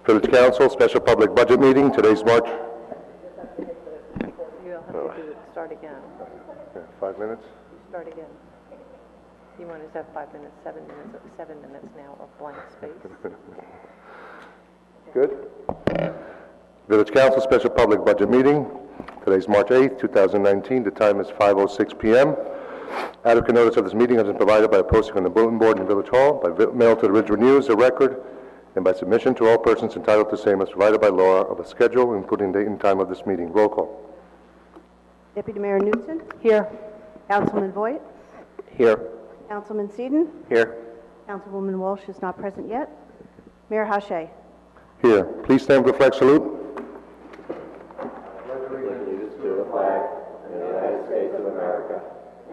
Village Council, special public budget meeting. Today's March. You'll have to start again. 5 minutes? Start again. You want us to have 5 minutes, 7 minutes now of blank space. Good. Village Council, special public budget meeting. Today's March 8th, 2019. The time is 5:06 p.m. Adequate notice of this meeting has been provided by a posting on the bulletin board in Village Hall, by mail to the Ridgewood News, a record, and by submission to all persons entitled to same as provided by law of a schedule, including date and time of this meeting. Roll call. Deputy Mayor Knudsen? Here. Councilman Voigt? Here. Councilman Seaton? Here. Councilwoman Walsh is not present yet. Mayor Hache? Here. Please stand for the flag salute. Allegiance to the flag of the United States of America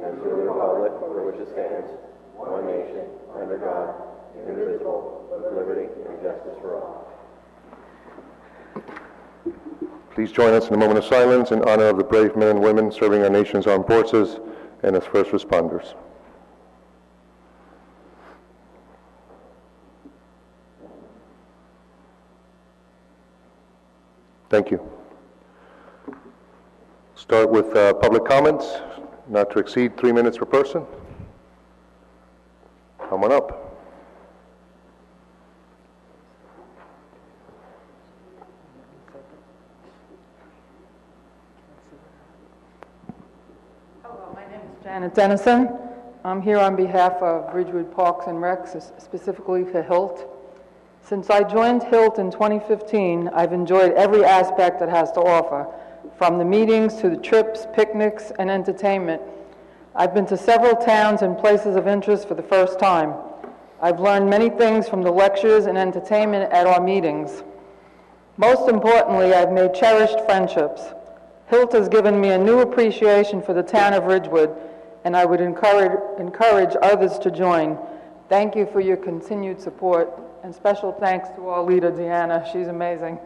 and to the republic for which it stands, one nation, under God, indivisible, with liberty and justice for all. Please join us in a moment of silence in honor of the brave men and women serving our nation's armed forces and as first responders. Thank you. Start with public comments, not to exceed 3 minutes per person. Come on up. Hello, my name is Janet Dennison. I'm here on behalf of Ridgewood Parks and Recs, specifically for HILT. Since I joined HILT in 2015, I've enjoyed every aspect it has to offer, from the meetings to the trips, picnics, and entertainment. I've been to several towns and places of interest for the first time. I've learned many things from the lectures and entertainment at our meetings. Most importantly, I've made cherished friendships. HILT has given me a new appreciation for the town of Ridgewood, and I would encourage others to join. Thank you for your continued support, and special thanks to our leader, Deanna. She's amazing.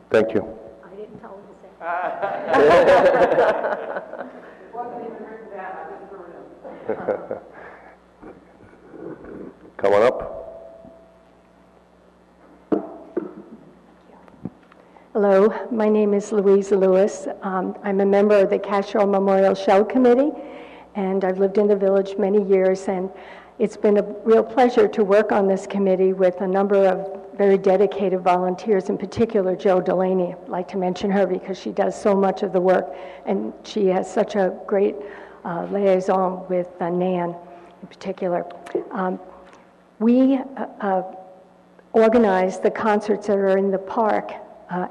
Thank you. I didn't tell him to say. It wasn't even written down, I just threw it in. Come on up. Hello, my name is Louise Lewis. I'm a member of the Cashel Memorial Shell Committee, and I've lived in the village many years, and it's been a real pleasure to work on this committee with a number of very dedicated volunteers, in particular Jo Delaney. I'd like to mention her because she does so much of the work, and she has such a great liaison with Nan in particular. We organize the concerts that are in the park,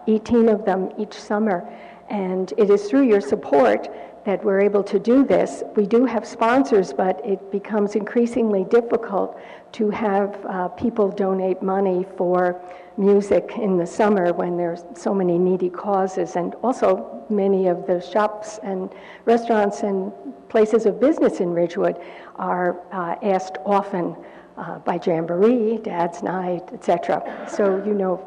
18 of them each summer, and it is through your support that we're able to do this. We do have sponsors, but it becomes increasingly difficult to have people donate money for music in the summer when there's so many needy causes, and also many of the shops and restaurants and places of business in Ridgewood are asked often by Jamboree, Dad's Night, etc. So, you know,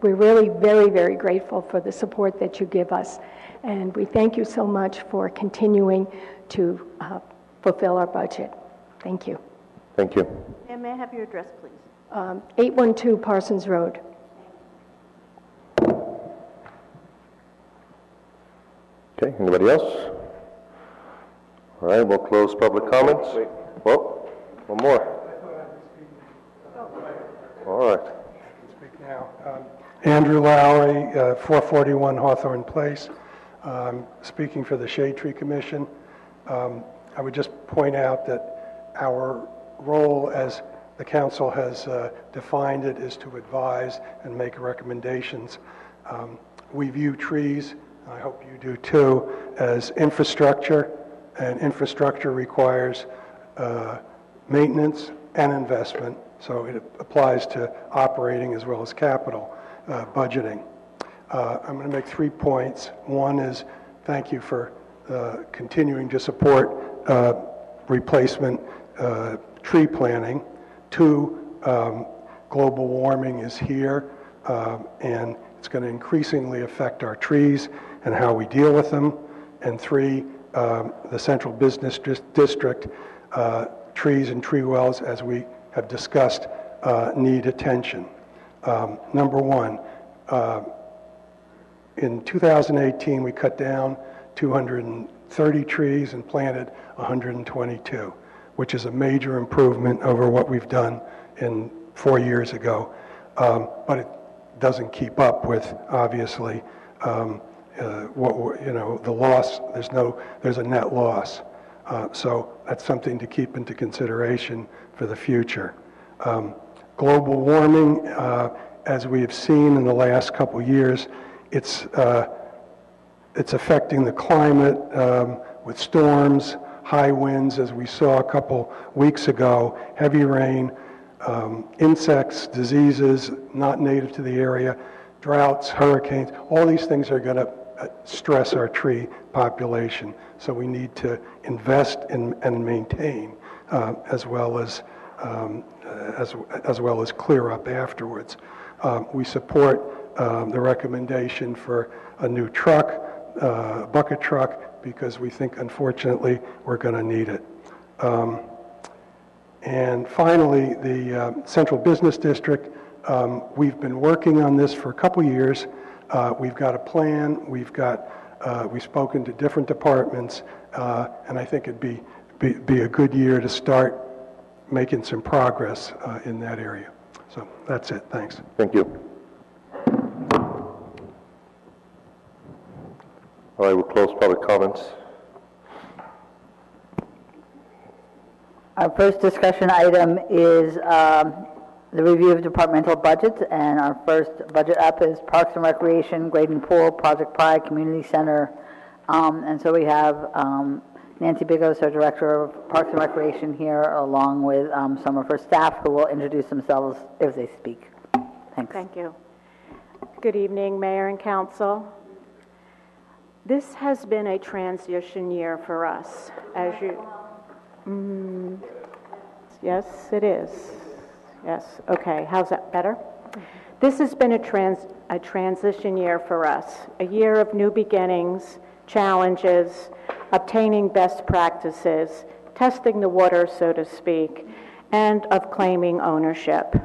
we're really very, very grateful for the support that you give us. And we thank you so much for continuing to fulfill our budget. Thank you. Thank you. And may I have your address, please? 812 Parsons Road. Okay, anybody else? All right, we'll close public comments. Well, one more. All right. Speak now. Andrew Lowry, 441 Hawthorne Place. Speaking for the Shade Tree Commission. I would just point out that our role as the council has defined it is to advise and make recommendations. We view trees, and I hope you do too, as infrastructure, and infrastructure requires maintenance and investment, so it applies to operating as well as capital budgeting. I'm going to make 3 points. One is thank you for continuing to support replacement tree planting. 2, global warming is here, and it's going to increasingly affect our trees and how we deal with them. And 3, the central business district, trees and tree wells, as we have discussed, need attention. Number one, in 2018, we cut down 230 trees and planted 122, which is a major improvement over what we've done in 4 years ago. But it doesn't keep up with, obviously, the loss. There's a net loss. So that's something to keep into consideration for the future. Global warming, as we have seen in the last couple years, it's affecting the climate with storms, high winds, as we saw a couple weeks ago, heavy rain, insects, diseases not native to the area, droughts, hurricanes. All these things are going to stress our tree population. So we need to invest in and maintain, as well as clear up afterwards. We support the recommendation for a new truck, bucket truck, because we think, unfortunately, we're going to need it. And finally, the Central Business District, we've been working on this for a couple years. We've got a plan. We've spoken to different departments, and I think it'd be a good year to start making some progress in that area. So that's it. Thanks. Thank you. All right, we'll close public comments. Our first discussion item is the review of departmental budgets, and our first budget up is Parks and Recreation, Graden Pool, Project Pride, Community Center, and so we have Nancy Bigos, our Director of Parks and Recreation here, along with some of her staff who will introduce themselves if they speak. Thanks. Thank you. Good evening, Mayor and Council. This has been a transition year for us, as you... yes, it is. Yes, okay. How's that better? This has been a transition year for us, a year of new beginnings, challenges, obtaining best practices, testing the water, so to speak, and of claiming ownership.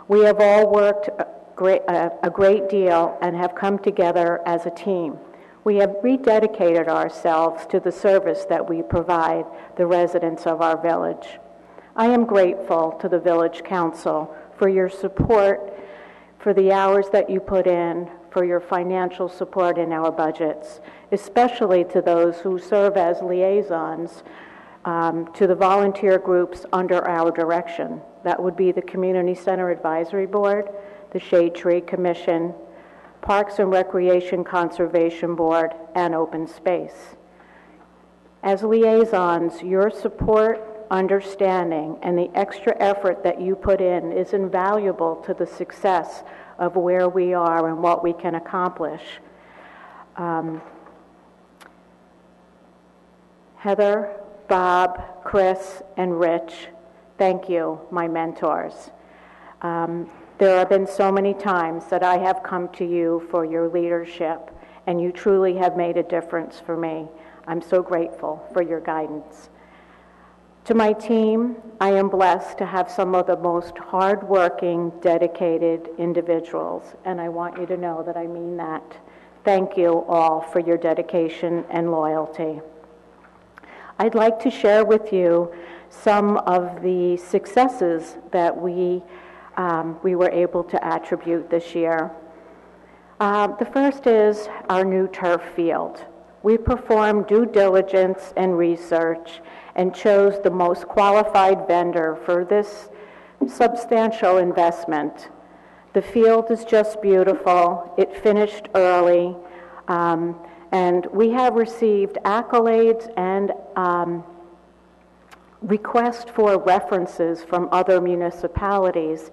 We have all worked a great deal and have come together as a team. We have rededicated ourselves to the service that we provide the residents of our village. I am grateful to the Village Council for your support, for the hours that you put in, for your financial support in our budgets, especially to those who serve as liaisons to the volunteer groups under our direction. That would be the Community Center Advisory Board, the Shade Tree Commission, Parks and Recreation Conservation Board, and Open Space. As liaisons, your support, understanding, and the extra effort that you put in is invaluable to the success of where we are and what we can accomplish. Heather, Bob, Chris, and Rich, thank you, my mentors. There have been so many times that I have come to you for your leadership, and you truly have made a difference for me. I'm so grateful for your guidance. To my team, I am blessed to have some of the most hardworking, dedicated individuals, and I want you to know that I mean that. Thank you all for your dedication and loyalty. I'd like to share with you some of the successes that we were able to attribute this year. The first is our new turf field. We performed due diligence and research and chose the most qualified vendor for this substantial investment. The field is just beautiful. It finished early, and we have received accolades and requests for references from other municipalities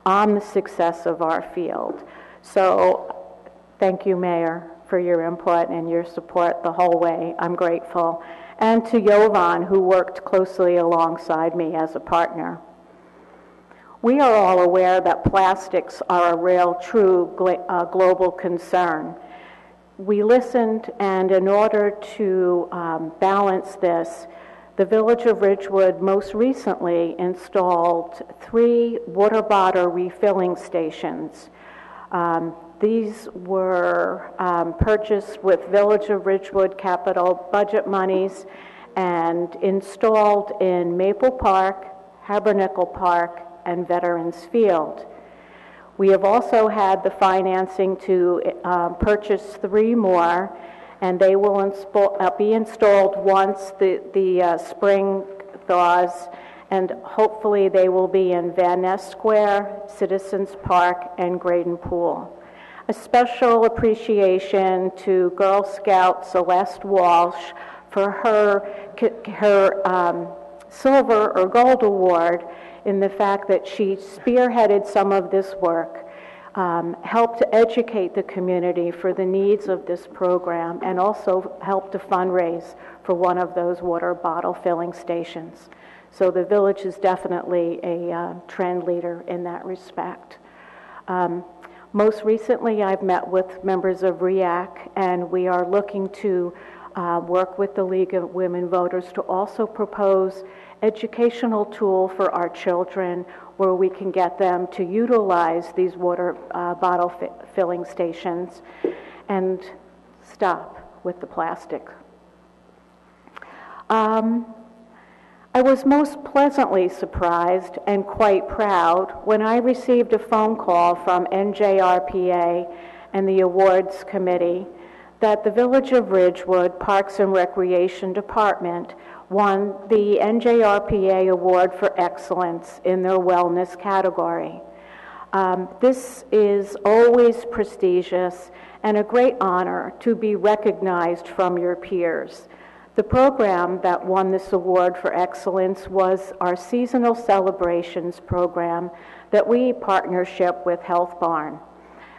on the success of our field. So thank you, Mayor, for your input and your support the whole way. I'm grateful. And to Jovan, who worked closely alongside me as a partner. We are all aware that plastics are a real, true global concern. We listened, and in order to balance this, The Village of Ridgewood most recently installed 3 water bottle refilling stations. These were purchased with Village of Ridgewood capital budget monies and installed in Maple Park, Habernickel Park, and Veterans Field. We have also had the financing to purchase 3 more, and they will be installed once the spring thaws, and hopefully they will be in Van Ness Square, Citizens Park, and Graydon Pool. A special appreciation to Girl Scout Celeste Walsh for her silver or gold award in the fact that she spearheaded some of this work, helped to educate the community for the needs of this program, and also helped to fundraise for one of those water bottle filling stations. So the village is definitely a trend leader in that respect. Most recently, I've met with members of REAC, and we are looking to work with the League of Women Voters to also propose educational tool for our children where we can get them to utilize these water bottle filling stations and stop with the plastic. I was most pleasantly surprised and quite proud when I received a phone call from NJRPA and the awards committee that the Village of Ridgewood Parks and Recreation Department won the NJRPA Award for Excellence in their wellness category. This is always prestigious and a great honor to be recognized from your peers. The program that won this award for excellence was our seasonal celebrations program that we partnership with Health Barn.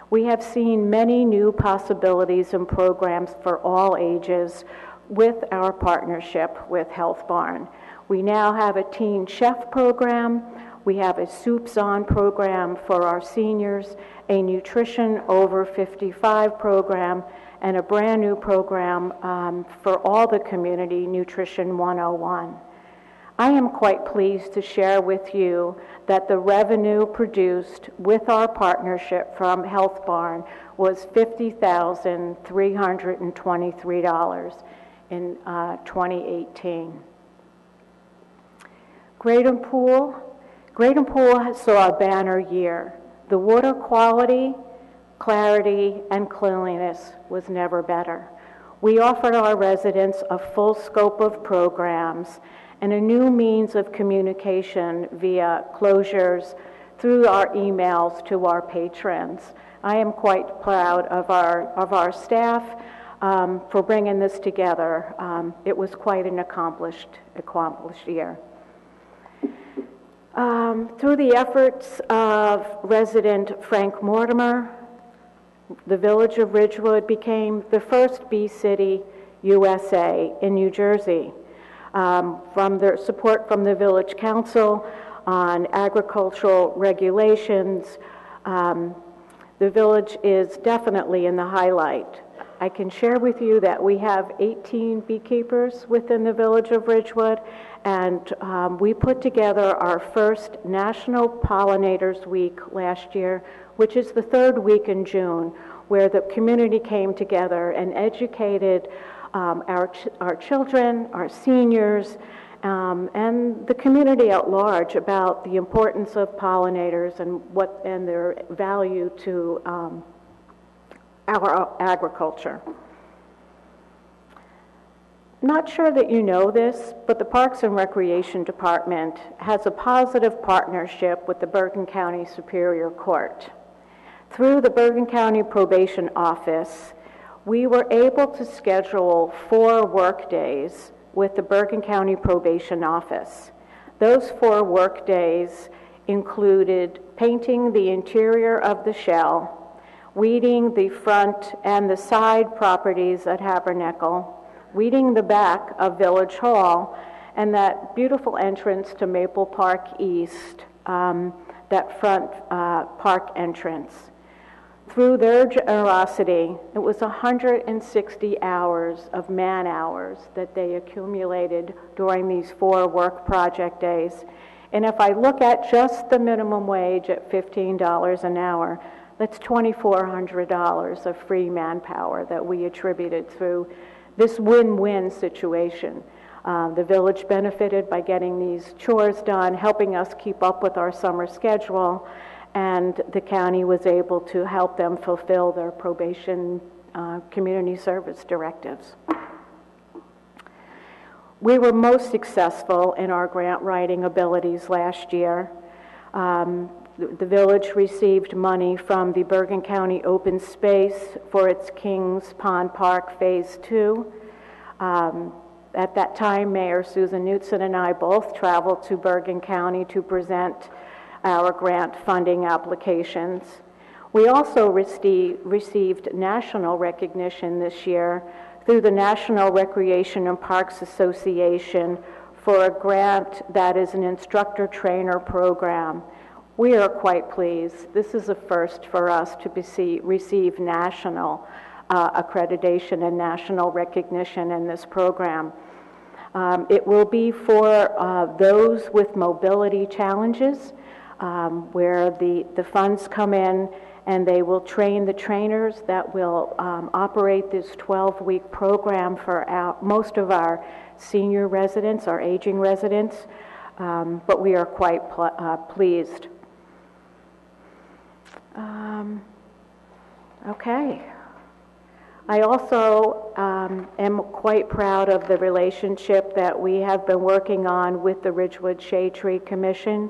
We have seen many new possibilities and programs for all ages with our partnership with Health Barn. We now have a teen chef program, we have a Soups On program for our seniors, a nutrition over 55 program, and a brand new program for all the community, Nutrition 101. I am quite pleased to share with you that the revenue produced with our partnership from Health Barn was $50,323 in 2018. Graydon Pool saw a banner year. The water quality, clarity, and cleanliness was never better. We offered our residents a full scope of programs and a new means of communication via closures through our emails to our patrons. I am quite proud of our staff for bringing this together. It was quite an accomplished year. Through the efforts of resident Frank Mortimer, the Village of Ridgewood became the first Bee City USA in New Jersey. From the support from the Village Council on agricultural regulations, the village is definitely in the highlight. I can share with you that we have 18 beekeepers within the Village of Ridgewood, and we put together our first National Pollinators Week last year, which is the 3rd week in June, where the community came together and educated our children, our seniors, and the community at large about the importance of pollinators and their value to our agriculture. Not sure that you know this, but the Parks and Recreation Department has a positive partnership with the Bergen County Superior Court. Through the Bergen County Probation Office, we were able to schedule 4 work days with the Bergen County Probation Office. Those 4 work days included painting the interior of the shell, weeding the front and the side properties at Habernickel, weeding the back of Village Hall, and that beautiful entrance to Maple Park East, that front park entrance. Through their generosity, it was 160 hours of man-hours that they accumulated during these 4 work project days. And if I look at just the minimum wage at $15 an hour, that's $2,400 of free manpower that we attributed through this win-win situation. The village benefited by getting these chores done, helping us keep up with our summer schedule, and the county was able to help them fulfill their probation community service directives. We were most successful in our grant writing abilities last year. The village received money from the Bergen County Open Space for its Kings Pond Park Phase 2. At that time, Mayor Susan Knutson and I both traveled to Bergen County to present our grant funding applications. We also received national recognition this year through the National Recreation and Parks Association for a grant that is an instructor trainer program. We are quite pleased. This is a first for us to receive national accreditation and national recognition in this program. It will be for those with mobility challenges, where the funds come in and they will train the trainers that will operate this 12-week program for most of our senior residents, our aging residents, but we are quite pleased. Okay. I also am quite proud of the relationship that we have been working on with the Ridgewood Shade Tree Commission.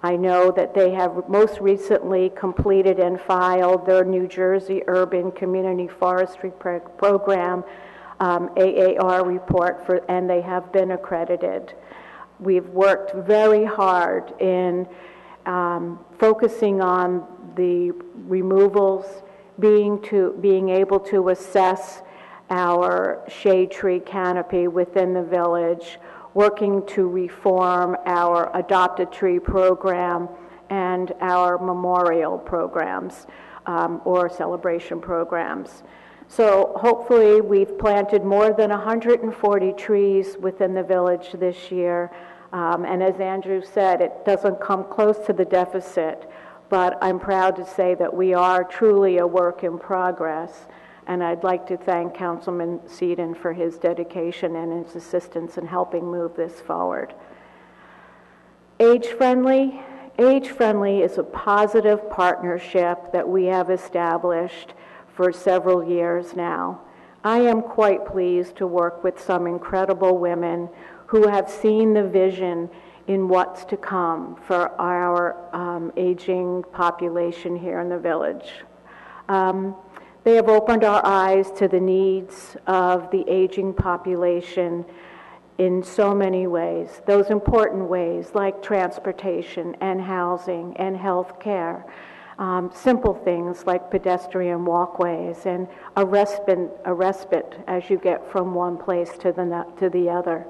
I know that they have most recently completed and filed their New Jersey Urban Community Forestry Program AAR report, and they have been accredited. We've worked very hard in focusing on the removals, being able to assess our shade tree canopy within the village, working to reform our adopted tree program and our memorial programs or celebration programs. So hopefully we've planted more than 140 trees within the village this year. And as Andrew said, it doesn't come close to the deficit, but I'm proud to say that we are truly a work in progress. And I'd like to thank Councilman Seaton for his dedication and his assistance in helping move this forward. Age-friendly is a positive partnership that we have established for several years now. I am quite pleased to work with some incredible women who have seen the vision in what's to come for our aging population here in the village. They have opened our eyes to the needs of the aging population in so many ways, those important ways like transportation and housing and health care, simple things like pedestrian walkways and a respite as you get from one place to the other.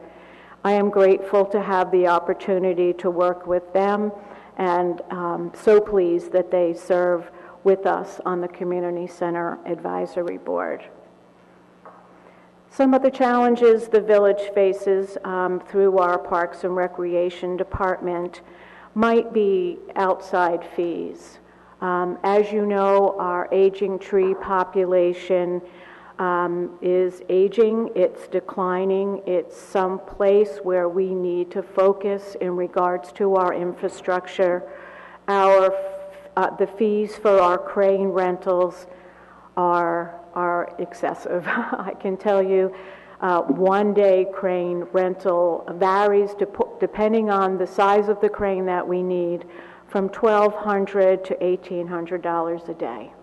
I am grateful to have the opportunity to work with them, and so pleased that they serve with us on the Community Center Advisory Board. Some of the challenges the village faces through our Parks and Recreation Department might be outside fees. As you know, our aging tree population is aging, it's declining, it's some place where we need to focus in regards to our infrastructure. The fees for our crane rentals are excessive. I can tell you, one-day crane rental varies depending on the size of the crane that we need, from $1,200 to $1,800 a day.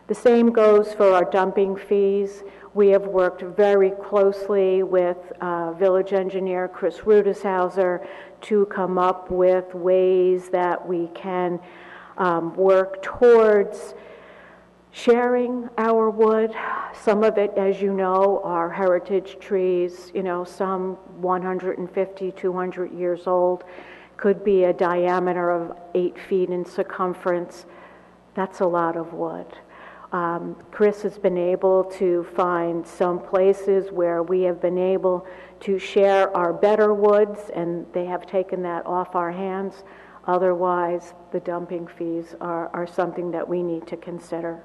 The same goes for our dumping fees. We have worked very closely with village engineer Chris Rudishauser to come up with ways that we can work towards sharing our wood. Some of it, as you know, are heritage trees, some 150, 200 years old, could be a diameter of 8 feet in circumference. That's a lot of wood. Chris has been able to find some places where we have been able to share our better woods, and they have taken that off our hands. Otherwise, the dumping fees are something that we need to consider.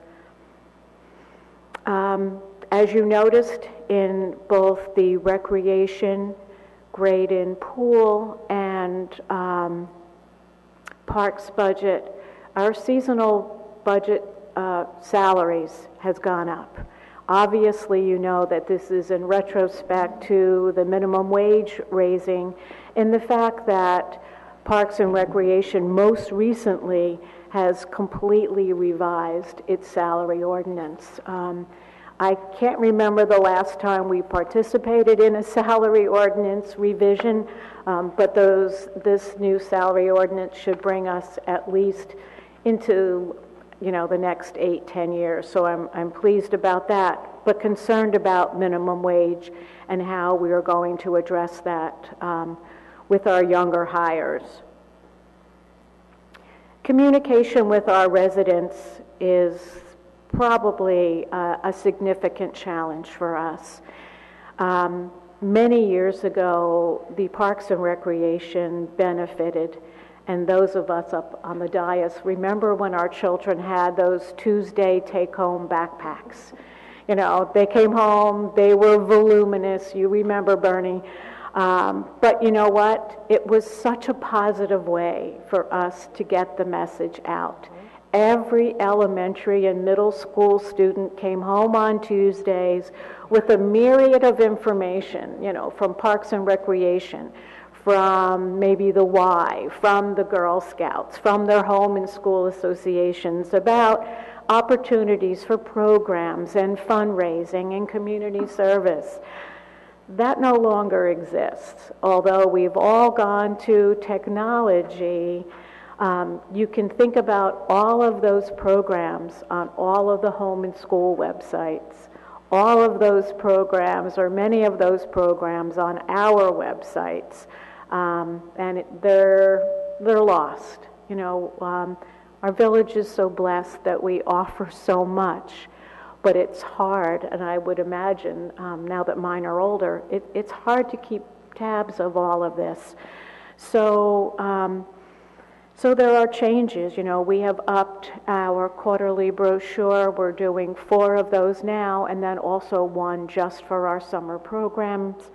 As you noticed in both the recreation, grade-in pool, and parks budget, our seasonal budget salaries has gone up. Obviously, you know that this is in retrospect to the minimum wage raising and the fact that Parks and Recreation most recently has completely revised its salary ordinance. I can't remember the last time we participated in a salary ordinance revision, but this new salary ordinance should bring us at least into the next 8-10 years. So I'm pleased about that, but concerned about minimum wage and how we are going to address that with our younger hires. Communication with our residents is probably a significant challenge for us. Many years ago, the Parks and Recreation benefited, and those of us up on the dais remember when our children had those Tuesday take-home backpacks. They came home, they were voluminous, you remember, Bernie. But you know what? It was such a positive way for us to get the message out. Every elementary and middle school student came home on Tuesdays with a myriad of information, from Parks and Recreation, from maybe the Y, from the Girl Scouts, from their home and school associations, about opportunities for programs and fundraising and community service. That no longer exists. Although we've all gone to technology, you can think about all of those programs on all of the home and school websites, all of those programs, or many of those programs on our websites, and they're lost. Our village is so blessed that we offer so much, but it's hard, and I would imagine, now that mine are older, it's hard to keep tabs of all of this. So there are changes. We have upped our quarterly brochure. We're doing 4 of those now, and then also 1 just for our summer programs.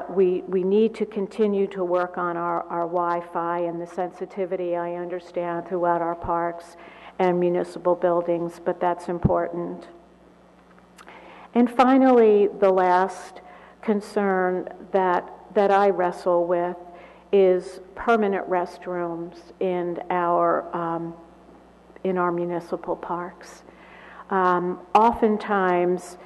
We need to continue to work on our Wi-Fi and the sensitivity, I understand, throughout our parks and municipal buildings, but that's important. And finally, the last concern that I wrestle with is permanent restrooms in our municipal parks. Oftentimes,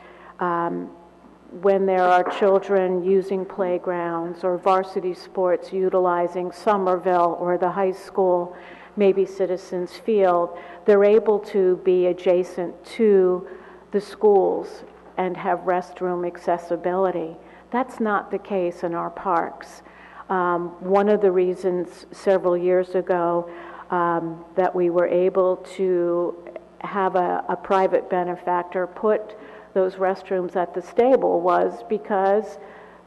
when there are children using playgrounds or varsity sports utilizing Somerville or the high school, maybe Citizens Field, they're able to be adjacent to the schools and have restroom accessibility. That's not the case in our parks. One of the reasons several years ago that we were able to have a private benefactor put those restrooms at the stable was because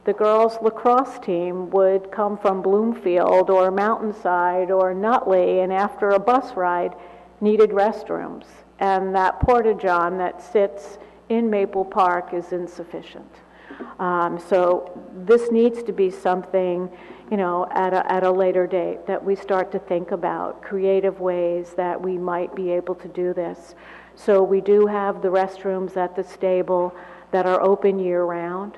the girls' lacrosse team would come from Bloomfield or Mountainside or Nutley, and after a bus ride needed restrooms. And that porta-john that sits in Maple Park is insufficient. So this needs to be something, at a later date that we start to think about creative ways that we might be able to do this. So we do have the restrooms at the stable that are open year-round.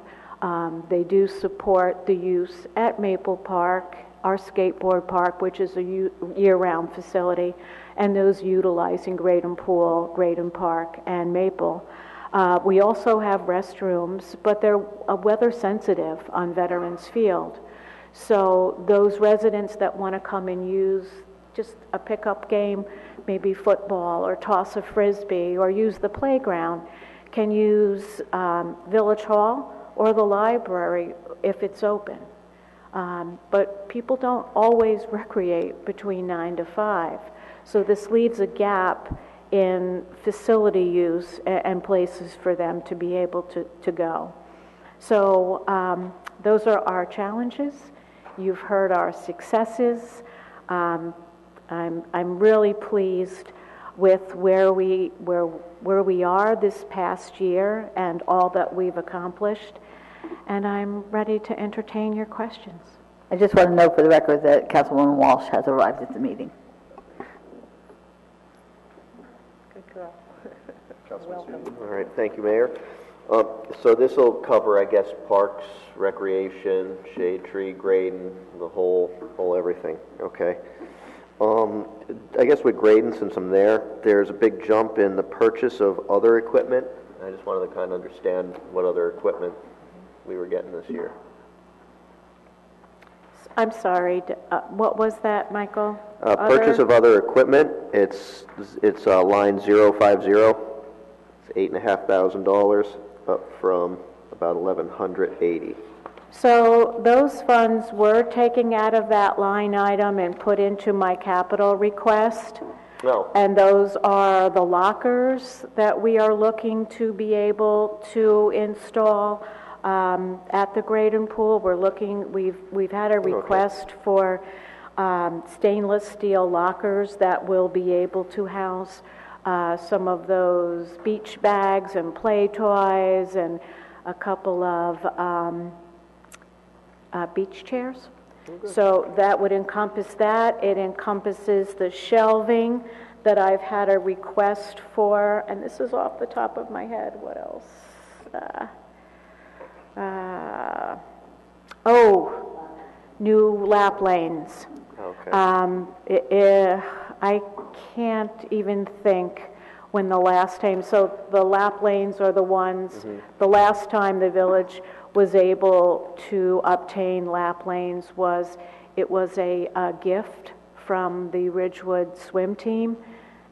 They do support the use at Maple Park, our skateboard park, which is a year-round facility, and those utilizing Graydon Pool, Graydon Park, and Maple. We also have restrooms, but they're weather sensitive on Veterans Field. So those residents that want to come and use just a pickup game, maybe football or toss a frisbee or use the playground, can use Village Hall or the library if it's open. But people don't always recreate between 9 to 5. So this leaves a gap in facility use and places for them to be able to go. So those are our challenges. You've heard our successes. I'm really pleased with where we are this past year and all that we've accomplished, and I'm ready to entertain your questions. I just want to note for the record that Councilwoman Walsh has arrived at the meeting. Good girl. All right, thank you, Mayor. So this will cover, I guess, parks, recreation, shade tree, grading, the whole everything. Okay. I guess with grading, since I'm there, there's a big jump in the purchase of other equipment. I just wanted to kind of understand what other equipment we were getting this year. I'm sorry, what was that, Michael? Purchase of other equipment, it's line 050. It's $8,500, up from about $1,180. So those funds were taken out of that line item and put into my capital request. No. And those are the lockers that we are looking to be able to install at the Graydon Pool. We've had a request for stainless steel lockers that will be able to house some of those beach bags and play toys and a couple of beach chairs. So that would encompass that. It encompasses the shelving that I've had a request for, and this is off the top of my head. What else? New lap lanes. Okay. I can't even think when the last time, so the lap lanes are the ones, the last time the village was able to obtain lap lanes was a gift from the Ridgewood swim team.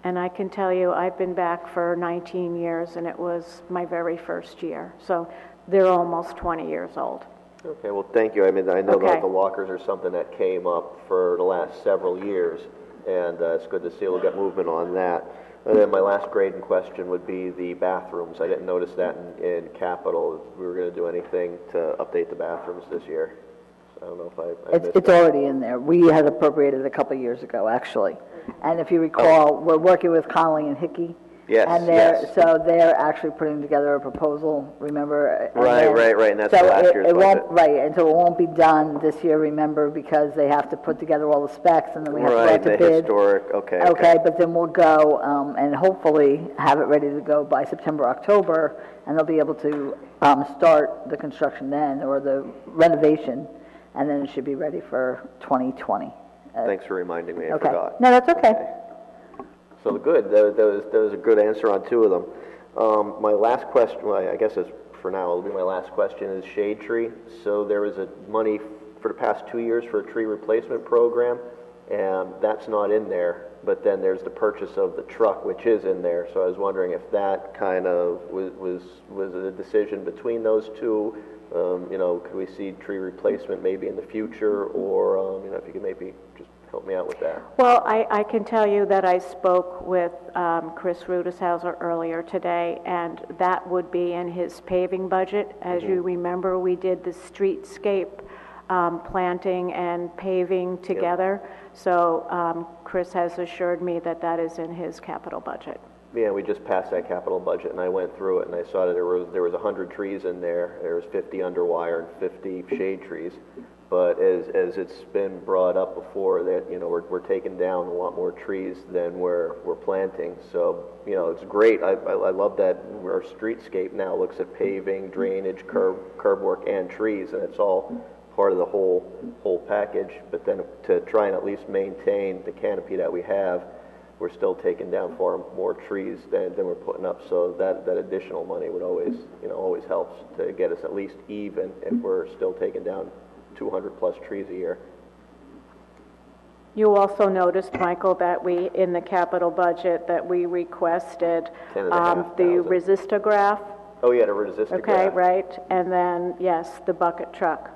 And I can tell you, I've been back for 19 years, and it was my very first year. So they're almost 20 years old. Okay, well, thank you. I mean, I know Okay. that the lockers are something that came up for the last several years, and it's good to see we'll get movement on that. And then my last grading question would be the bathrooms. I didn't notice that in capital. We were going to do anything to update the bathrooms this year. So I don't know if I missed It's already in there. We had appropriated a couple of years ago, actually. And if you recall, we're working with Connolly and Hickey. Yes, And yes. so they're actually putting together a proposal, remember? And Right, and that's for last year's budget. Right, and so it won't be done this year, remember, because they have to put together all the specs, and then we have to go out to Right, bid. the historic, okay. Okay, but then we'll go, and hopefully have it ready to go by September, October, and they'll be able to start the construction then, or the renovation, and then it should be ready for 2020. Thanks for reminding me, I Okay. forgot. No, that's okay. So good, that was a good answer on two of them. My last question, well, I guess for now, it'll be my last question, is shade tree. So there was a money for the past 2 years for a tree replacement program, and that's not in there. But then there's the purchase of the truck, which is in there. So I was wondering if that kind of was a decision between those two. Could we see tree replacement maybe in the future, or if you could maybe just help me out with that. Well, I can tell you that I spoke with Chris Rudishauser earlier today, and that would be in his paving budget. As you remember, we did the streetscape planting and paving together. So Chris has assured me that that is in his capital budget. Yeah, we just passed that capital budget, and I went through it, and I saw that there was 100 trees in there. There was 50 underwire and 50 shade trees. But as it's been brought up before, that we're taking down a lot more trees than we're planting. So it's great. I love that our streetscape now looks at paving, drainage, curb work, and trees, and it's all part of the whole package. But then to try and at least maintain the canopy that we have, we're still taking down far more trees than we're putting up. So that additional money would always helps to get us at least even if we're still taking down 200 plus trees a year. You also noticed, Michael, that we, in the capital budget, that we requested the resistograph. Oh yeah, the resistograph. Okay, right, and then, yes, the bucket truck.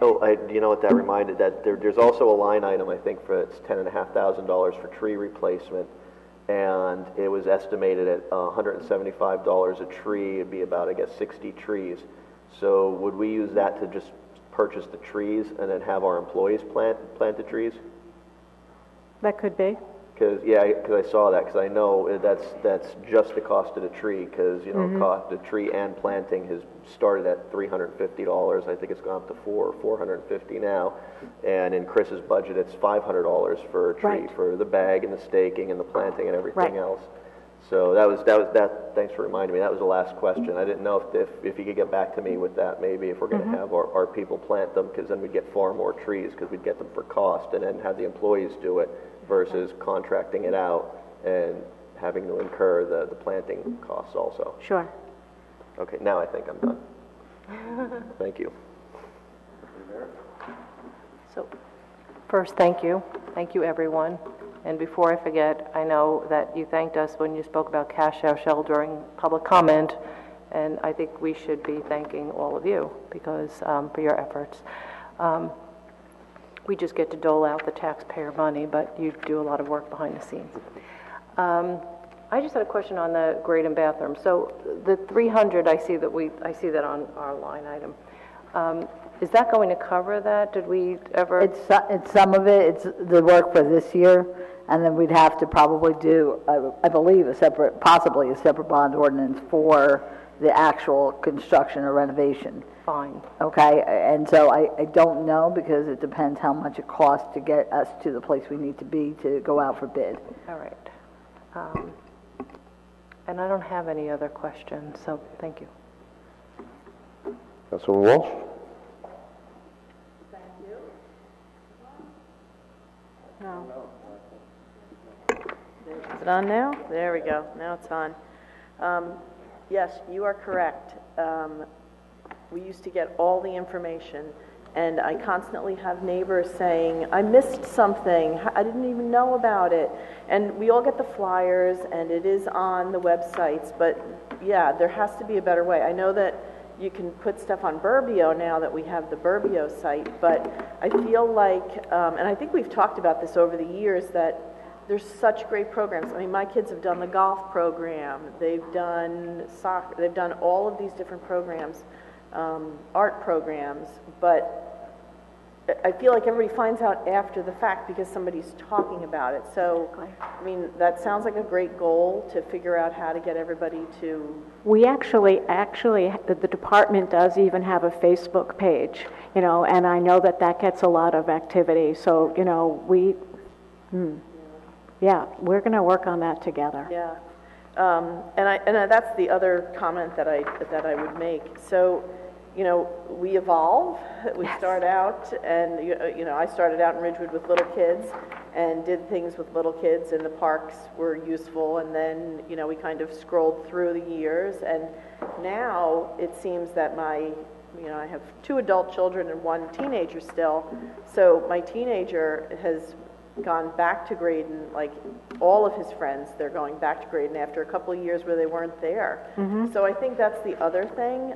You know what that reminded, that there's also a line item, I think, for, it's $10,500 for tree replacement, and it was estimated at $175 a tree. It'd be about, I guess, 60 trees. So would we use that to just purchase the trees and then have our employees plant the trees? That could be. Because I saw that, because I know that's just the cost of the tree, because, you know, cost the tree and planting has started at $350. I think it's gone up to $450 now. And in Chris's budget, it's $500 for a tree, Right. for the bag and the staking and the planting and everything Right. else. So that, thanks for reminding me, that was the last question. I didn't know if you could get back to me with that, maybe if we're going to have our people plant them, because then we'd get far more trees, because we'd get them for cost, and then have the employees do it, versus contracting it out and having to incur the planting costs also. Sure. Okay, now I think I'm done. Thank you. So, first, thank you. Thank you, everyone. And before I forget, I know that you thanked us when you spoke about cash out shell during public comment, and I think we should be thanking all of you because for your efforts. We just get to dole out the taxpayer money, but you do a lot of work behind the scenes. I just had a question on the grade and bathroom. So the 300, I see that on our line item. Is that going to cover that? Did we ever? It's some of it, it's the work for this year, and then we'd have to probably do, I believe, possibly a separate bond ordinance for the actual construction or renovation. Fine. Okay, and so I don't know, because it depends how much it costs to get us to the place we need to be to go out for bid. All right. And I don't have any other questions, so thank you. Councilwoman Walsh? No. Is it on now? There we go. Now it's on. Yes, you are correct. We used to get all the information, and I constantly have neighbors saying, I missed something, I didn't even know about it. And we all get the flyers, and it is on the websites, but yeah, there has to be a better way. I know that you can put stuff on Burbio now that we have the Burbio site, but I feel like, and I think we've talked about this over the years, that there's such great programs. I mean, my kids have done the golf program, they've done soccer, they've done all of these different programs, art programs, but I feel like everybody finds out after the fact because somebody's talking about it. So, I mean, that sounds like a great goal to figure out how to get everybody to... We actually, the department does even have a Facebook page, you know, and I know that gets a lot of activity. So, you know, yeah, we're going to work on that together. Yeah. And that's the other comment that I would make. So, you know, we evolve. We start out, and you know, I started out in Ridgewood with little kids, and did things with little kids, and the parks were useful. And then, you know, we kind of scrolled through the years, and now it seems that I have 2 adult children and 1 teenager still. So my teenager has gone back to Graydon, like all of his friends, they're going back to Graydon after a couple of years where they weren't there. So I think that's the other thing,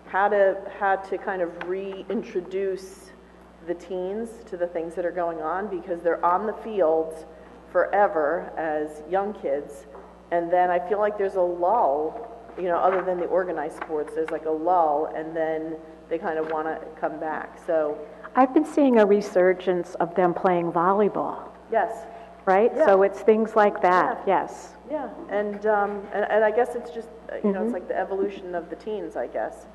how to kind of reintroduce the teens to the things that are going on, because they're on the fields forever as young kids, and then I feel like there's a lull, you know, other than the organized sports, there's like a lull, and then they kind of want to come back. So I've been seeing a resurgence of them playing volleyball, yes. right? Yeah. So it's things like that, yes. Yeah, and I guess it's just, you know, it's like the evolution of the teens, I guess.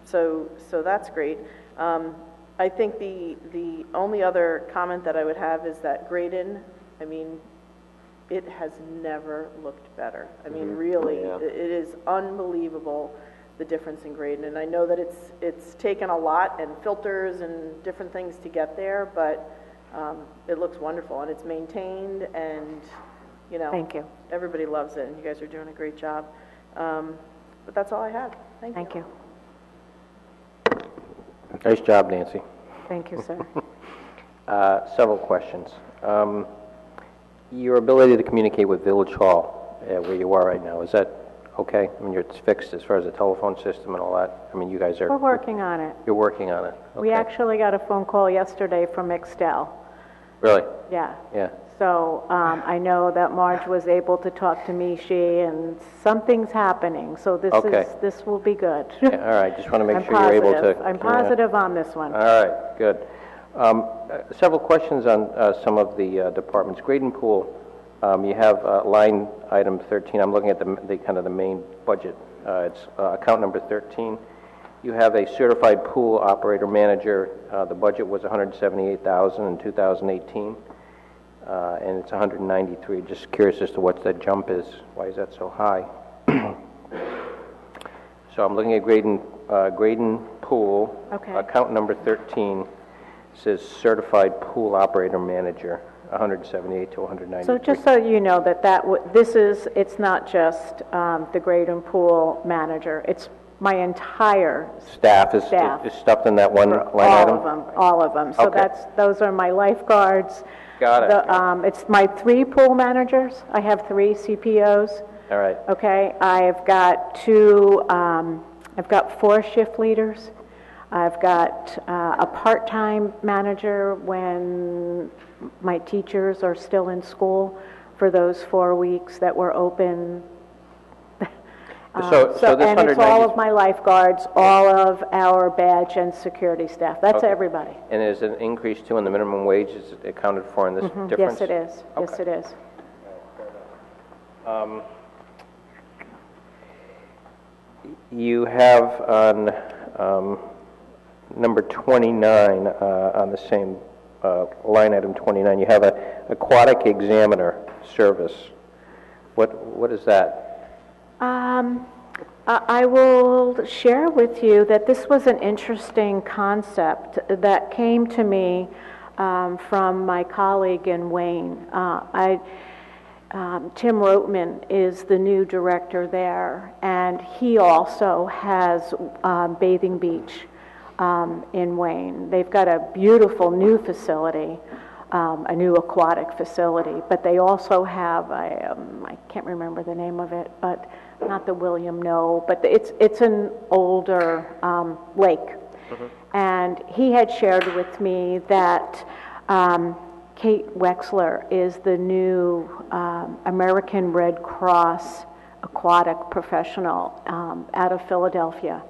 So that's great. I think the only other comment that I would have is that Graydon, I mean, it has never looked better. I mean, really, Yeah. it is unbelievable, the difference in Graydon. And I know that it's taken a lot and filters and different things to get there, but it looks wonderful, and it's maintained, and, you know. Thank you. Everybody loves it, and you guys are doing a great job. But that's all I have. Thank you. Thank you. Nice job, Nancy. Thank you, sir. Several questions. Your ability to communicate with Village Hall, where you are right now, is that okay? I mean, it's fixed as far as the telephone system and all that? I mean, you guys are... We're working on it. You're working on it? We Okay. actually got a phone call yesterday from Extel. Really? Yeah. Yeah. So I know that Marge was able to talk to Mishi, and something's happening, so Okay. this will be good. Yeah, all right, just want to make I'm sure you're able to... positive. I'm positive on this one. All right, good. Several questions on some of the departments. Grade and pool, you have line item 13. I'm looking at the kind of the main budget. It's account number 13. You have a certified pool operator manager. The budget was $178,000 in 2018, and it's $193. Just curious as to what that jump is. Why is that so high? So I'm looking at Graydon Pool. Okay. Account number 13 says certified pool operator manager, 178 to 193. So just so you know that it's not just the grade and pool manager, it's my entire Staff is stuffed in that one line item? all of them. So Okay. those are my lifeguards. Got it. It's my 3 pool managers. I have 3 CPOs. All right. Okay, I've got 4 shift leaders. I've got a part-time manager when my teachers are still in school for those 4 weeks that were open. So this And it's all 190 of my lifeguards, all of our badge and security staff. That's Okay. everybody. And is an increase too in the minimum wage is accounted for in this difference? Yes, it is. Yes, Okay. it is. You have on number 29, on the same line item 29, you have a aquatic examiner service. What is that? I will share with you that this was an interesting concept that came to me from my colleague in Wayne. Tim Rotman is the new director there, and he also has Bathing Beach in Wayne. They've got a beautiful new facility, a new aquatic facility, but they also have I can't remember the name of it, but not the William No, but it's an older lake. Mm-hmm. And he had shared with me that Kate Wexler is the new American Red Cross aquatic professional out of Philadelphia.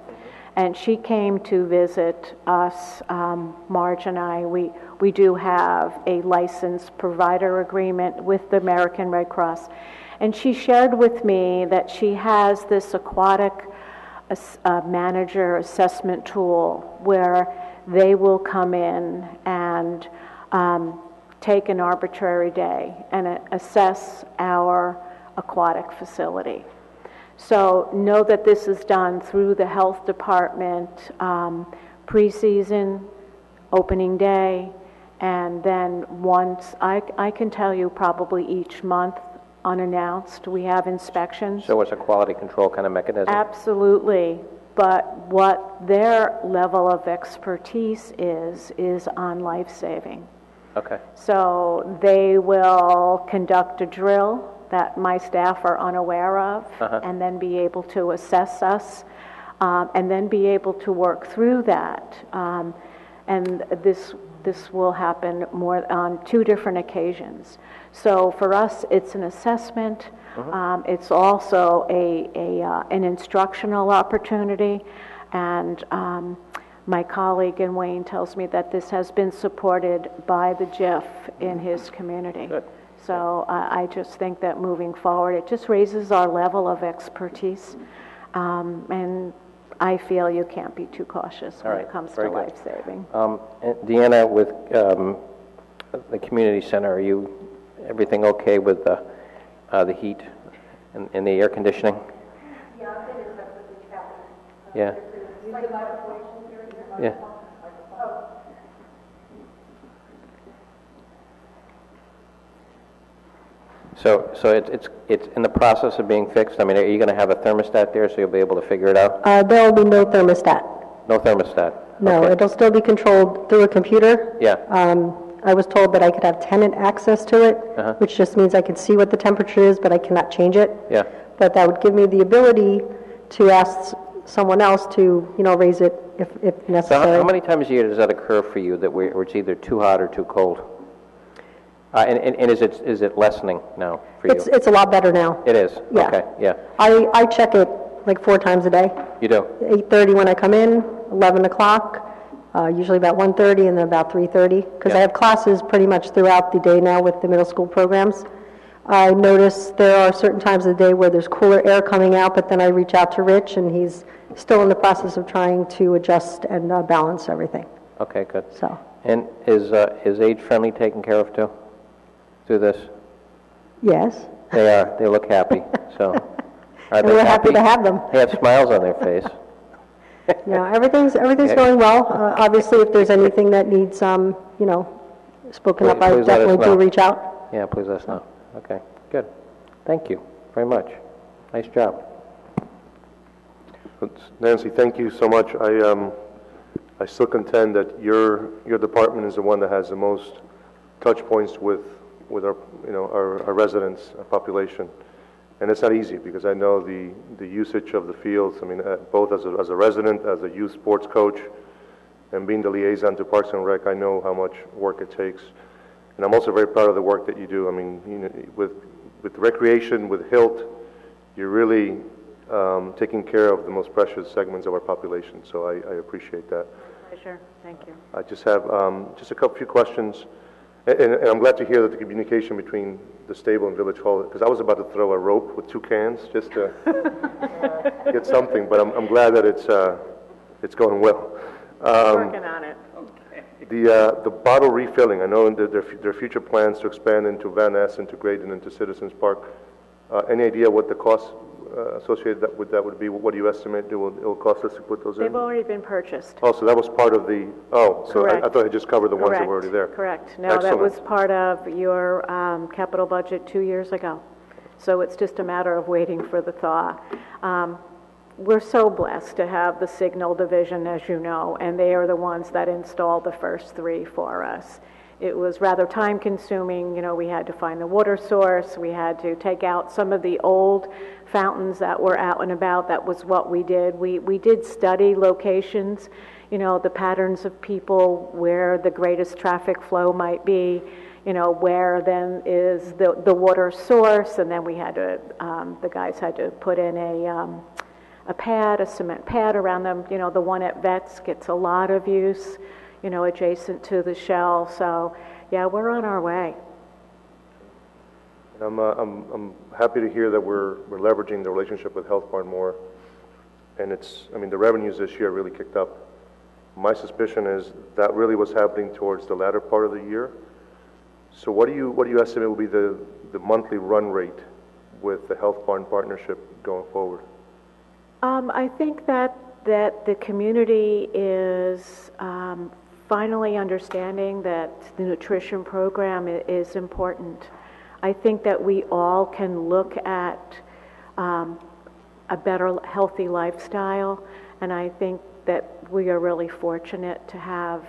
And she came to visit us, Marge and I. We do have a licensed provider agreement with the American Red Cross. And she shared with me that she has this aquatic manager assessment tool where they will come in and take an arbitrary day and assess our aquatic facility. So know that this is done through the health department, preseason, opening day, and then once, I can tell you probably each month, unannounced, we have inspections. So it's a quality control kind of mechanism? Absolutely. But what their level of expertise is on life-saving. Okay. So they will conduct a drill that my staff are unaware of, and then be able to assess us, and then be able to work through that. And this will happen more on 2 different occasions. So for us, it's an assessment. It's also an instructional opportunity, and my colleague in Wayne tells me that this has been supported by the GIF in his community. Good. So I just think that moving forward, it just raises our level of expertise, and I feel you can't be too cautious when it comes to life-saving. Deanna, with the community center, are everything okay with the heat and the air conditioning? Yeah, I'm going to discuss with the captain. Yeah. Yeah. So it's in the process of being fixed? I mean, are you going to have a thermostat there so you'll be able to figure it out? There will be no thermostat. No thermostat? No, Okay. it'll still be controlled through a computer. Yeah. I was told that I could have tenant access to it, which just means I could see what the temperature is, but I cannot change it. Yeah. but that would give me the ability to ask someone else to, raise it if So necessary. how many times a year does that occur for you that where it's either too hot or too cold? And is it lessening now for you? It's a lot better now. It is? Yeah. Okay, yeah. I check it like 4 times a day. You do? 8:30 when I come in, 11 o'clock, usually about 1:30, and then about 3:30, because I Yeah. have classes pretty much throughout the day now with the middle school programs. I notice there are certain times of the day where there's cooler air coming out, but then I reach out to Rich, and he's still in the process of trying to adjust and balance everything. Okay, good. So, And is Age Friendly taken care of too, through this? yes. They are, they look happy, so. Are And they we're happy to have them. They have smiles on their face. No, everything's going well. Obviously, if there's anything that needs, spoken up, I Please let us definitely do know. reach out. Yeah, please let us know. Okay, good. Thank you very much. Nice job. Nancy, thank you so much. I still contend that your department is the one that has the most touch points with our, our residents, our population. And it's not easy, because I know the usage of the fields, both as a resident, as a youth sports coach, and being the liaison to Parks and Rec, I know how much work it takes. And I'm also very proud of the work that you do. With recreation, with HILT, you're really taking care of the most precious segments of our population, so I appreciate that. Pleasure, thank you. I just have just a few questions, and I'm glad to hear that the communication between the stable and Village Hall, because I was about to throw a rope with 2 cans just to get something, but I'm glad that it's going well. Working on it. The bottle refilling, I know that there are future plans to expand into Van Ness, into Graydon, into Citizens Park. Any idea what the cost associated with that would be? What do you estimate it will cost us to put those in? They've already been purchased. Oh, so that was part of the, so I thought it just covered the ones that were already there. Correct. No, that was part of your capital budget 2 years ago. So it's just a matter of waiting for the thaw. We're so blessed to have the Signal Division, as you know, and they are the ones that installed the first 3 for us. It was rather time-consuming. We had to find the water source. We had to take out some of the old fountains that were out and about. That was what we did. We did study locations, the patterns of people, where the greatest traffic flow might be, where then is the water source, and then we had to, the guys had to put in a cement pad around them. The one at Vets gets a lot of use, adjacent to the Shell. So, yeah, we're on our way. I'm happy to hear that we're leveraging the relationship with Health Barn more, and the revenues this year really kicked up. My suspicion is that really was happening towards the latter part of the year. So what do you estimate will be the monthly run rate with the Health Barn partnership going forward? I think that the community is finally understanding that the nutrition program is important. I think that we all can look at a better, healthy lifestyle, and I think that we are really fortunate to have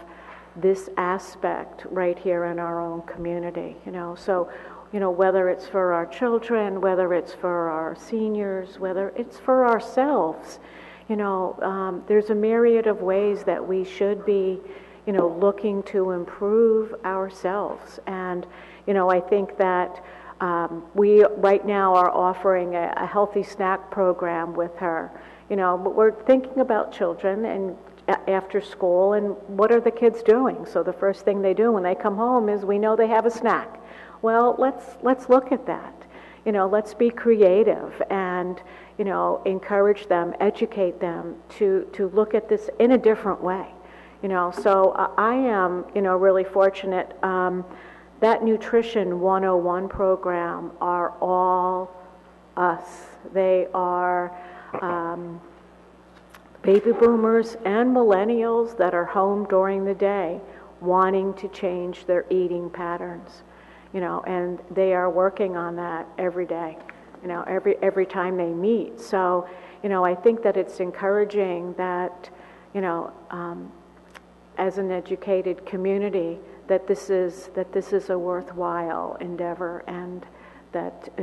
this aspect right here in our own community. So, whether it's for our children, whether it's for our seniors, whether it's for ourselves, there's a myriad of ways that we should be, looking to improve ourselves. And, I think that we right now are offering a healthy snack program with her. But we're thinking about children and after school, and what are the kids doing? So the first thing they do when they come home is, we know they have a snack. Well, let's look at that. Let's be creative and, encourage them, educate them to look at this in a different way. So I am, really fortunate. That Nutrition 101 program are all us. They are baby boomers and millennials that are home during the day wanting to change their eating patterns. And they are working on that every day, every time they meet. So, I think that it's encouraging that, as an educated community, that this is a worthwhile endeavor, and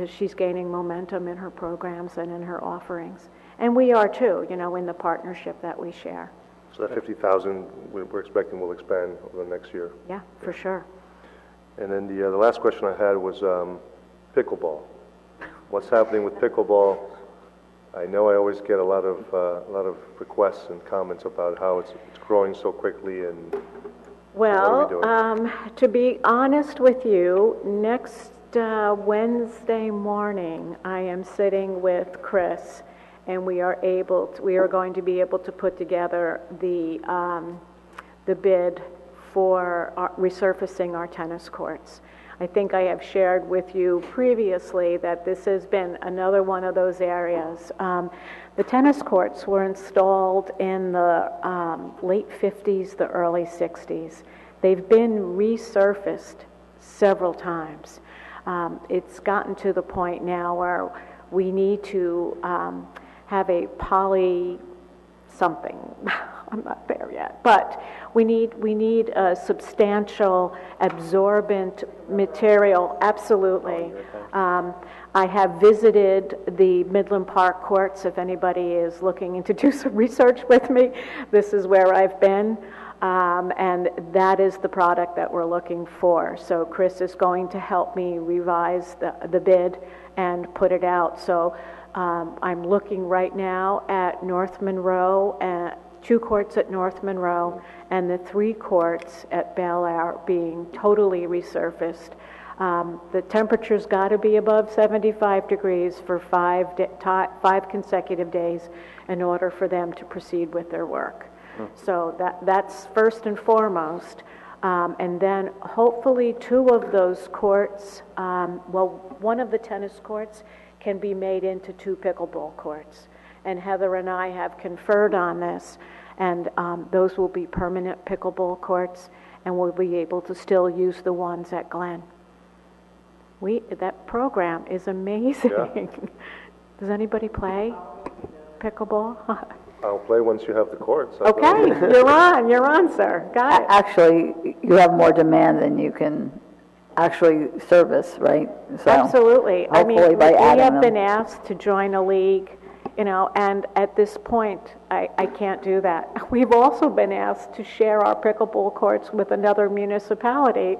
she's gaining momentum in her programs and in her offerings. And we are too, in the partnership that we share. So that 50,000 we're expecting will expand over the next year. Yeah, for sure. And then the last question I had was pickleball. What's happening with pickleball? I know I always get a lot of requests and comments about how it's growing so quickly, and what are we doing? To be honest with you, next Wednesday morning, I am sitting with Chris, and we are going to be able to put together the bid for resurfacing our tennis courts. I think I have shared with you previously that this has been another one of those areas. The tennis courts were installed in the late 50s, the early 60s. They've been resurfaced several times. It's gotten to the point now where we need to have a poly something. I'm not there yet, but we need a substantial absorbent material. Absolutely. I have visited the Midland Park courts. If anybody is looking to do some research with me, this is where I've been, and that is the product that we're looking for. So Chris is going to help me revise the bid and put it out. So I'm looking right now at North Monroe, 2 courts at North Monroe, and the 3 courts at Bel Air being totally resurfaced. The temperature's got to be above 75 degrees for 5 consecutive days in order for them to proceed with their work. So that's first and foremost. And then hopefully 2 of those courts, one of the tennis courts can be made into 2 pickleball courts. And Heather and I have conferred on this, and those will be permanent pickleball courts, and we'll be able to still use the ones at Glen. That program is amazing. Yeah. Does anybody play pickleball? I'll play once you have the courts. Okay, you're on, sir. Got it. Actually, you have more demand than you can actually service, right? So absolutely. I mean, we have been asked to join a league, and at this point, I can't do that. We've also been asked to share our pickleball courts with another municipality.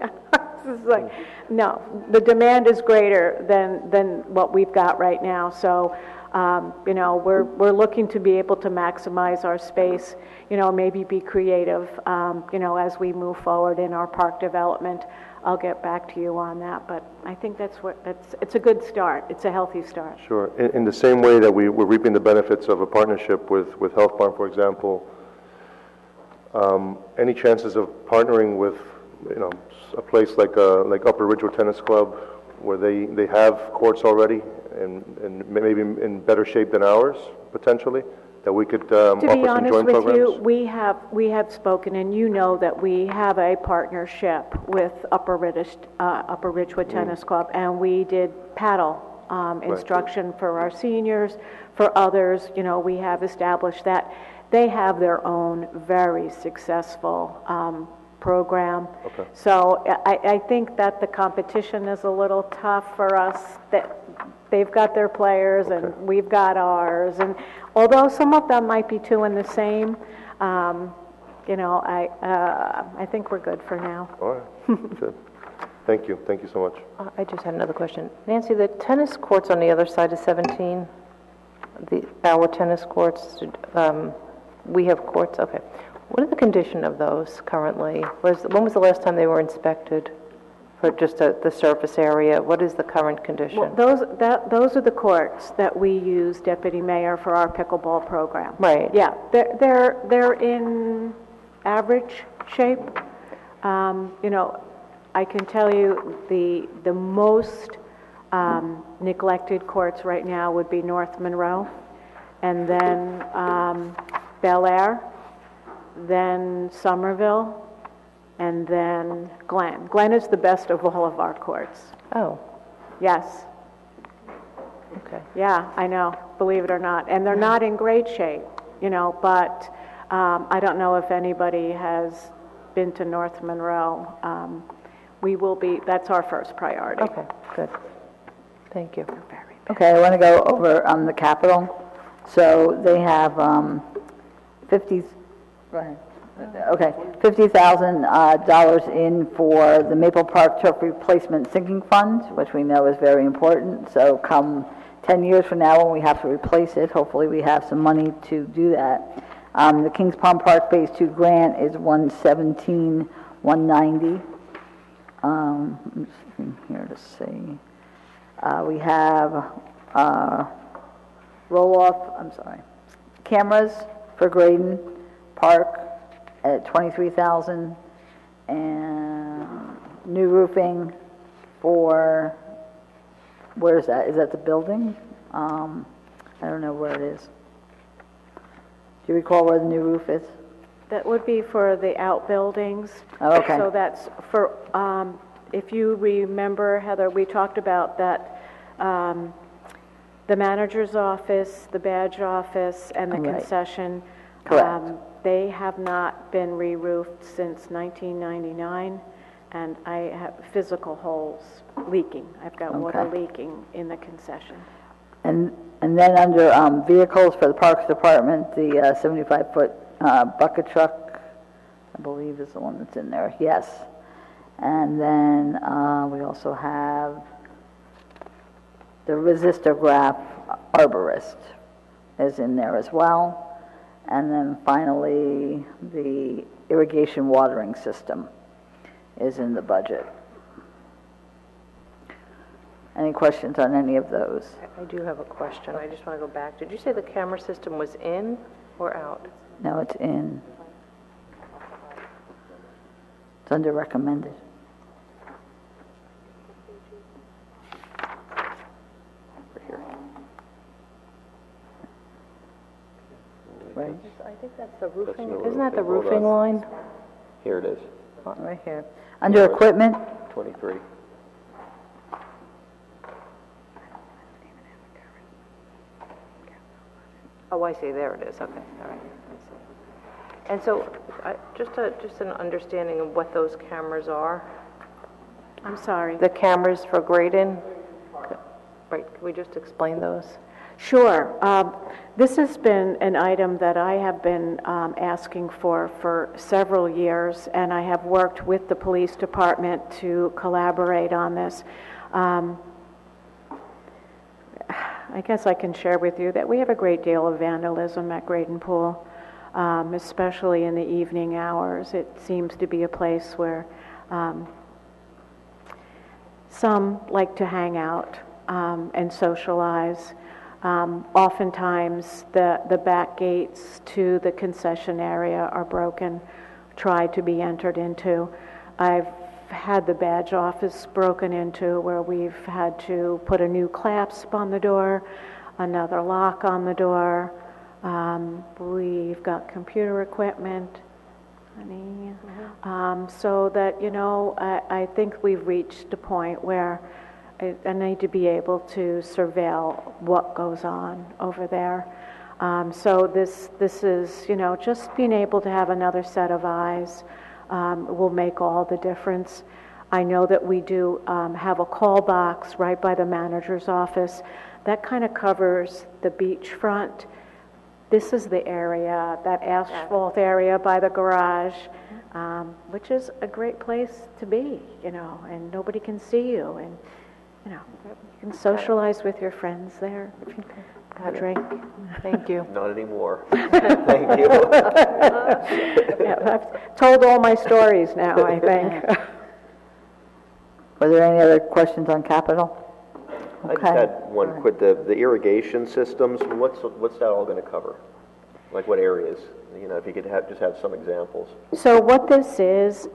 It's like, no, the demand is greater than what we've got right now. So, we're looking to be able to maximize our space, maybe be creative, as we move forward in our park development. I'll get back to you on that, but I think it's a good start. It's a healthy start. Sure. In the same way that we're reaping the benefits of a partnership with Health Barn, for example, any chances of partnering with, a place like Upper Ridgewood Tennis Club, where they have courts already and maybe in better shape than ours, potentially, that we could offer some joint programs? To be honest with you, we have spoken, and you know that we have a partnership with Upper Ridgewood Tennis Club, and we did paddle instruction for our seniors. For others, we have established that. They have their own very successful program. Okay. So I think that the competition is a little tough for us, that they've got their players and we've got ours, and although some of them might be 2 in the same, I think we're good for now. All right. Good. Thank you so much. I just had another question. Nancy, the tennis courts on the other side of 17, our tennis courts, we have courts, okay. What is the condition of those currently? When was the last time they were inspected for just the surface area? What is the current condition? Well, those are the courts that we use, Deputy Mayor, for our pickleball program. Right. Yeah, they're in average shape. I can tell you the most neglected courts right now would be North Monroe, and then Bel Air, then Somerville, and then Glen. Glen is the best of all of our courts. Oh. Yes. Okay. Yeah, I know, believe it or not. And they're not in great shape, but I don't know if anybody has been to North Monroe. That's our first priority. Okay, good. Thank you. Okay, I want to go over the capital. So they have 50, go ahead. Okay, $50,000 in for the Maple Park Turf Replacement Sinking Fund, which we know is very important. So come 10 years from now when we have to replace it, hopefully we have some money to do that. The Kings Pond Park Phase 2 grant is $117,190. I'm just looking here to see. We have cameras for Graydon Park at $23,000, and new roofing for, where is that? Is that the building? I don't know where it is. Do you recall where the new roof is? That would be for the outbuildings. Oh, okay. So that's for, if you remember, Heather, we talked about that, the manager's office, the badge office, and the Right. concession. Correct. They have not been re-roofed since 1999, and I have physical holes leaking. I've got water Okay. leaking in the concession. And then under vehicles for the Parks Department, the 75-foot bucket truck, I believe is the one that's in there, yes. And then we also have the resistograph arborist is in there as well. And then finally, the irrigation watering system is in the budget. Any questions on any of those? I do have a question. I just want to go back. Did you say the camera system was in or out? No, it's in. It's under recommended. Right, I think that's the roofing. the Isn't that the roofing. roofing line? Here it is, right here. Under equipment, 23. Oh, I see, there it is, okay, all right, I see. And so, just an understanding of what those cameras are? I'm sorry. The cameras for Graydon? Right, can we just explain those? Sure. This has been an item that I have been asking for several years, and I have worked with the police department to collaborate on this. I guess I can share with you that we have a great deal of vandalism at Graydon Pool, especially in the evening hours. It seems to be a place where some like to hang out and socialize. Oftentimes, the back gates to the concession area are broken, tried to be entered into. I've had the badge office broken into where we've had to put a new clasp on the door, another lock on the door. We've got computer equipment. So that, I think we've reached a point where I need to be able to surveil what goes on over there. So this is, just being able to have another set of eyes will make all the difference. I know that we do have a call box right by the manager's office. That kind of covers the beachfront. This is the area, that asphalt area by the garage, which is a great place to be, and nobody can see you. And you can socialize with your friends there, have a drink. Thank you. Not anymore. Thank you. Yeah, I've told all my stories now, I think. were there any other questions on capital? I just had one quick, the irrigation systems, what's that all going to cover? Like what areas? If you could just have some examples. So what this is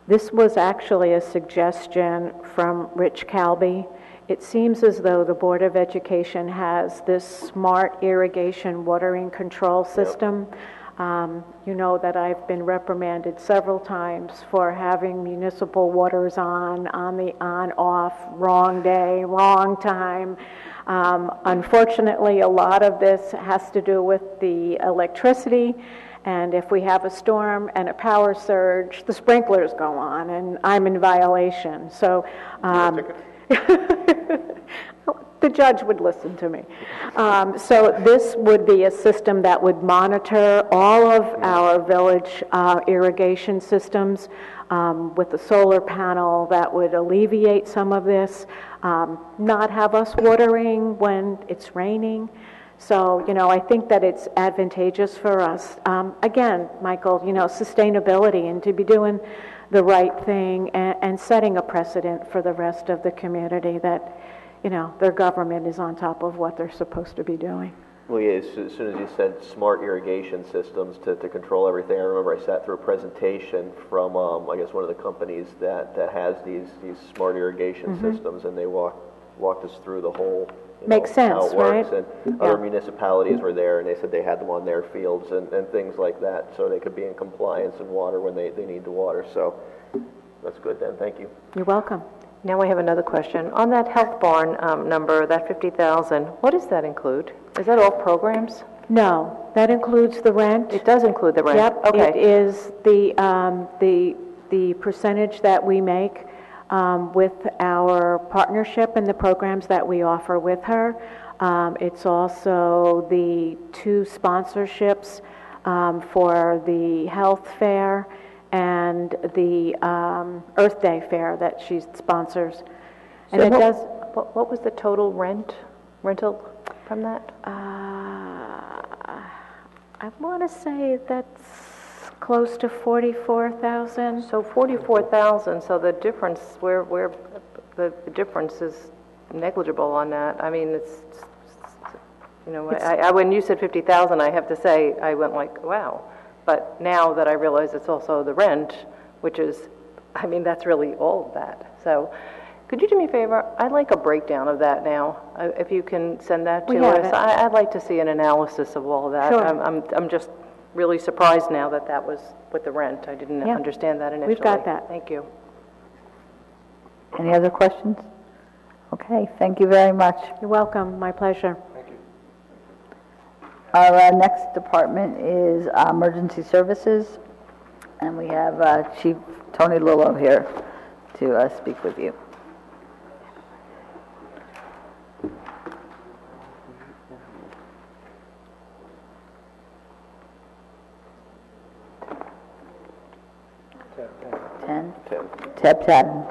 this was actually a suggestion from Rich Calby. It seems as though the Board of Education has this smart irrigation watering control system. You know that I've been reprimanded several times for having municipal waters on the on-off, wrong day, wrong time. Unfortunately, a lot of this has to do with the electricity, And if we have a storm and a power surge, the sprinklers go on, and I'm in violation. So the judge would listen to me. So this would be a system that would monitor all of our village irrigation systems with a solar panel that would alleviate some of this, not have us watering when it's raining. So, I think that it's advantageous for us. Again, Michael, sustainability and to be doing the right thing and setting a precedent for the rest of the community that, their government is on top of what they're supposed to be doing. Well, yeah, as soon as you said smart irrigation systems to control everything, I remember I sat through a presentation from, I guess, one of the companies that has these smart irrigation systems, and they walked us through the whole, Makes sense, how it works. right? And other municipalities were there, and they said they had them on their fields and things like that, so they could be in compliance and water when they need to water. So that's good then. Thank you. You're welcome. Now we have another question. On that health barn number, that 50,000, what does that include? Is that all programs? No, that includes the rent. It does include the rent? Yep, Okay. it is the percentage that we make with our partnership and the programs that we offer with her. It's also the 2 sponsorships for the health fair and the Earth Day fair that she sponsors. And So it does. What was the total rental from that? I want to say that's close to 44,000. So 44,000, so the difference, the difference is negligible on that. I mean, it's when you said 50,000, I have to say, I went like, wow. But now that I realize it's also the rent, which is, that's really all of that. So could you do me a favor? I'd like a breakdown of that now. If you can send that to us. I'd like to see an analysis of all of that. Sure. I'm just really surprised now that was with the rent. I didn't understand that initially. We've got that. Thank you. Any other questions? Okay, thank you very much. You're welcome. My pleasure. Our next department is Emergency Services, and we have Chief Tony Lillo here to speak with you. Tab 10.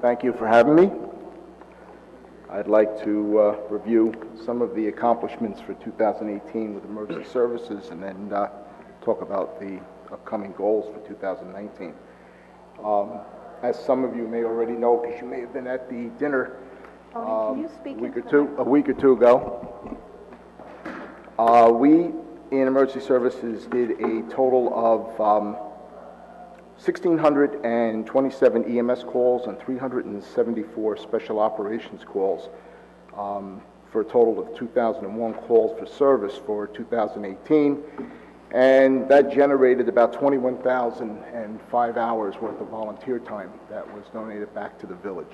Thank you for having me. I'd like to review some of the accomplishments for 2018 with emergency services and then talk about the upcoming goals for 2019. As some of you may already know, because you may have been at the dinner Can you speak a week or two ago, we in emergency services did a total of 1,627 EMS calls and 374 special operations calls for a total of 2,001 calls for service for 2018, and that generated about 21,005 hours worth of volunteer time that was donated back to the village.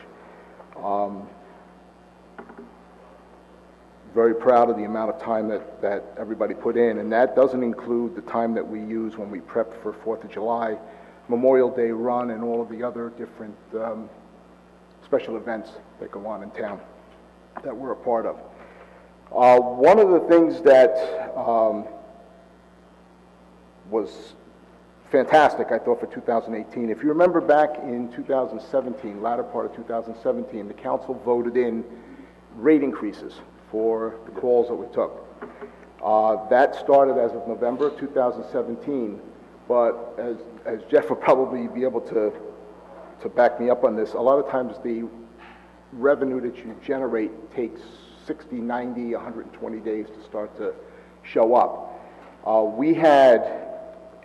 Very proud of the amount of time that everybody put in, and that doesn't include the time that we use when we prep for 4th of July, Memorial Day run, and all of the other different special events that go on in town that we're a part of. One of the things that was fantastic, I thought, for 2018. If you remember back in 2017, latter part of 2017, the council voted in rate increases for the calls that we took. That started as of November of 2017, but as Jeff will probably be able to back me up on this, a lot of times the revenue that you generate takes 60, 90, 120 days to start to show up. We had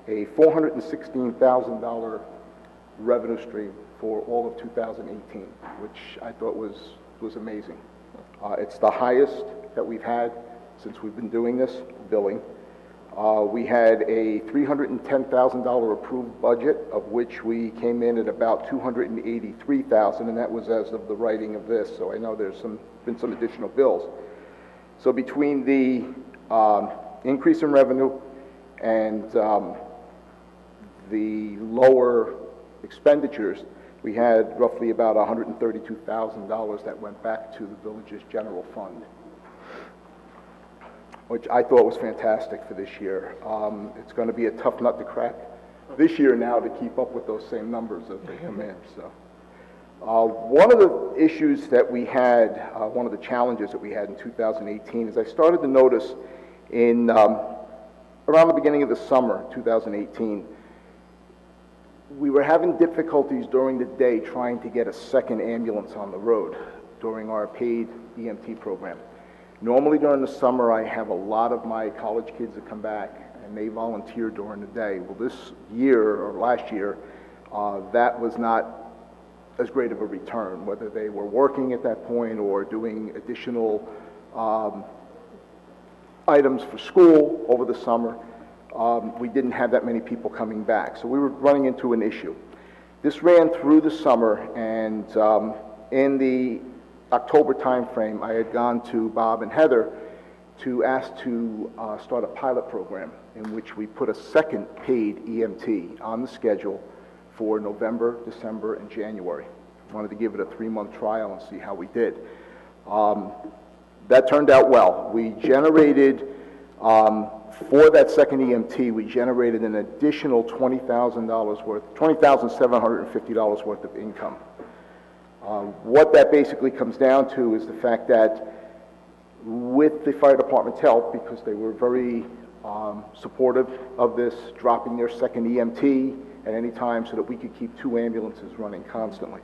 a $416,000 revenue stream for all of 2018, which I thought was amazing. It's the highest that we've had since we've been doing this billing. We had a $310,000 approved budget, of which we came in at about $283,000, and that was as of the writing of this, so I know there's been some additional bills. So between the increase in revenue and the lower expenditures, we had roughly about $132,000 that went back to the village's general fund, which I thought was fantastic for this year. It's going to be a tough nut to crack this year now to keep up with those same numbers as they come in. So, one of the issues that we had, one of the challenges that we had in 2018 is I started to notice in around the beginning of the summer, 2018, we were having difficulties during the day trying to get a second ambulance on the road during our paid EMT program. Normally during the summer, I have a lot of my college kids that come back and they volunteer during the day. Well, this year or last year, that was not as great of a return, whether they were working at that point or doing additional items for school over the summer. We didn't have that many people coming back, so we were running into an issue. This ran through the summer, and in the October timeframe, I had gone to Bob and Heather to ask to start a pilot program in which we put a second paid EMT on the schedule for November, December, and January. Wanted to give it a 3-month trial and see how we did. That turned out well. We generated, for that second EMT, we generated an additional $20,750 worth of income. What that basically comes down to is the fact that with the fire department's help, because they were very supportive of this, dropping their second EMT at any time so that we could keep 2 ambulances running constantly.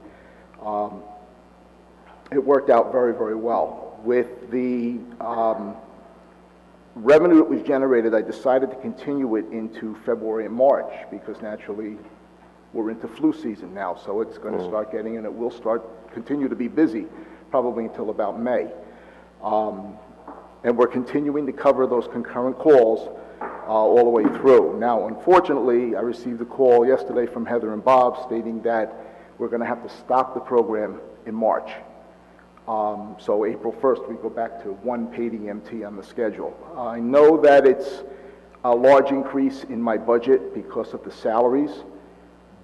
It worked out very, very well. With the revenue that was generated, I decided to continue it into February and March because naturally we're into flu season now, so it's going to start getting, and it will continue to be busy probably until about May. And we're continuing to cover those concurrent calls all the way through. Now, unfortunately, I received a call yesterday from Heather and Bob stating that we're going to have to stop the program in March. So April 1st, we go back to 1 paid EMT on the schedule. I know that it's a large increase in my budget because of the salaries,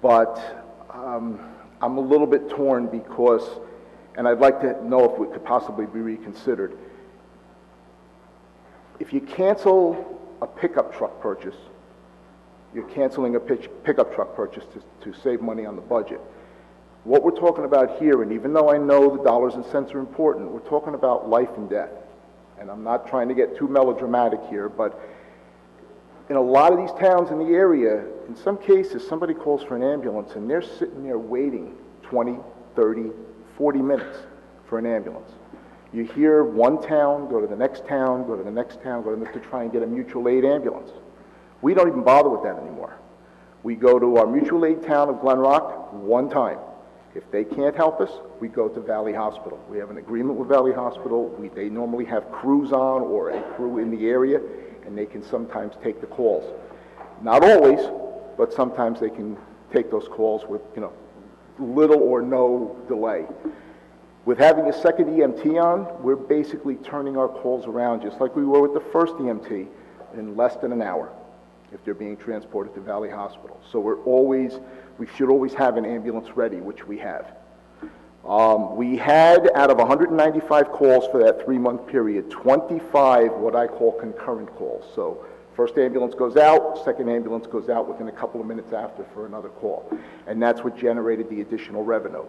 but I'm a little bit torn because, and I'd like to know if it could possibly be reconsidered. If you cancel a pickup truck purchase, you're canceling a pickup truck purchase to save money on the budget. What we're talking about here, and even though I know the dollars and cents are important, we're talking about life and death. And I'm not trying to get too melodramatic here, but in a lot of these towns in the area, in some cases, somebody calls for an ambulance and they're sitting there waiting 20, 30, 40 minutes for an ambulance. You hear one town, go to the next town, go to the next town, go to try and get a mutual aid ambulance. We don't even bother with that anymore. We go to our mutual aid town of Glen Rock one time. If they can't help us, we go to Valley Hospital. We have an agreement with Valley Hospital. They normally have crews on or a crew in the area, and they can sometimes take the calls. Not always, but sometimes they can take those calls with, little or no delay. With having a second EMT on, we're basically turning our calls around just like we were with the first EMT in less than an hour if they're being transported to Valley Hospital. So we should always have an ambulance ready, which we have. We had, out of 195 calls for that 3-month period, 25 what I call concurrent calls. So First ambulance goes out, second ambulance goes out within a couple of minutes after for another call. And that's what generated the additional revenue.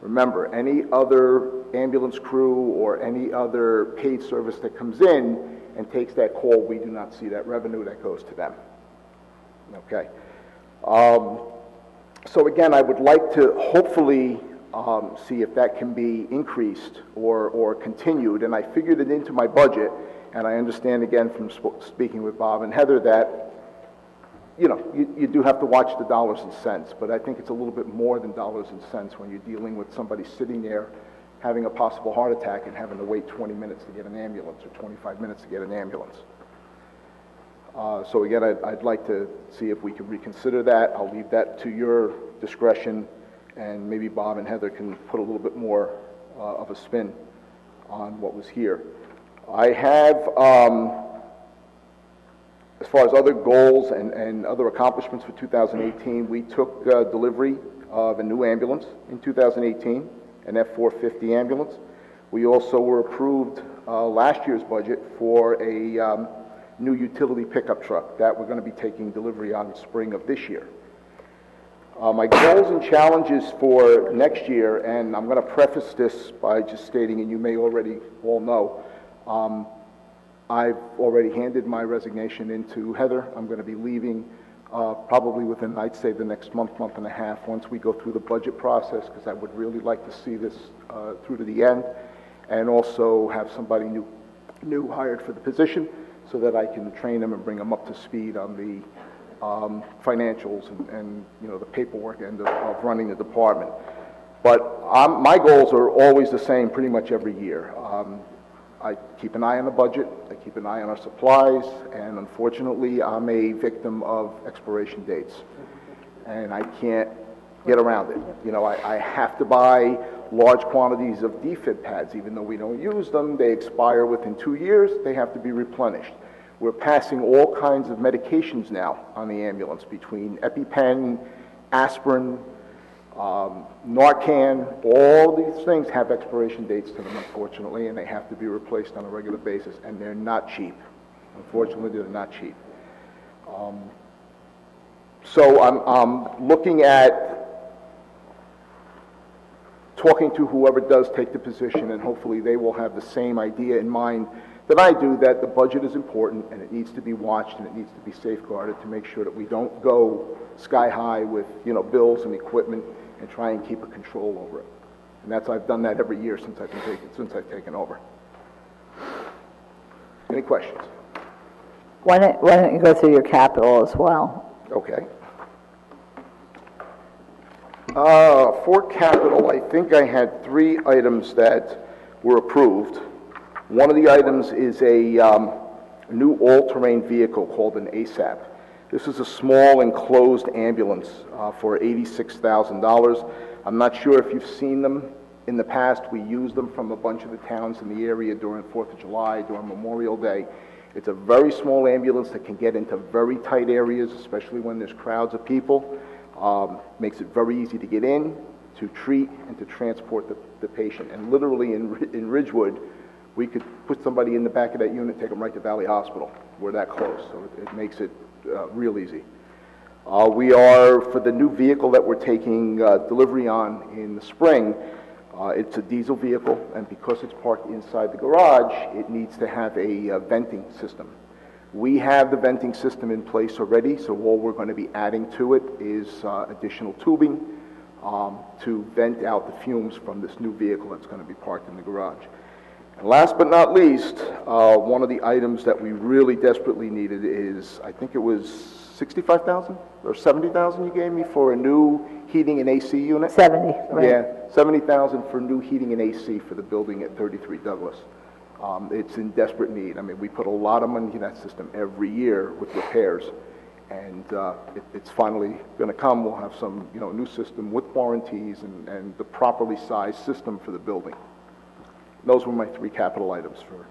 Remember, any other ambulance crew or any other paid service that comes in and takes that call, we do not see that revenue that goes to them. Okay. So again, I would like to hopefully see if that can be increased or continued, and I figured it into my budget, and I understand again from speaking with Bob and Heather that, you know, you do have to watch the dollars and cents, but I think it's a little bit more than dollars and cents when you're dealing with somebody sitting there having a possible heart attack and having to wait 20 minutes to get an ambulance or 25 minutes to get an ambulance. So again, I'd like to see if we can reconsider that. I'll leave that to your discretion, and maybe Bob and Heather can put a little bit more of a spin on what was here. I have, as far as other goals and other accomplishments for 2018, we took delivery of a new ambulance in 2018, an F-450 ambulance. We also were approved last year's budget for a new utility pickup truck that we're going to be taking delivery on in spring of this year. My goals and challenges for next year, and I'm going to preface this by just stating, and you may already all know, I've already handed my resignation in to Heather. I'm going to be leaving probably within, I'd say, the next month, month and a half, once we go through the budget process, because I would really like to see this through to the end, and also have somebody new hired for the position so that I can train them and bring them up to speed on the financials and you know, the paperwork end of running the department. But my goals are always the same pretty much every year. I keep an eye on the budget, I keep an eye on our supplies, and unfortunately I'm a victim of expiration dates. And I can't get around it. You know, I have to buy large quantities of defib pads. Even though we don't use them, they expire within 2 years, they have to be replenished. We're passing all kinds of medications now on the ambulance, between EpiPen, aspirin, Narcan. All these things have expiration dates to them, unfortunately, and they have to be replaced on a regular basis, and they're not cheap. Unfortunately, they're not cheap. So I'm looking at talking to whoever does take the position, and hopefully they will have the same idea in mind that I do, that the budget is important and it needs to be watched and it needs to be safeguarded to make sure that we don't go sky high with, you know, bills and equipment, and try and keep a control over it. And I've done that every year since I've taken over. Any questions? Why don't you go through your capital as well? Okay. For capital, I think I had 3 items that were approved. One of the items is a new all-terrain vehicle called an ASAP. This is a small enclosed ambulance for $86,000. I'm not sure if you've seen them in the past. We use them from a bunch of the towns in the area during 4th of July, during Memorial Day. It's a very small ambulance that can get into very tight areas, especially when there's crowds of people. Makes it very easy to get in, to treat, and to transport the patient. And literally in Ridgewood, we could put somebody in the back of that unit, take them right to Valley Hospital. We're that close, so it makes it real easy. We are, for the new vehicle that we're taking delivery on in the spring, it's a diesel vehicle, and because it's parked inside the garage, it needs to have a venting system. We have the venting system in place already, so all we're going to be adding to it is additional tubing to vent out the fumes from this new vehicle that's going to be parked in the garage. And last but not least, one of the items that we really desperately needed is, I think it was $65,000 or $70,000 you gave me for a new heating and AC unit? 70, right. Yeah, $70,000 for new heating and AC for the building at 33 Douglas. It's in desperate need. I mean, we put a lot of money in that system every year with repairs, and it's finally going to come. We'll have some, you know, new system with warranties and the properly sized system for the building. Those were my 3 capital items for.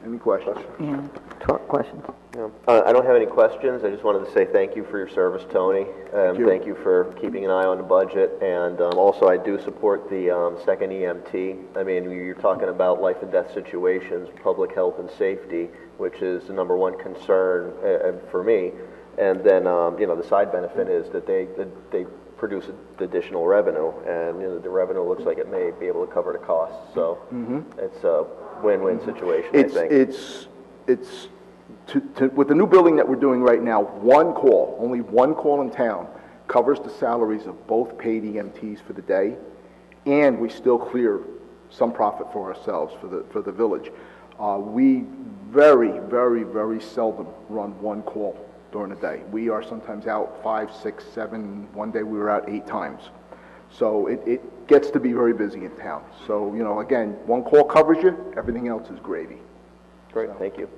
Any questions? Yeah, questions? I don't have any questions. I just wanted to say thank you for your service, Tony. you. Thank you for keeping an eye on the budget. And also, I do support the second EMT. I mean, you're talking about life and death situations, public health and safety, which is the number one concern for me. And then, the side benefit is that they produce additional revenue, and the revenue looks like it may be able to cover the costs. So it's a win-win situation, I think. It's with the new building that we're doing right now, only one call in town covers the salaries of both paid EMTs for the day, and we still clear some profit for ourselves for the village. We very, very, very seldom run one call during the day. We are sometimes out 5, 6, 7. One day we were out 8 times. So it gets to be very busy in town. So, again, one call covers you, everything else is gravy. Great, thank you.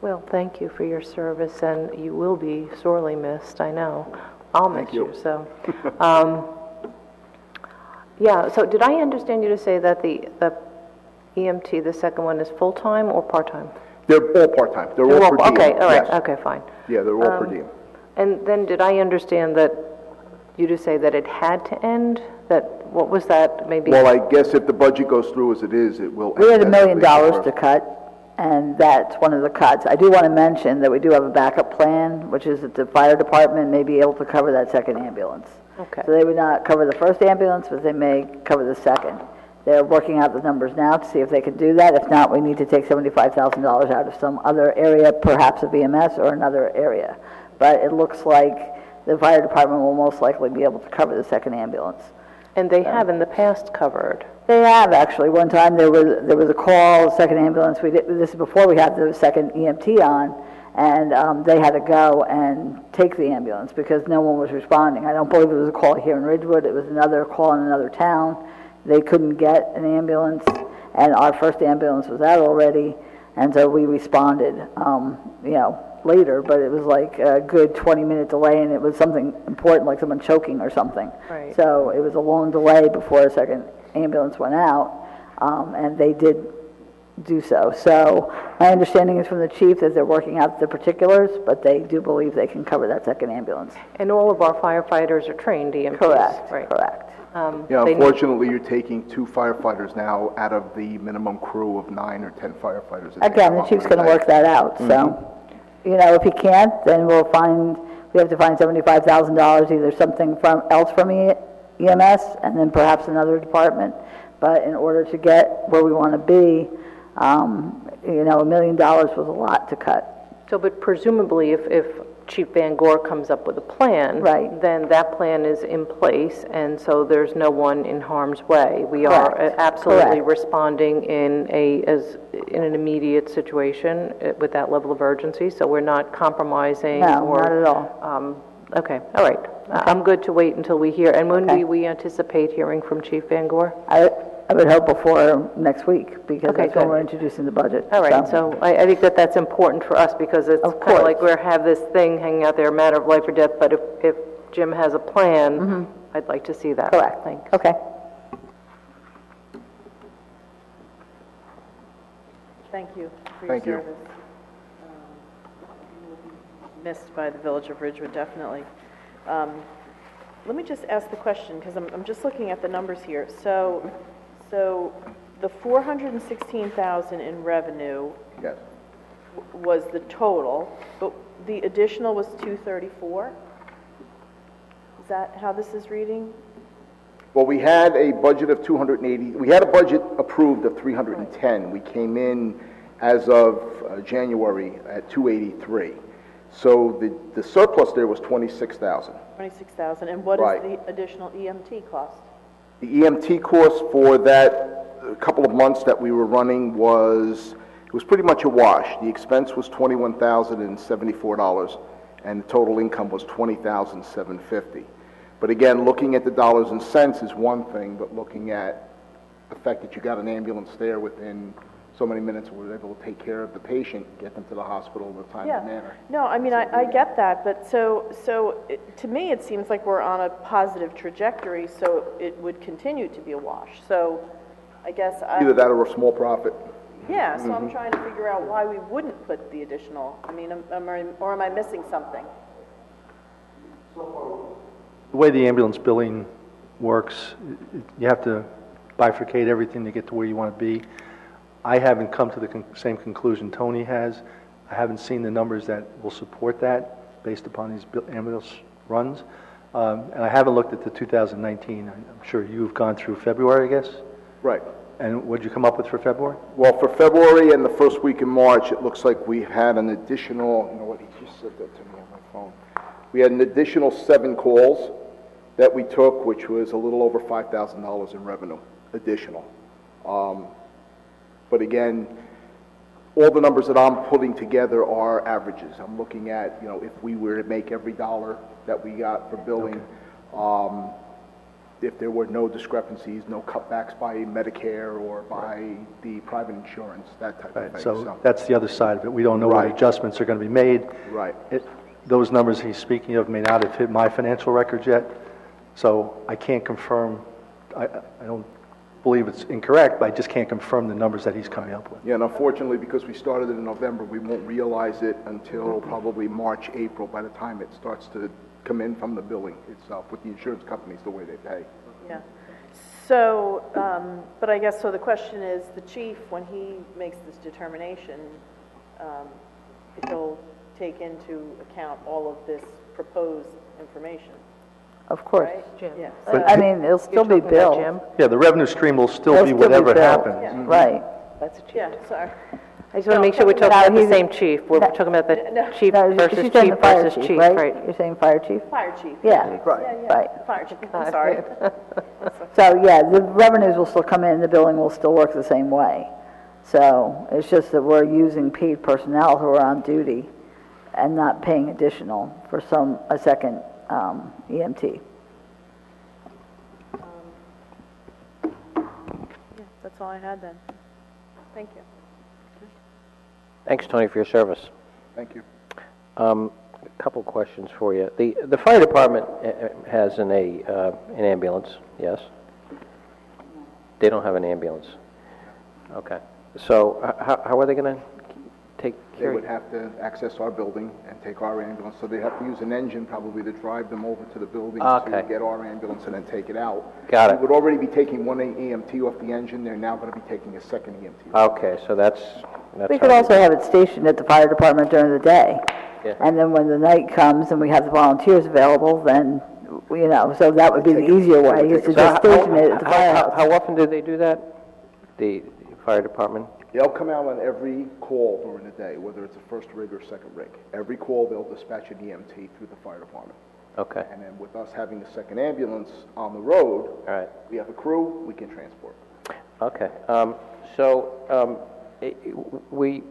Well, thank you for your service, and you will be sorely missed, I know. I'll miss you, so. Yeah, so did I understand you to say that the EMT, the second one, is full-time or part-time? They're all part-time. They're all per diem. Okay, all right, yes. okay, fine. Yeah, they're all per diem. And then did I understand that you to say that it had to end? What was that, maybe? Well, I guess if the budget goes through as it is, it will. We had $1 million to cut, and that's one of the cuts. I do want to mention that we do have a backup plan, which is that the fire department may be able to cover that second ambulance. Okay. So they would not cover the first ambulance, but they may cover the second. They're working out the numbers now to see if they can do that. If not, we need to take $75,000 out of some other area, perhaps of EMS or another area. But it looks like the fire department will most likely be able to cover the second ambulance. And they have in the past covered? They have, actually. One time there was a call, second ambulance. This is before we had the second EMT on, and they had to go and take the ambulance because no one was responding. I don't believe it was a call here in Ridgewood. It was another call in another town. They couldn't get an ambulance, and our first ambulance was out already, and so we responded, later, but it was like a good 20-minute delay, and it was something important, like someone choking or something. Right. So it was a long delay before a second ambulance went out, and they did do so. So my understanding is from the chief that they're working out the particulars, but they do believe they can cover that second ambulance. And all of our firefighters are trained EMTs? Correct, right. correct. Unfortunately, you're taking 2 firefighters now out of the minimum crew of 9 or 10 firefighters. Again, the chief's going to work that out, so, if he can't, then we have to find $75,000, either something else from EMS, and then perhaps another department. But in order to get where we want to be, $1 million was a lot to cut. So, but presumably, if Chief Van Gore comes up with a plan, right, then that plan is in place, and so there's no one in harm's way. We are absolutely responding in an immediate situation with that level of urgency, so we're not compromising. No, not at all. Okay, all right. I'm good to wait until we hear. And when do we anticipate hearing from Chief Van Gore? I would hope before next week, because that's when good. we're introducing the budget. All right, so I think that's important for us, because it's kind of like we have this thing hanging out there, a matter of life or death, but if Jim has a plan, I'd like to see that. Correct. Thanks. Okay. Thank you for your Thank you. service. You will be missed by the village of Ridgewood, definitely. Let me just ask the question, because I'm just looking at the numbers here. So the $416,000 in revenue Yes. was the total, but the additional was $234? Is that how this is reading? Well, we had a budget of 280. We had a budget approved of 310. We came in as of January at 283. So the surplus there was 26,000. 26,000, and what is the additional EMT cost? The EMT cost for that couple of months that we were running was pretty much a wash. The expense was $21,074, and the total income was $20,750. But again, looking at the dollars and cents is one thing, but looking at the fact that you got an ambulance there within so many minutes, we were able to take care of the patient, get them to the hospital in a timely manner. No, I mean, I get that, but to me, it seems like we're on a positive trajectory, so it would continue to be a wash. So I guess Either that or a small profit. yeah, so I'm trying to figure out why we wouldn't put the additional, I mean, or am I missing something? The way the ambulance billing works, you have to bifurcate everything to get to where you want to be. I haven't come to the same conclusion Tony has. I haven't seen the numbers that will support that based upon these ambulance runs. And I haven't looked at the 2019. I'm sure you've gone through February, I guess? Right. And what did you come up with for February? Well, for February and the first week in March, it looks like we had an additional, you know what, he just said that to me on my phone. We had an additional 7 calls that we took, which was a little over $5,000 in revenue, additional. But again, all the numbers that I'm putting together are averages. I'm looking at, you know, if we were to make every dollar that we got for billing, if there were no discrepancies, no cutbacks by Medicare or by the private insurance, that type of thing. So that's the other side of it. We don't know what Right. adjustments are going to be made. Right. Those numbers he's speaking of may not have hit my financial records yet, so I can't confirm. I don't believe it's incorrect, but I just can't confirm the numbers that he's coming up with. Yeah, and unfortunately, because we started it in November, we won't realize it until probably March, April, by the time it starts to come in from the billing itself with the insurance companies, the way they pay. Yeah. So, but I guess, so the question is, the chief, when he makes this determination, he'll take into account all of this proposed information, Of course. right? Jim. Yeah. I mean, it'll still be You're talking about billed. Jim? Yeah, the revenue stream will still It'll be still whatever billed. happens. Right. That's a chief. Yeah, sorry. I just want to make sure we're talking about the he's- same chief. We're talking about the chief No, versus she's saying chief the fire versus chief, chief, right? right? You're saying fire chief? Fire chief. Yeah, Yeah, right. Fire chief, I'm sorry. So, yeah, the revenues will still come in, the billing will still work the same way. So, it's just that we're using paid personnel who are on duty and not paying additional for a second EMT. Yeah, that's all I had then. Thank you. Thanks, Tony, for your service. Thank you. A couple questions for you. The fire department has an ambulance, yes? They don't have an ambulance. Okay. So how are they going to take They care would have to access our building and take our ambulance, so they have to use an engine probably to drive them over to the building Okay. to get our ambulance and then take it out. Got it. We would already be taking one EMT off the engine, they're now going to be taking a second EMT. Okay, so that's We could how also have it stationed at the fire department during the day. Yeah. And then when the night comes and we have the volunteers available, then, you know, so that would be the easier way, is to just station it at the firehouse. How often do they do that? The fire department? They'll come out on every call during the day, whether it's a first rig or second rig. Every call, they'll dispatch an EMT through the fire department. Okay. And then with us having the second ambulance on the road, All right. we have a crew, we can transport. Okay. We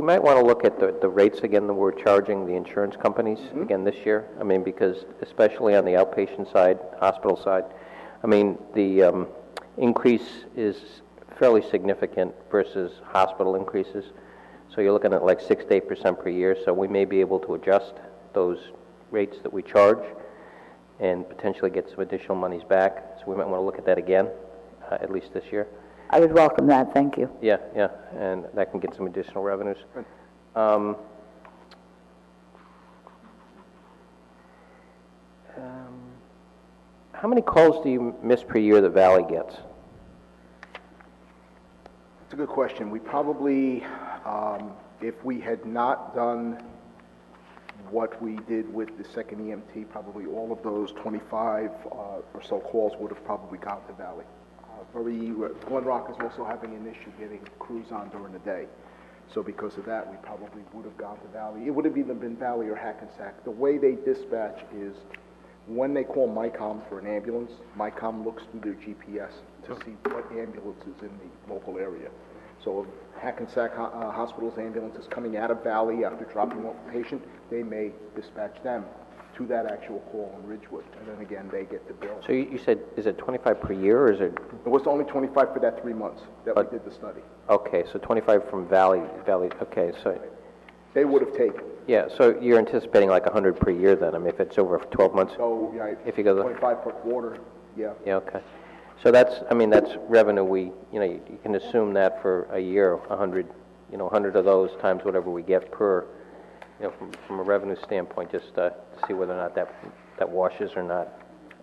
might want to look at the rates again that we're charging the insurance companies again this year. I mean, because especially on the outpatient side, hospital side, I mean, the increase is fairly significant versus hospital increases. So you're looking at like 6 to 8% per year. So we may be able to adjust those rates that we charge and potentially get some additional monies back. So we might want to look at that again, at least this year. I would welcome that, thank you. Yeah, and that can get some additional revenues. How many calls do you miss per year the Valley gets? It's a good question. We probably, if we had not done what we did with the second EMT, probably all of those 25 or so calls would have probably gone to Valley. Glen Rock is also having an issue getting crews on during the day. So because of that, we probably would have gone to Valley. It would have either been Valley or Hackensack. The way they dispatch is when they call MyCom for an ambulance, MyCom looks through their GPS to see what ambulance is in the local area. So if Hackensack Hospital's ambulance is coming out of Valley after dropping off a patient, they may dispatch them to that actual call in Ridgewood, and then again, they get the bill. So you said, is it 25 per year, or is it? It was only 25 for that 3 months that we did the study. Okay, so 25 from Valley, okay, so, They would have taken. yeah, so you're anticipating like 100 per year then, I mean, if it's over 12 months? So, yeah, If you go the- 25 per quarter, yeah. Yeah, okay. So that's, I mean, that's revenue you can assume that for a year, 100, 100 of those times whatever we get per, from a revenue standpoint, just to see whether or not that washes or not.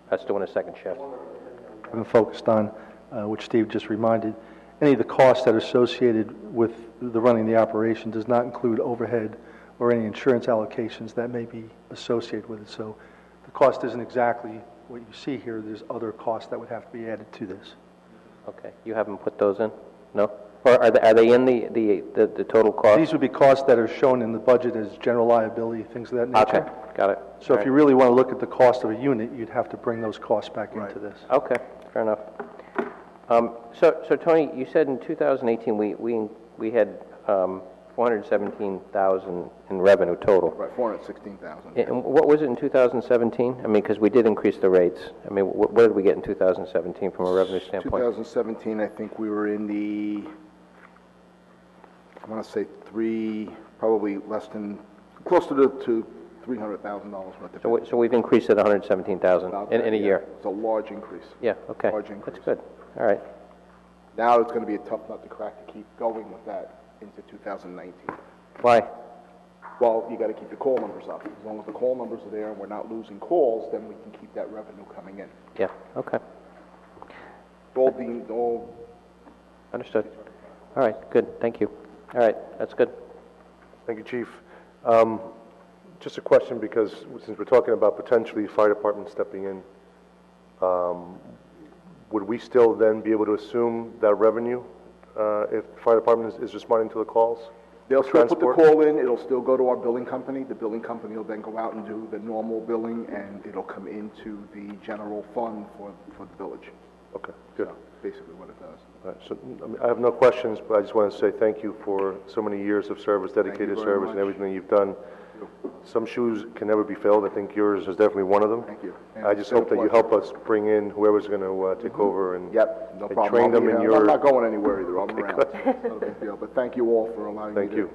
That's doing a second shift. I've been focused on, which Steve just reminded, any of the costs that are associated with the running the operation does not include overhead or any insurance allocations that may be associated with it. So the cost isn't exactly what you see here. There's other costs that would have to be added to this. Okay, you haven't put those in? No? Or are they in the total cost? These would be costs that are shown in the budget as general liability, things of that nature. Okay, got it. So if you really want to look at the cost of a unit, you'd have to bring those costs back into this. Okay, fair enough. So Tony, you said in 2018 we had 417,000 in revenue total. Right, 416,000. And what was it in 2017? I mean, because we did increase the rates. I mean, what did we get in 2017 from a revenue standpoint? 2017, I think we were in the, I want to say probably less than, close to $300,000 worth of. So we've increased it 117,000 in a year. It's a large increase. Yeah. Okay. Large increase. That's good. All right. Now it's going to be a tough nut to crack to keep going with that into 2019. Why? Well, you got to keep the call numbers up. As long as the call numbers are there and we're not losing calls, then we can keep that revenue coming in. Yeah. Okay. All Understood. All right. Good. Thank you. All right. That's good. Thank you, Chief. Just a question, because since we're talking about potentially fire department stepping in, would we still then be able to assume that revenue if the fire department is responding to the calls? They'll still put the call in, it'll still go to our billing company. The billing company will then go out and do the normal billing, and it'll come into the general fund for the village. Okay, good. So, basically what it does. All right, so I mean, I have no questions, but I just want to say thank you for so many years of service, dedicated service, and everything you've done. Some shoes can never be filled. I think yours is definitely one of them. Thank you. I just hope that you help us bring in whoever's going to take over and, Yep, no and problem. train them in your... I'm not going anywhere either. I'm around. It's not a big deal. But thank you all for allowing me to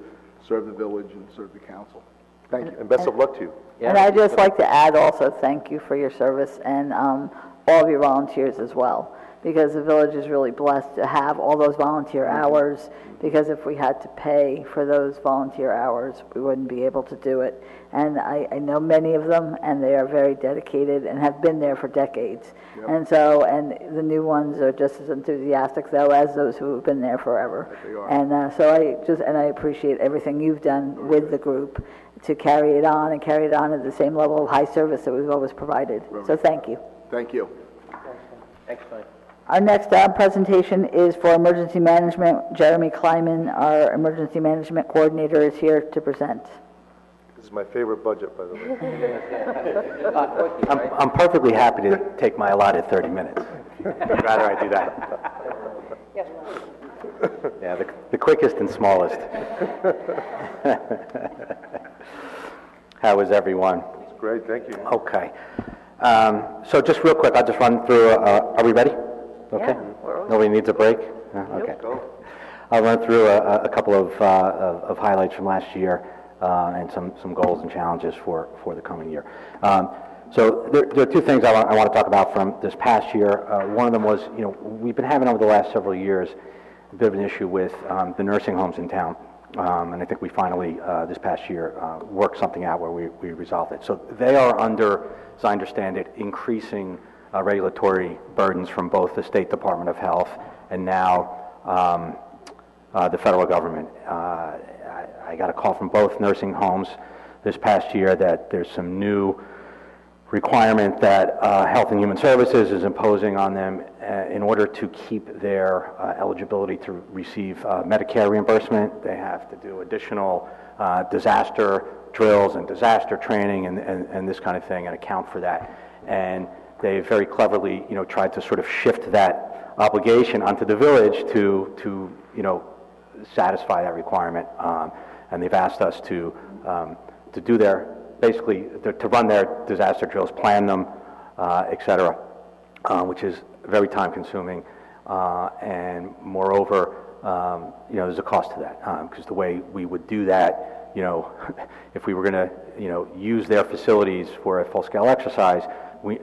serve the village and serve the council. Thank you. And best of luck to you. And I'd just like to add also, thank you for your service and all of your volunteers as well, because the village is really blessed to have all those volunteer hours, because if we had to pay for those volunteer hours, we wouldn't be able to do it. And I know many of them, and they are very dedicated and have been there for decades. Yep. And so, and the new ones are just as enthusiastic, though, as those who have been there forever. They are. And so I appreciate everything you've done with the group to carry it on and carry it on at the same level of high service that we've always provided. So thank you. Thank you. Thanks, Tony. Our next presentation is for emergency management. Jeremy Kleiman, our emergency management coordinator, is here to present. This is my favorite budget, by the way. I'm perfectly happy to take my allotted 30 minutes. I'd rather I do that. Yeah, the quickest and smallest. How is everyone? It's great, thank you. Okay. So just real quick, I'll just run through, are we ready? Okay. Yeah, Nobody needs a break? Okay. I'll run through a couple of highlights from last year and some goals and challenges for the coming year. So there are two things I want to talk about from this past year. One of them was, we've been having over the last several years a bit of an issue with the nursing homes in town. And I think we finally, this past year, worked something out where we resolved it. So they are under, as I understand it, increasing regulatory burdens from both the State Department of Health and now the federal government. I got a call from both nursing homes this past year that there's some new requirement that Health and Human Services is imposing on them in order to keep their eligibility to receive Medicare reimbursement. They have to do additional disaster drills and disaster training and this kind of thing and account for that. And they very cleverly, tried to sort of shift that obligation onto the village to satisfy that requirement. And they've asked us to do their, basically, to run their disaster drills, plan them, et cetera, which is very time consuming. And moreover, there's a cost to that, because the way we would do that, if we were going to, use their facilities for a full-scale exercise,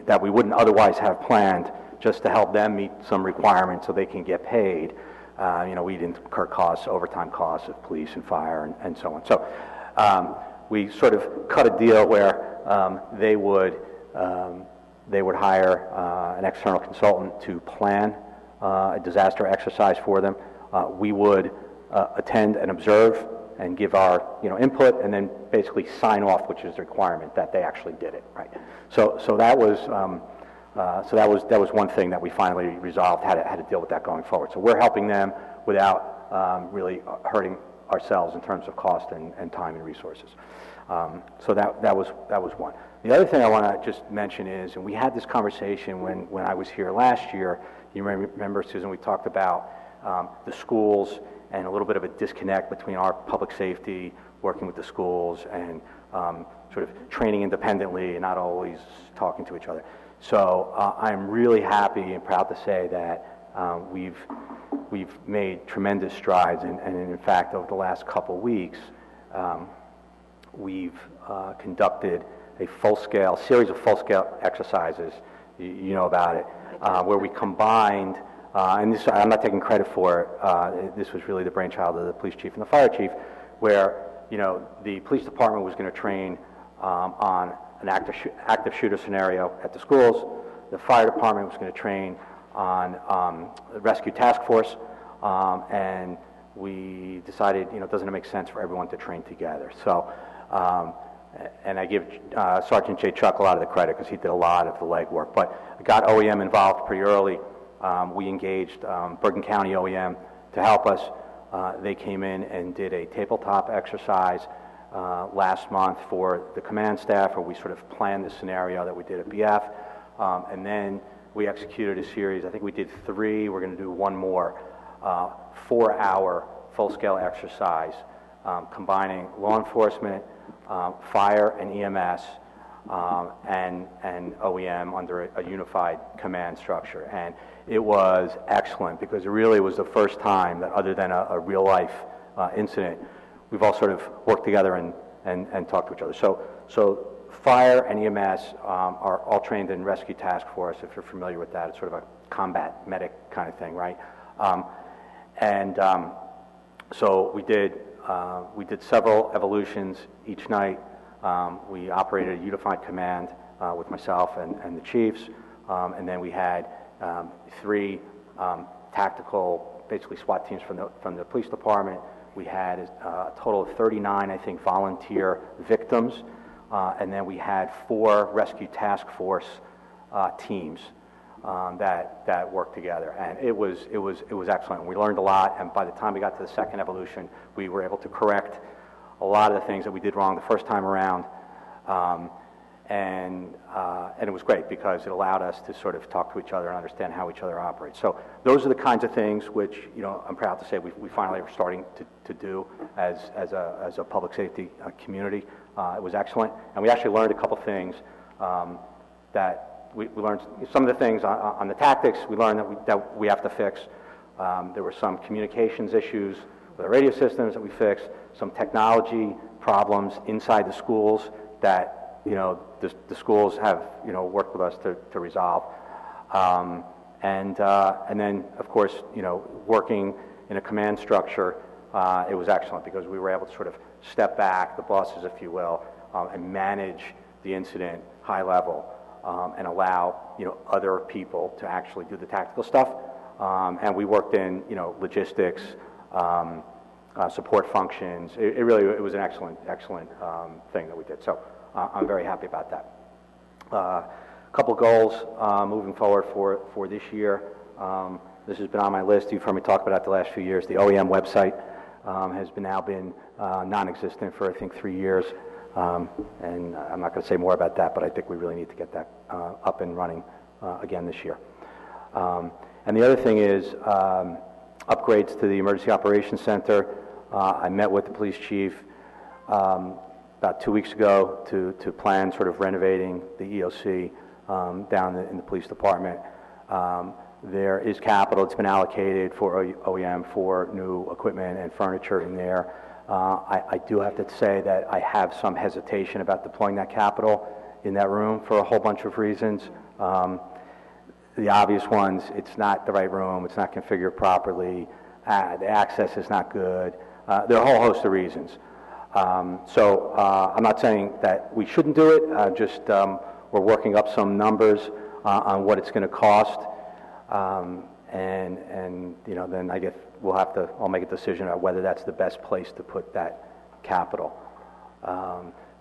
that we wouldn't otherwise have planned just to help them meet some requirements so they can get paid. We'd incur costs, overtime costs of police and fire and so on. So we sort of cut a deal where they would hire an external consultant to plan a disaster exercise for them. We would attend and observe and give our input, and then basically sign off, which is the requirement that they actually did it, right? So that was one thing that we finally resolved, how to deal with that going forward. So we're helping them without really hurting ourselves in terms of cost and time and resources. So that was one. The other thing I want to just mention is, and we had this conversation when I was here last year. You remember, Susan, we talked about the schools and a little bit of a disconnect between our public safety, working with the schools, and sort of training independently and not always talking to each other. So I'm really happy and proud to say that we've made tremendous strides, and in fact, over the last couple weeks, we've conducted a series of full-scale exercises, you know about it, where we combined, and this, I'm not taking credit for it, this was really the brainchild of the police chief and the fire chief, where the police department was going to train on an active shooter scenario at the schools. The fire department was going to train on the rescue task force, and we decided, doesn't it make sense for everyone to train together? So, and I give Sergeant Jay Chuck a lot of the credit because he did a lot of the legwork, but got OEM involved pretty early. We engaged Bergen County OEM to help us. They came in and did a tabletop exercise last month for the command staff, where we sort of planned the scenario that we did at BF, and then we executed a series. I think we did 3. We're going to do one more 4-hour full-scale exercise combining law enforcement, fire and EMS, and OEM under a unified command structure. And it was excellent because it really was the first time that, other than a real-life incident, we've all sort of worked together and talked to each other. So fire and EMS are all trained in rescue task force. If you're familiar with that, it's sort of a combat medic kind of thing, right? So we did several evolutions each night. We operated a unified command with myself and the chiefs, and then we had 3 tactical, basically SWAT teams from the police department. We had a total of 39, I think, volunteer victims, and then we had 4 rescue task force teams that worked together, and it was excellent. We learned a lot, and by the time we got to the second evolution, we were able to correct a lot of the things that we did wrong the first time around, and it was great because it allowed us to sort of talk to each other and understand how each other operates. So those are the kinds of things which, I'm proud to say we finally are starting to do as a public safety community. It was excellent, and we actually learned a couple things that we learned. Some of the things on the tactics we learned that we have to fix. There were some communications issues with the radio systems that we fixed, some technology problems inside the schools that the schools have worked with us to resolve, and then of course working in a command structure, it was excellent because we were able to sort of step back, the bosses if you will, and manage the incident high level, and allow other people to actually do the tactical stuff, and we worked in logistics, support functions. It was an excellent thing that we did. So I'm very happy about that. A couple goals moving forward for this year. This has been on my list. You've heard me talk about it the last few years. The OEM website has now been non-existent for I think 3 years, and I'm not going to say more about that, but I think we really need to get that up and running again this year. And the other thing is upgrades to the Emergency Operations Center. I met with the police chief about 2 weeks ago to plan sort of renovating the EOC down in the police department. There is capital that's been allocated for OEM for new equipment and furniture in there. I do have to say that I have some hesitation about deploying that capital in that room for a whole bunch of reasons. the obvious ones, it's not the right room, it's not configured properly, the access is not good. There are a whole host of reasons. So I'm not saying that we shouldn't do it, just we're working up some numbers on what it's going to cost. And you know, then I guess I'll make a decision on whether that's the best place to put that capital.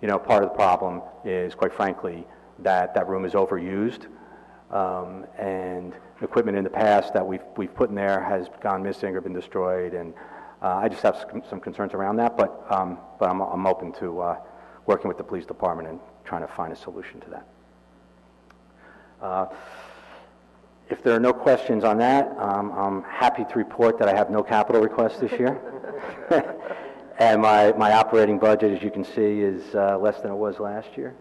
You know, part of the problem is, quite frankly, that room is overused, and equipment in the past that we've put in there has gone missing or been destroyed, and I just have some concerns around that. But I'm open to working with the police department and trying to find a solution to that. If there are no questions on that, I'm happy to report that I have no capital requests this year. And my operating budget, as you can see, is less than it was last year.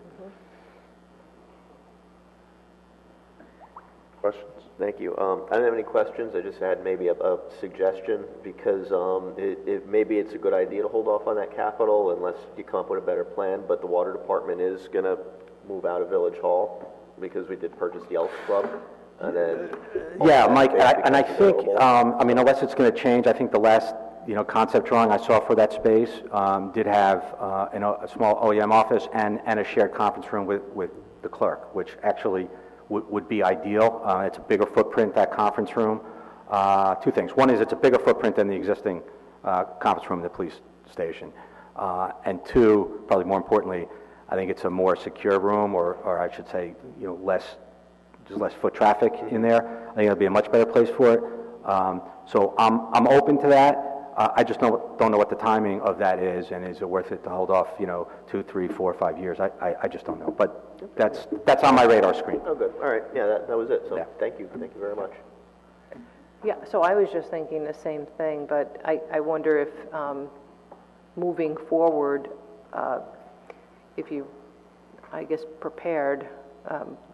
Questions? Thank you. I don't have any questions. I just had maybe a suggestion, because maybe it's a good idea to hold off on that capital unless you come up with a better plan, but the water department is going to move out of Village Hall because we did purchase the Elks Club. And then yeah, Mike, and I think, I mean, unless it's going to change, I think the last concept drawing I saw for that space did have a small OEM office and a shared conference room with the clerk, which actually would be ideal. It's a bigger footprint, that conference room. Two things. One is it's a bigger footprint than the existing conference room in the police station. And two, probably more importantly, I think it's a more secure room, or I should say, less foot traffic in there. I think it'll be a much better place for it. So I'm open to that. I just don't know what the timing of that is, and is it worth it to hold off, 2, 3, 4, 5 years? I just don't know. But that's on my radar screen. Oh, good. All right. Yeah, that was it. So yeah. Thank you very much. Yeah, so I was just thinking the same thing, but I wonder if moving forward, if you, I guess,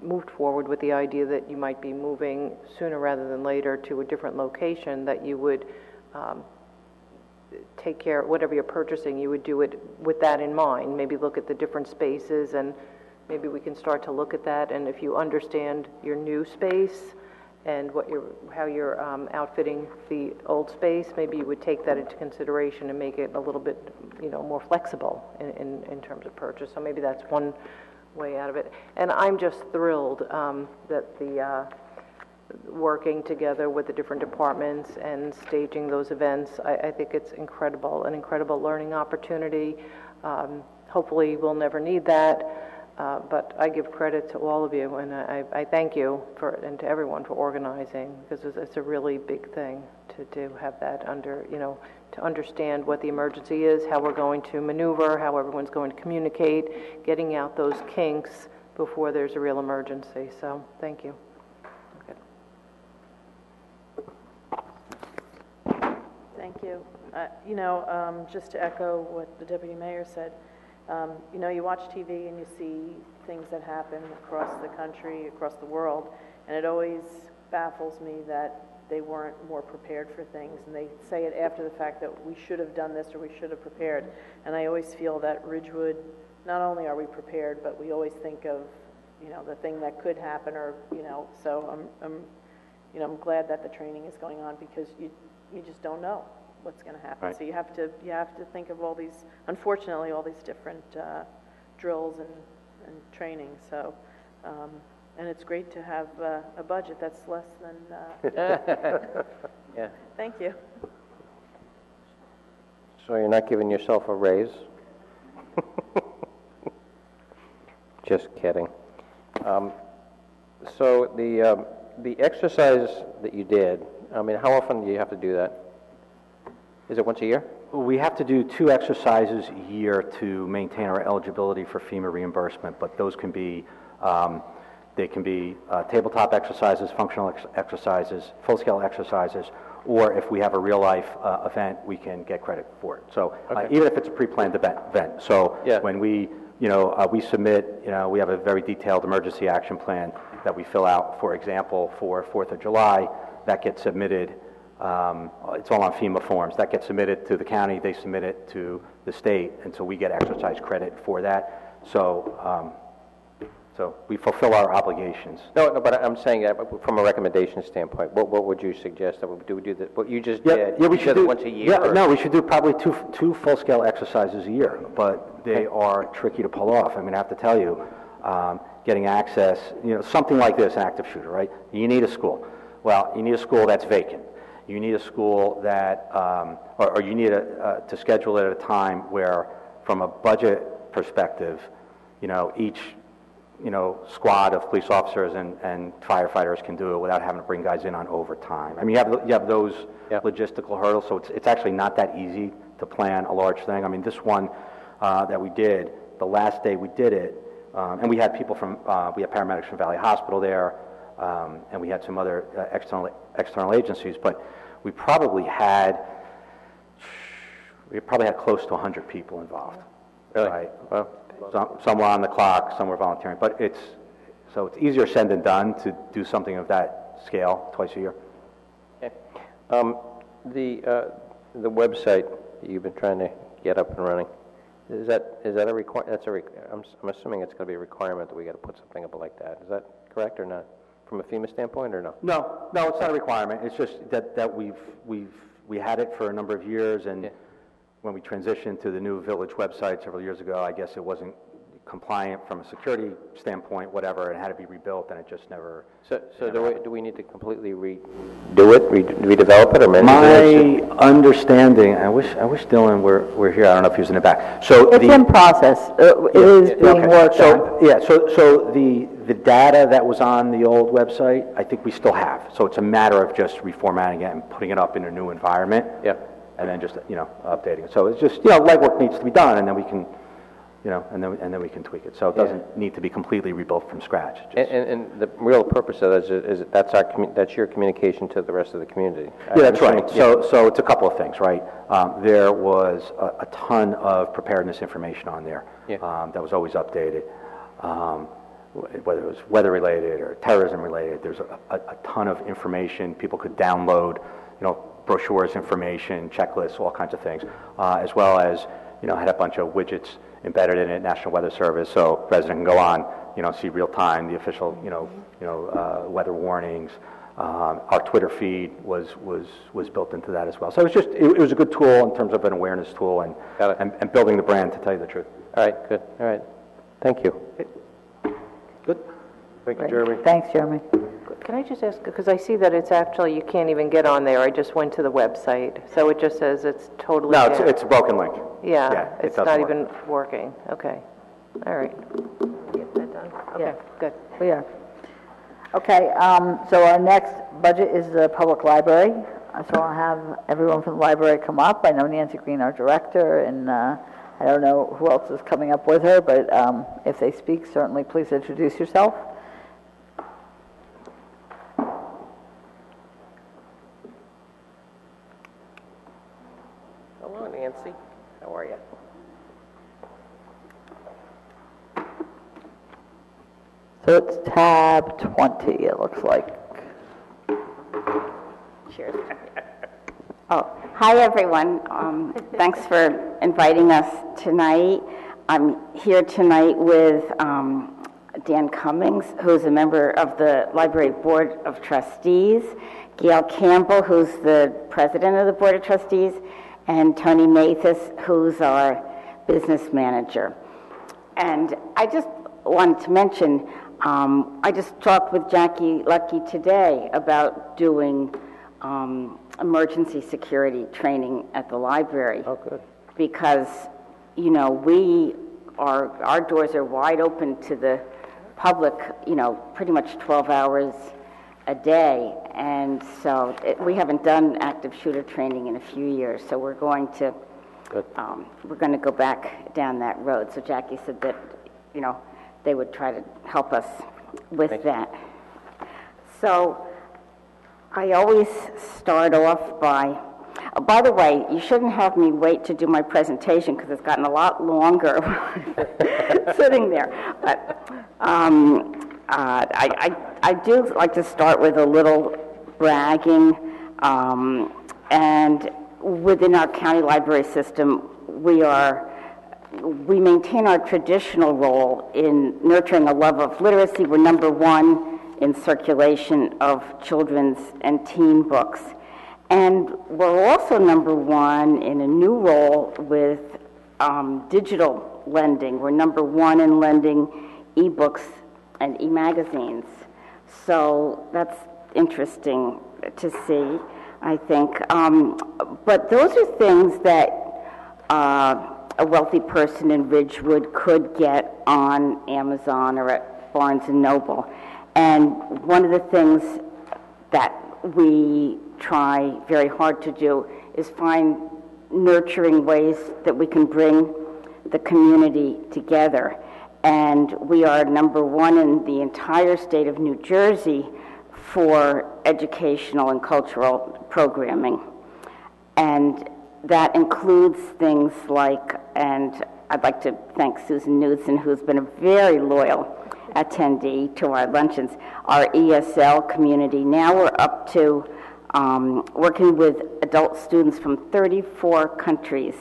moved forward with the idea that you might be moving sooner rather than later to a different location, that you would take care, whatever you're purchasing, you would do it with that in mind. Maybe look at the different spaces, and maybe we can start to look at that. And if you understand your new space and how you're outfitting the old space, maybe you would take that into consideration and make it a little bit, more flexible in terms of purchase. So maybe that's one way out of it. And I'm just thrilled that the working together with the different departments and staging those events, I think it's an incredible learning opportunity. Hopefully we'll never need that, but I give credit to all of you, and I thank you and to everyone for organizing, because it's a really big thing to have that to understand what the emergency is, how we're going to maneuver, how everyone's going to communicate, getting out those kinks before there's a real emergency. So thank you. Thank you. Just to echo what the Deputy Mayor said, you watch TV and you see things that happen across the country, across the world, and it always baffles me that they weren't more prepared for things, and they say it after the fact that we should have done this or we should have prepared. And I always feel that Ridgewood, not only are we prepared, but we always think of, the thing that could happen, or, so I'm glad that the training is going on, because you just don't know what's going to happen. Right. So you have to think of all these, unfortunately, all these different drills and training. So, and it's great to have a budget that's less than. Yeah. Thank you. So you're not giving yourself a raise? Just kidding. So the exercise that you did, I mean, how often do you have to do that? Is it once a year? We have to do 2 exercises a year to maintain our eligibility for FEMA reimbursement, but those can be, tabletop exercises, functional exercises, full-scale exercises, or if we have a real-life event, we can get credit for it. So even if it's a pre-planned event. So when we submit, we have a very detailed emergency action plan that we fill out, for example, for 4th of July, that gets submitted. It's all on FEMA forms. That gets submitted to the county, they submit it to the state, and so we get exercise credit for that. So So we fulfill our obligations. No, but I'm saying that from a recommendation standpoint, what would you suggest that we do? We do what you just Yeah, did? yeah, we You should did it do, once a year? yeah, or- no, we should do probably two full-scale exercises a year, but they are tricky to pull off. I mean, I have to tell you, getting access, something like this, active shooter, right? You need a school. Well, you need a school that's vacant. You need a school that, or you need to schedule it at a time where, from a budget perspective, each squad of police officers and firefighters can do it without having to bring guys in on overtime. I mean, you have those logistical hurdles, so it's actually not that easy to plan a large thing. I mean, this one that we did, the last day we did it, and we had people we had paramedics from Valley Hospital there, and we had some other external agencies, but we probably had close to 100 people involved. Really? Right? Well, some were on the clock, some were volunteering, but it's easier said than done to do something of that scale twice a year. Okay. The website you've been trying to get up and running, is that a requirement? I'm assuming it's going to be a requirement that we got to put something up like that. Is that correct or not? From a FEMA standpoint, or no? No, it's not a requirement. It's just that we had it for a number of years, and when we transitioned to the new village website several years ago, I guess it wasn't compliant from a security standpoint, whatever, and had to be rebuilt, and it just never... So do we need to completely redo it, redevelop it, or My understanding, I wish Dylan were here, I don't know if he was in the back. So It's in process. It is being worked on. Yeah, so the data that was on the old website, I think we still have. So it's a matter of just reformatting it and putting it up in a new environment. Yeah. And then just, updating it. So it's just, legwork needs to be done, and then we can, and then we can tweak it. So it doesn't need to be completely rebuilt from scratch. And the real purpose of that is that's your communication to the rest of the community. Yeah, that's right. So it's a couple of things, right? There was a ton of preparedness information on there that was always updated, whether it was weather-related or terrorism-related. There's a ton of information people could download, brochures, information, checklists, all kinds of things, as well as, had a bunch of widgets embedded in it, National Weather Service, so resident can go on, see real time, the official, weather warnings. Our Twitter feed was built into that as well. So it was a good tool in terms of an awareness tool and building the brand, to tell you the truth. All right, good. All right. Thank you. Good. Thank you, Jeremy. Thanks, Jeremy. Can I just ask, because I see that it's actually, you can't even get on there. I just went to the website, so it just says it's totally No, down. it's a broken link. Yeah, it it's doesn't not work. even working. Okay. All right. Get that done? Okay, good. We are. Okay, so our next budget is the public library. So I'll have everyone from the library come up. I know Nancy Green, our director, and I don't know who else is coming up with her, but if they speak, certainly please introduce yourself. Hello, Nancy. How are you? So it's tab 20, it looks like. Cheers. Oh, hi, everyone. Thanks for inviting us tonight. I'm here tonight with Dan Cummings, who's a member of the Library Board of Trustees, Gail Campbell, who's the president of the Board of Trustees, and Tony Mathis, who's our business manager. And I just wanted to mention, I just talked with Jackie Lucky today about doing emergency security training at the library. Oh, good. Because, our doors are wide open to the public, pretty much 12 hours a day. And so we haven't done active shooter training in a few years, so we're going to go back down that road. So Jackie said that, they would try to help us with that. So I always start off by the way, you shouldn't have me wait to do my presentation because it's gotten a lot longer sitting there. But I do like to start with a little bragging. And within our county library system, we are we maintain our traditional role in nurturing a love of literacy. We're number one in circulation of children's and teen books. And we're also number one in a new role with digital lending. We're number one in lending ebooks and e-magazines. So that's interesting to see, I think. But those are things that a wealthy person in Ridgewood could get on Amazon or at Barnes & Noble. And one of the things that we try very hard to do is find nurturing ways that we can bring the community together. And we are number one in the entire state of New Jersey for educational and cultural programming. And that includes things like, and I'd like to thank Susan Knudsen, who's been a very loyal attendee to our luncheons, our ESL community. Now we're up to working with adult students from 34 countries.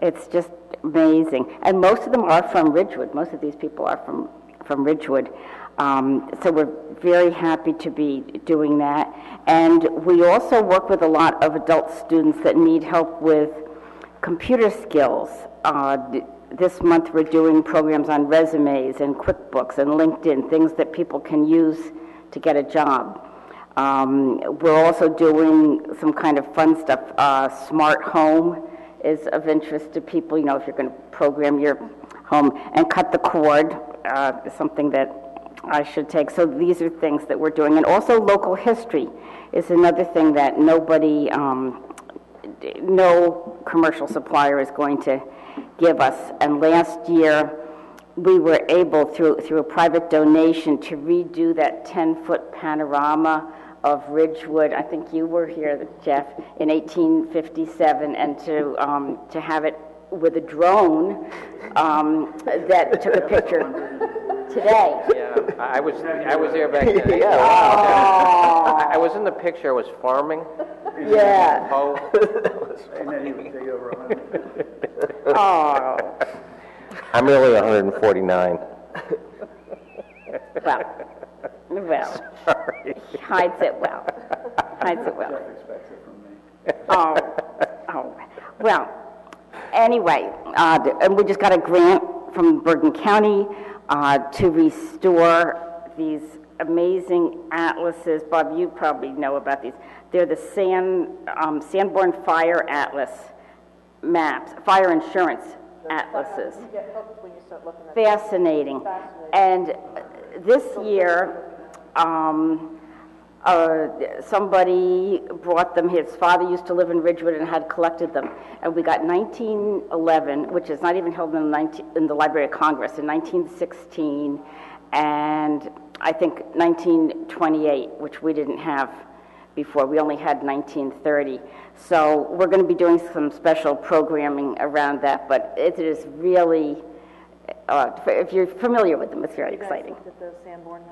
It's just amazing. And most of them are from Ridgewood. Most of these people are from Ridgewood. So we're very happy to be doing that. And we also work with a lot of adult students that need help with computer skills. This month we're doing programs on resumes and QuickBooks and LinkedIn, things that people can use to get a job. We're also doing some kind of fun stuff. Smart home is of interest to people, you know, if you're going to program your home, and cut the cord is something that I should take. So these are things that we're doing. And also local history is another thing that nobody, no commercial supplier is going to give us. And last year we were able, through a private donation, to redo that 10-foot panorama of Ridgewood. I think you were here, Jeff, in 1857, and to have it with a drone that took a picture today. Yeah, I was there back then. Yeah. I was in the picture. I was farming. Yeah. Oh. And then he would take over 150. Oh. I'm really 149. Well, sorry. Hides it well. Hides it well. Jeff expects it from me. Oh. Well, anyway, and we just got a grant from Bergen County to restore these amazing atlases. Bob, you probably know about these. They're the Sanborn Fire Atlas maps, fire insurance atlases. You get hooked when you start looking at Fascinating. And this year, somebody brought them. His father used to live in Ridgewood and had collected them. And we got 1911, which is not even held in the Library of Congress, in 1916, and I think 1928, which we didn't have before. We only had 1930. So we're going to be doing some special programming around that, but it is really, if you're familiar with them, it's very exciting. Look at the Sanborn,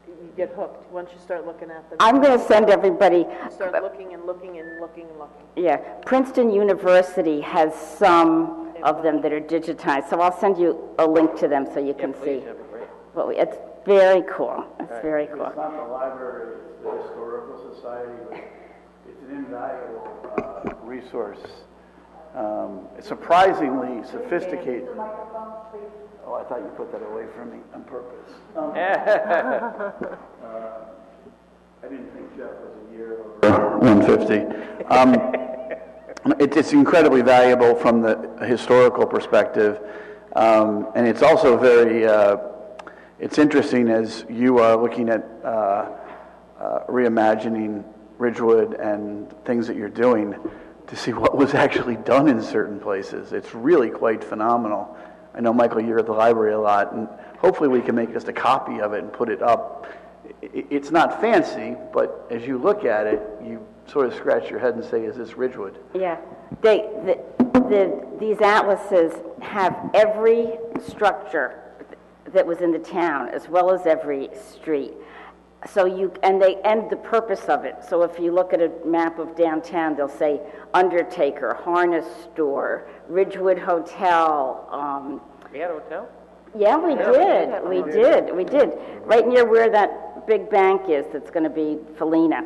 you get hooked once you start looking at them. I'm going to send everybody. You start looking and looking and looking and looking. Yeah, Princeton University has some of them that are digitized, so I'll send you a link to them so you can see. That'd be great. Well, it's very cool. It's very cool. It's not the library, it's the Historical Society, but it's an invaluable resource. It's surprisingly sophisticated. Oh, I thought you put that away from me on purpose. I didn't think Jeff was a year over 150. It's incredibly valuable from the historical perspective, and it's also very, it's interesting as you are looking at reimagining Ridgewood and things that you're doing to see what was actually done in certain places. It's really quite phenomenal. I know, Michael, you're at the library a lot, and hopefully we can make just a copy of it and put it up. It's not fancy, but as you look at it, you sort of scratch your head and say, is this Ridgewood? Yeah. These atlases have every structure that was in the town, as well as every street. So the purpose of it. So if you look at a map of downtown, they'll say Undertaker, Harness Store, Ridgewood Hotel. We had a hotel? Yeah, we did. Right near where that big bank is, that's going to be Felina.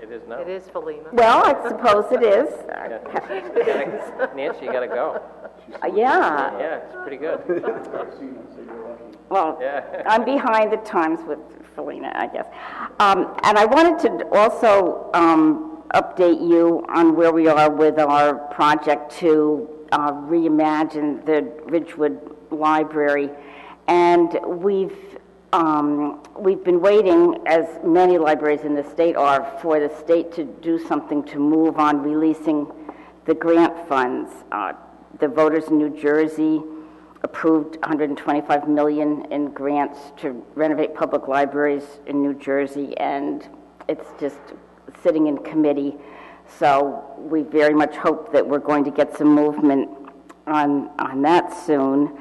It is now. It is Felina. Well, I suppose it is. Nancy, you gotta go. Yeah. Yeah, it's pretty good. Well, I'm behind the times with Felina, I guess. And I wanted to also update you on where we are with our project to reimagine the Ridgewood Library. And we've been waiting, as many libraries in the state are, for the state to do something to move on releasing the grant funds. The voters in New Jersey approved $125 million in grants to renovate public libraries in New Jersey, and it's just sitting in committee. So we very much hope that we're going to get some movement on that soon.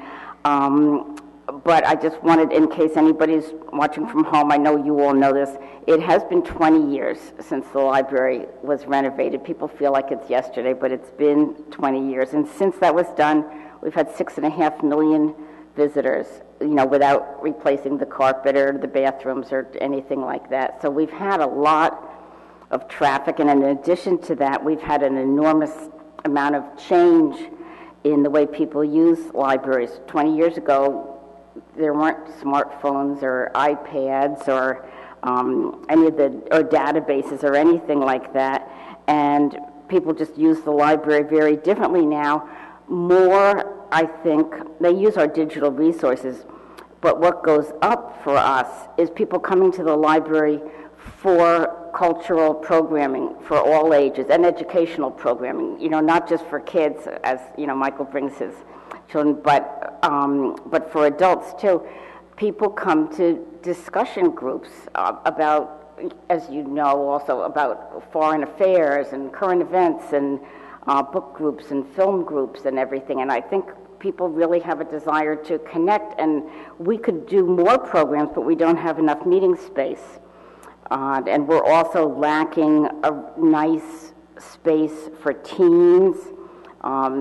But I just wanted, in case anybody's watching from home, I know you all know this, it has been 20 years since the library was renovated. People feel like it's yesterday, but it's been 20 years. And since that was done, we've had 6.5 million visitors, without replacing the carpet or the bathrooms or anything like that. So we've had a lot of traffic, and in addition to that, we've had an enormous amount of change in the way people use libraries. 20 years ago, there weren't smartphones or iPads or or databases or anything like that, and people just use the library very differently now. More, I think, they use our digital resources, but what goes up for us is people coming to the library for cultural programming for all ages and educational programming, not just for kids, as Michael brings his children, but for adults too. People come to discussion groups about, as you know, also about foreign affairs and current events and book groups and film groups and everything. And I think people really have a desire to connect, and we could do more programs, but we don't have enough meeting space. And we're also lacking a nice space for teens.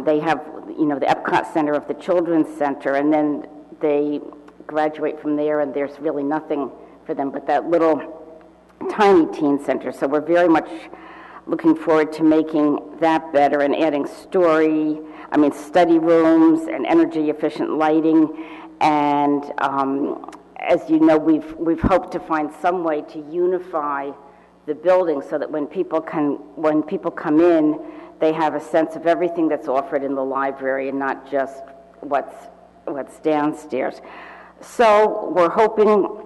They have, the Epcot Center of the Children's Center, and then they graduate from there, and there's really nothing for them but that little tiny teen center. So we're very much looking forward to making that better and adding study rooms and energy efficient lighting. And as you know, we've hoped to find some way to unify the building so that when people come in, they have a sense of everything that's offered in the library and not just what's downstairs. So we're hoping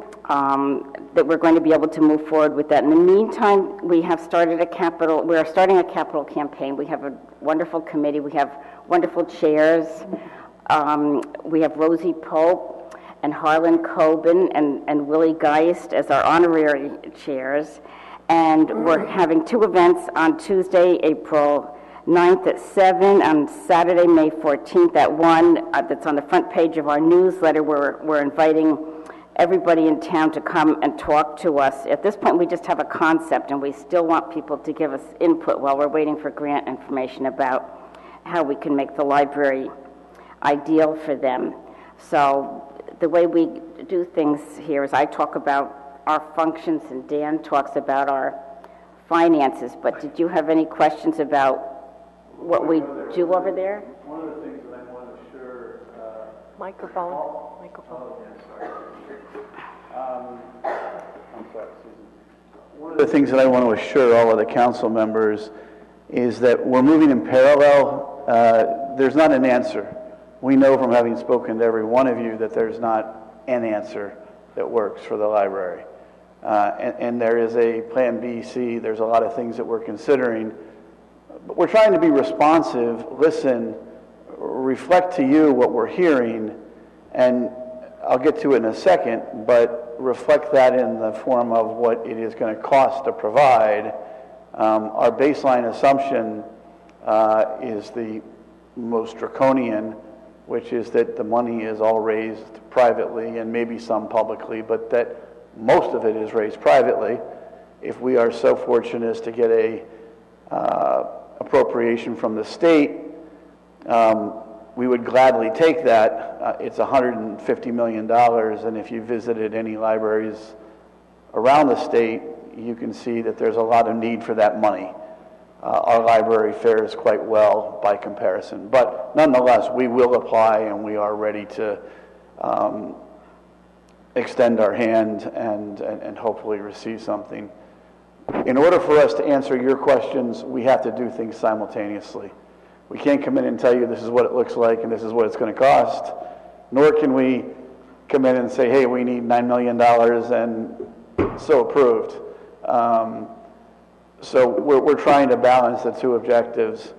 that we're going to be able to move forward with that. In the meantime, we are starting a capital campaign. We have a wonderful committee. We have wonderful chairs. We have Rosie Pope and Harlan Coben and Willie Geist as our honorary chairs. And we're having 2 events on Tuesday, April 9th at 7, on Saturday, May 14th at 1. That's on the front page of our newsletter. We're inviting everybody in town to come and talk to us. At this point, we just have a concept, and we still want people to give us input while we're waiting for grant information about how we can make the library ideal for them. So the way we do things here is I talk about our functions, and Dan talks about our finances. But did you have any questions about what we do over there? One of the things that I want to assure... Microphone. Oh, yeah, sorry. I'm sorry, Susan. One of the things that I want to assure all of the council members is that we're moving in parallel. There's not an answer. We know from having spoken to every one of you that there's not an answer that works for the library. And there is a plan B, C, there's a lot of things that we're considering. But we're trying to be responsive, listen, reflect to you what we're hearing, and I'll get to it in a second, but reflect that in the form of what it is going to cost to provide. Our baseline assumption is the most draconian, which is that the money is all raised privately and maybe some publicly, but that most of it is raised privately. If we are so fortunate as to get a appropriation from the state, we would gladly take that. It's $150 million, and if you visited any libraries around the state, you can see that there's a lot of need for that money. Our library fares quite well by comparison. But nonetheless, we will apply, and we are ready to extend our hand and hopefully receive something. In order for us to answer your questions, we have to do things simultaneously. We can't come in and tell you this is what it looks like and this is what it's going to cost, nor can we come in and say, hey, we need $9 million and so approved. So we're trying to balance the two objectives.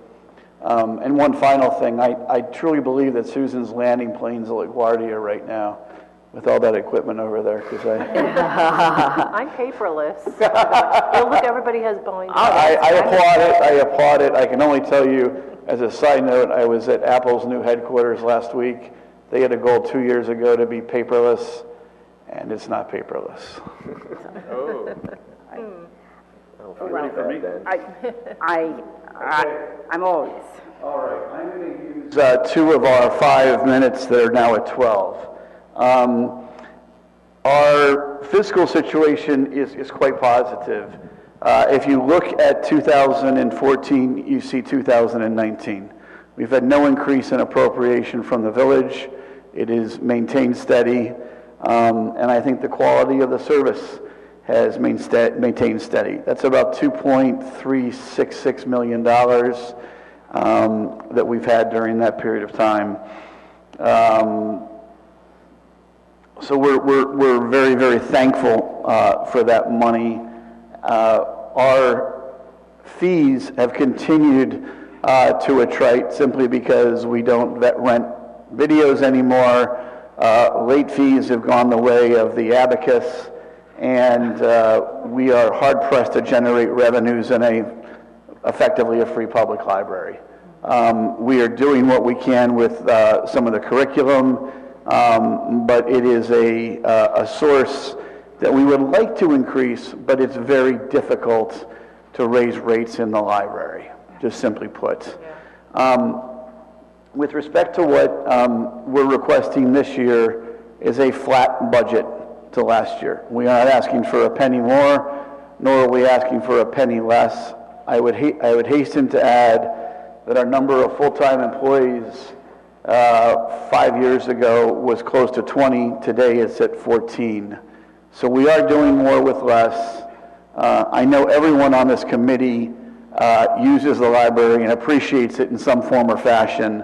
And one final thing, I truly believe that Susan's landing plane's at LaGuardia right now with all that equipment over there. I'm paperless. Look, everybody has Boeing. I applaud it. I can only tell you, as a side note, I was at Apple's new headquarters last week. They had a goal 2 years ago to be paperless, and it's not paperless. I'm always. All right, I'm going to use 2 of our 5 minutes that are now at 12. Our fiscal situation is quite positive. If you look at 2014, you see 2019. We've had no increase in appropriation from the village. It is maintained steady, and I think the quality of the service has maintained steady. That's about $2.366 million that we've had during that period of time. So we're very, very thankful for that money. Our fees have continued to attrite simply because we don't rent videos anymore. Late fees have gone the way of the abacus, and we are hard-pressed to generate revenues in effectively a free public library. We are doing what we can with some of the curriculum, but it is a source that we would like to increase, but it's very difficult to raise rates in the library, just simply put. With respect to what we're requesting this year is a flat budget to last year. We are not asking for a penny more, nor are we asking for a penny less. I would hasten to add that our number of full-time employees 5 years ago was close to 20. Today it's at 14. So we are doing more with less. I know everyone on this committee uses the library and appreciates it in some form or fashion,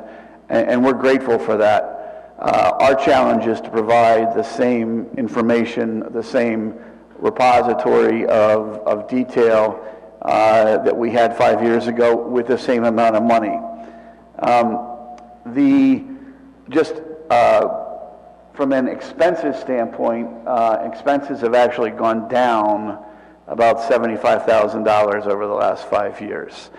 and we're grateful for that. Our challenge is to provide the same information, the same repository of detail that we had 5 years ago with the same amount of money. From an expenses standpoint, expenses have actually gone down about $75,000 over the last 5 years.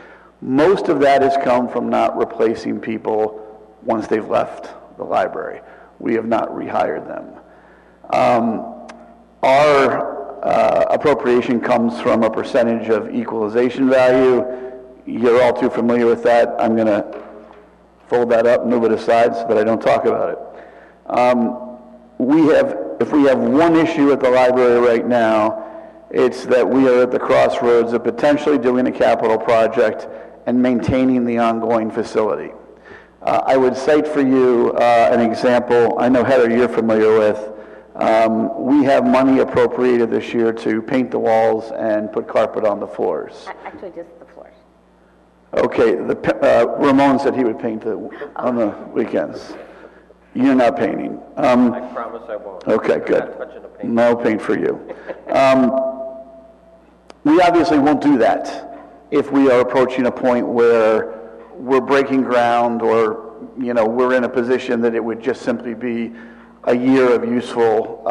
Most of that has come from not replacing people once they've left the library. We have not rehired them. Our appropriation comes from a percentage of equalization value. You're all too familiar with that. I'm going to fold that up, move it aside so that I don't talk about it. If we have one issue at the library right now, it's that we are at the crossroads of potentially doing a capital project and maintaining the ongoing facility. I would cite for you an example I know, Heather, you're familiar with. We have money appropriated this year to paint the walls and put carpet on the floors. Actually, just the floors. Okay, Ramon said he would paint on the weekends. You're not painting. I promise I won't. Okay, good. I'm not touching a paint. No paint for you. We obviously won't do that if we are approaching a point where we're breaking ground or, we're in a position that it would just simply be a year of useful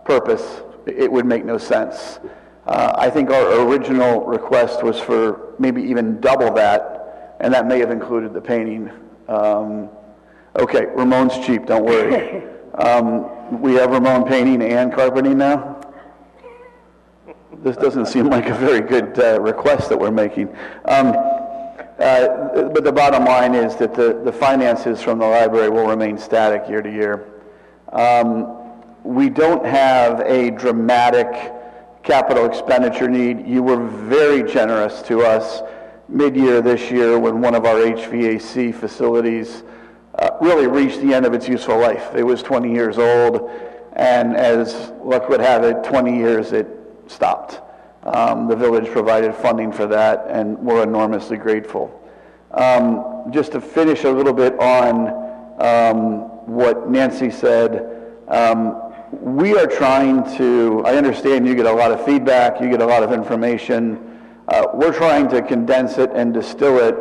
purpose. It would make no sense. I think our original request was for maybe even double that, and that may have included the painting. Okay, Ramon's cheap, don't worry. We have Ramon painting and carpeting now? This doesn't seem like a very good request that we're making. But the bottom line is that the finances from the library will remain static year to year. We don't have a dramatic capital expenditure need. You were very generous to us mid-year this year when one of our HVAC facilities really reached the end of its useful life. It was 20 years old, and as luck would have it, 20 years it stopped. The village provided funding for that, and we're enormously grateful. Just to finish a little bit on what Nancy said, we are trying to, I understand you get a lot of feedback, you get a lot of information. We're trying to condense it and distill it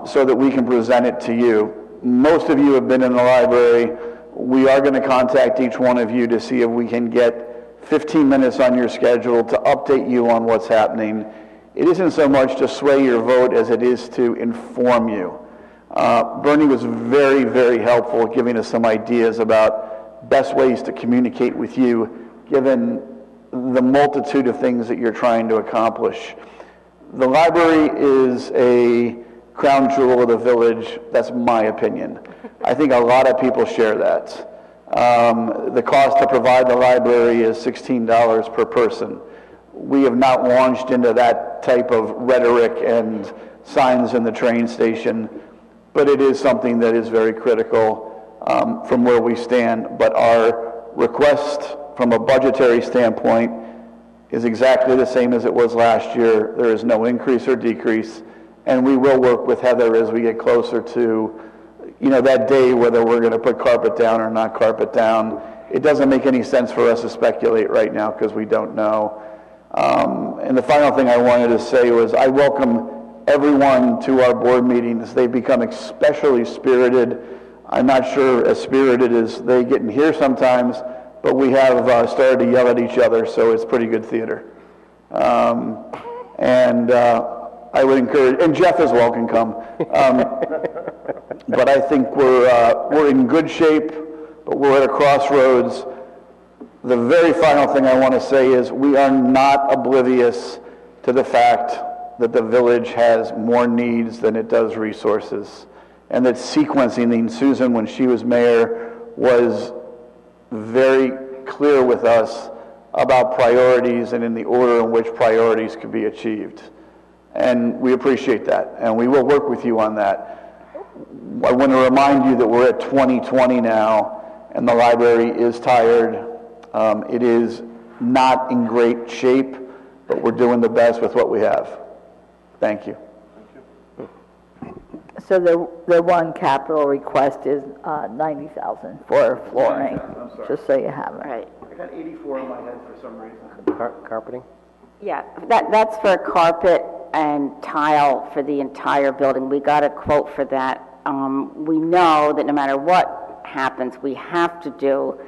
so that we can present it to you. Most of you have been in the library. We are going to contact each one of you to see if we can get 15 minutes on your schedule to update you on what's happening. It isn't so much to sway your vote as it is to inform you. Bernie was very, very helpful giving us some ideas about best ways to communicate with you, given the multitude of things that you're trying to accomplish. The library is a crown jewel of the village. That's my opinion. I think a lot of people share that. The cost to provide the library is $16 per person. We have not launched into that type of rhetoric and signs in the train station, but it is something that is very critical from where we stand. But our request from a budgetary standpoint is exactly the same as it was last year. There is no increase or decrease, and we will work with Heather as we get closer to that day, whether we're going to put carpet down or not carpet down. It doesn't make any sense for us to speculate right now because we don't know. And the final thing I wanted to say was I welcome everyone to our board meetings. They've become especially spirited. I'm not sure as spirited as they get in here sometimes, but we have started to yell at each other, so it's pretty good theater. I would encourage, and Jeff as well can come. But I think we're in good shape, but we're at a crossroads. The very final thing I want to say is we are not oblivious to the fact that the village has more needs than it does resources, and that sequencing, Susan, when she was mayor, was very clear with us about priorities and in the order in which priorities could be achieved. And we appreciate that, and we will work with you on that. I want to remind you that we're at 2020 now, and the library is tired. It is not in great shape, but we're doing the best with what we have. Thank you. So the one capital request is $90,000 for flooring, just so you have it. Right. I got 84 in my head for some reason. Carpeting? Yeah, that's for carpet and tile for the entire building. We got a quote for that. We know that no matter what happens, we have to do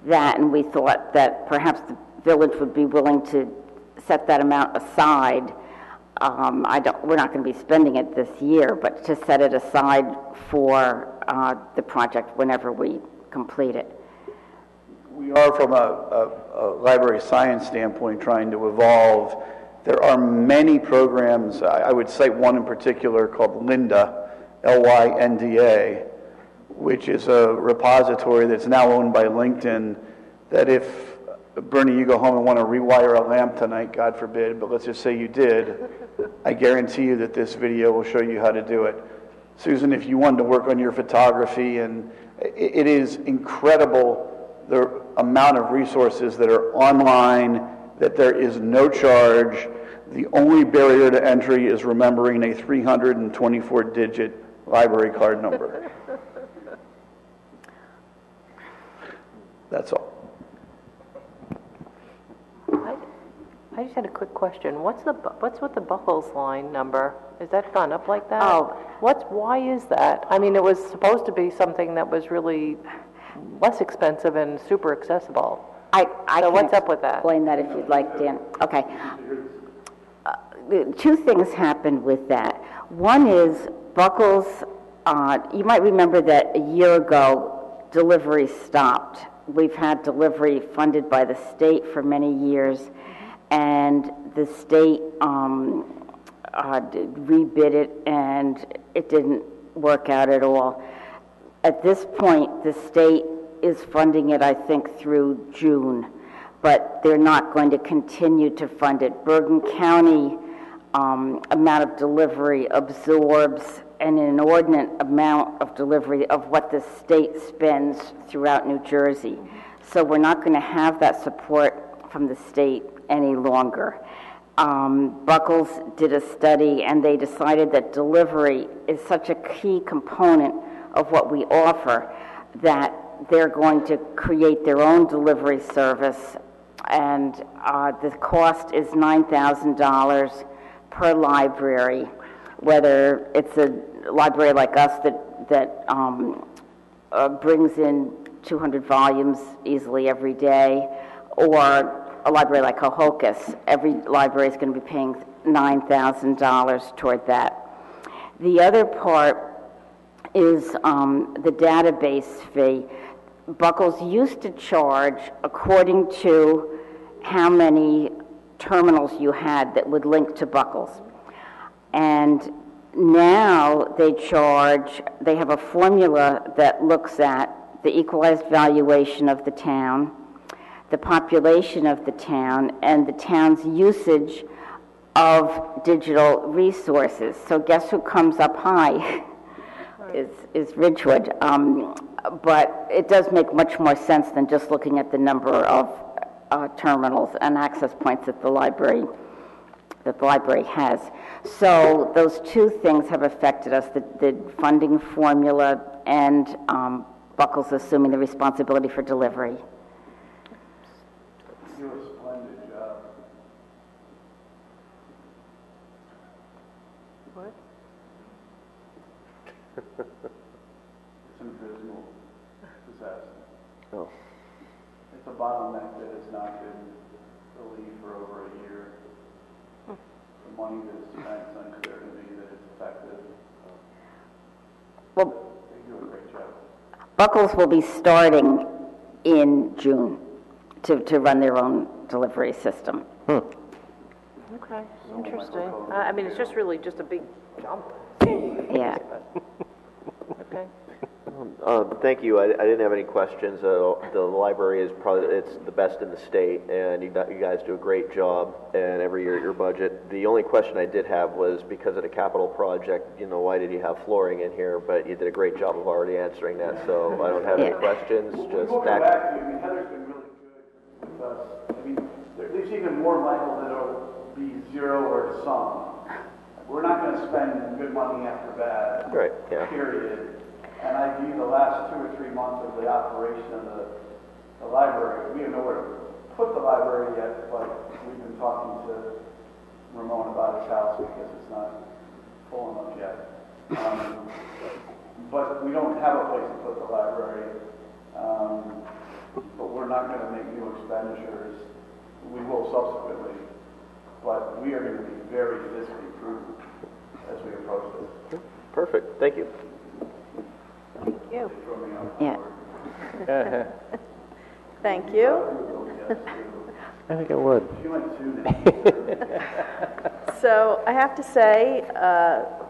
that, and we thought that perhaps the village would be willing to set that amount aside. We're not going to be spending it this year, but to set it aside for the project whenever we complete it. We are, from a library science standpoint, trying to evolve. There are many programs. I would cite one in particular called Lynda, L-Y-N-D-A, which is a repository that's now owned by LinkedIn, that if, Bernie, you go home and want to rewire a lamp tonight, God forbid, but let's just say you did, I guarantee you that this video will show you how to do it. Susan, if you wanted to work on your photography, and it is incredible the amount of resources that are online, that there is no charge. The only barrier to entry is remembering a 324-digit library card number. That's all. I just had a quick question. What's with the Buckles line number? Has that gone up like that? Oh. Why is that? I mean, it was supposed to be something that was really less expensive and super accessible. So what's up with that? Explain that if you'd like, Dan. Okay. Two things happened with that. One is Buckles, you might remember that a year ago, delivery stopped. We've had delivery funded by the state for many years, and the state rebid it, and it didn't work out at all. At this point, the state is funding it, I think, through June, but they're not going to continue to fund it. Bergen County amount of delivery absorbs an inordinate amount of delivery of what the state spends throughout New Jersey. So we're not going to have that support from the state any longer. Buckles did a study, and they decided that delivery is such a key component of what we offer that they're going to create their own delivery service, and the cost is $9,000 per library, whether it's a library like us that brings in 200 volumes easily every day, or a library like Hohokus. Every library is going to be paying $9,000 toward that. The other part is the database fee. Buckles used to charge according to how many terminals you had that would link to Buckles. And now they have a formula that looks at the equalized valuation of the town, the population of the town, and the town's usage of digital resources. So guess who comes up high? Is Ridgewood. But it does make much more sense than just looking at the number of terminals and access points that the library has. So those two things have affected us, the funding formula and Buckles assuming the responsibility for delivery. You do a splendid job. What? It's an abysmal disaster. Oh. It's a bottleneck that has not been relieved for over a year. The money that is spent is unclear to me that it's effective. Well, They do a great job. Buckles will be starting in June to run their own delivery system. Okay, interesting. I mean, it's just really just a big jump. Yeah. Okay. Thank you. I didn't have any questions. The library is probably, it's the best in the state, and you guys do a great job, and every year your budget. The only question I did have was, because of the capital project, why did you have flooring in here? But you did a great job of already answering that, so I don't have any questions. Just We'll go back. back to you. I mean, Heather's been really good with us. I mean, there's even more, Michael, that'll be zero or some. We're not going to spend good money after bad. Right, yeah. Period. And I view the last 2 or 3 months of the operation of the library, we have nowhere to put the library yet, but we've been talking to Ramon about his house because it's not full enough yet. But we don't have a place to put the library. But we're not going to make new expenditures. We will subsequently. But we are going to be very fiscally prudent as we approach this. Perfect. Thank you. Thank you. Yeah. Thank you. I think I would. So I have to say,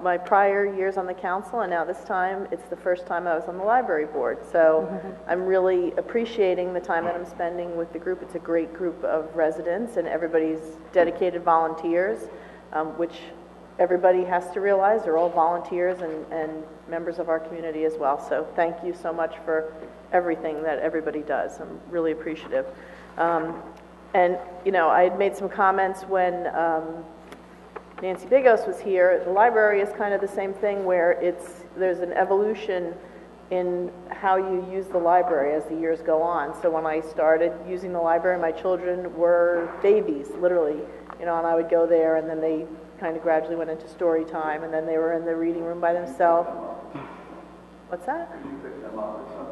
my prior years on the council, and now this time, it's the first time I was on the library board. So I'm really appreciating the time that I'm spending with the group. It's a great group of residents, and everybody's dedicated volunteers, which everybody has to realize they're all volunteers and members of our community as well. So thank you so much for everything that everybody does. I'm really appreciative. And, I had made some comments when Nancy Bigos was here. The library is kind of the same thing, where there's an evolution in how you use the library as the years go on. So when I started using the library, my children were babies, literally, and I would go there, and then they kind of gradually went into story time, and then they were in the reading room by themselves. What's that? Could you pick them up at some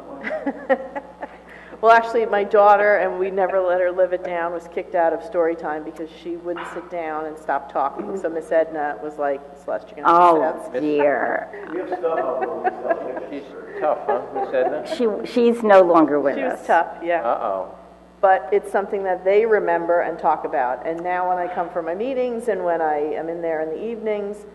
point? Well, actually, my daughter, and we never let her live it down, was kicked out of story time because she wouldn't sit down and stop talking. So Miss Edna was like, Celeste, you're going to sit down. Dear. We have stuff up where we sell tickets. She's tough, huh? Miss Edna? She's no longer with She us. was tough, yeah. Uh-oh. but it's something that they remember and talk about. And now when I come for my meetings and when I am in there in the evenings,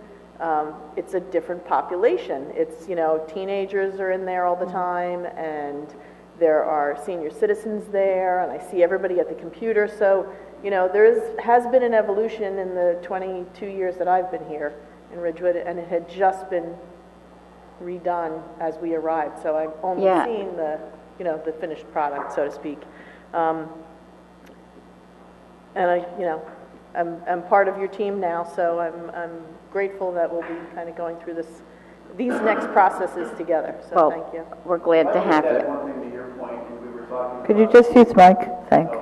it's a different population. It's, teenagers are in there all the time, and there are senior citizens there, and I see everybody at the computer. So, has been an evolution in the 22 years that I've been here in Ridgewood, and it had just been redone as we arrived. So I've only seen the finished product, so to speak. And I'm part of your team now, so I'm grateful that we'll be kind of going through these next processes together. So thank you. We're glad to have you. One thing to your point, we were talking. Could you just use mic? Thanks.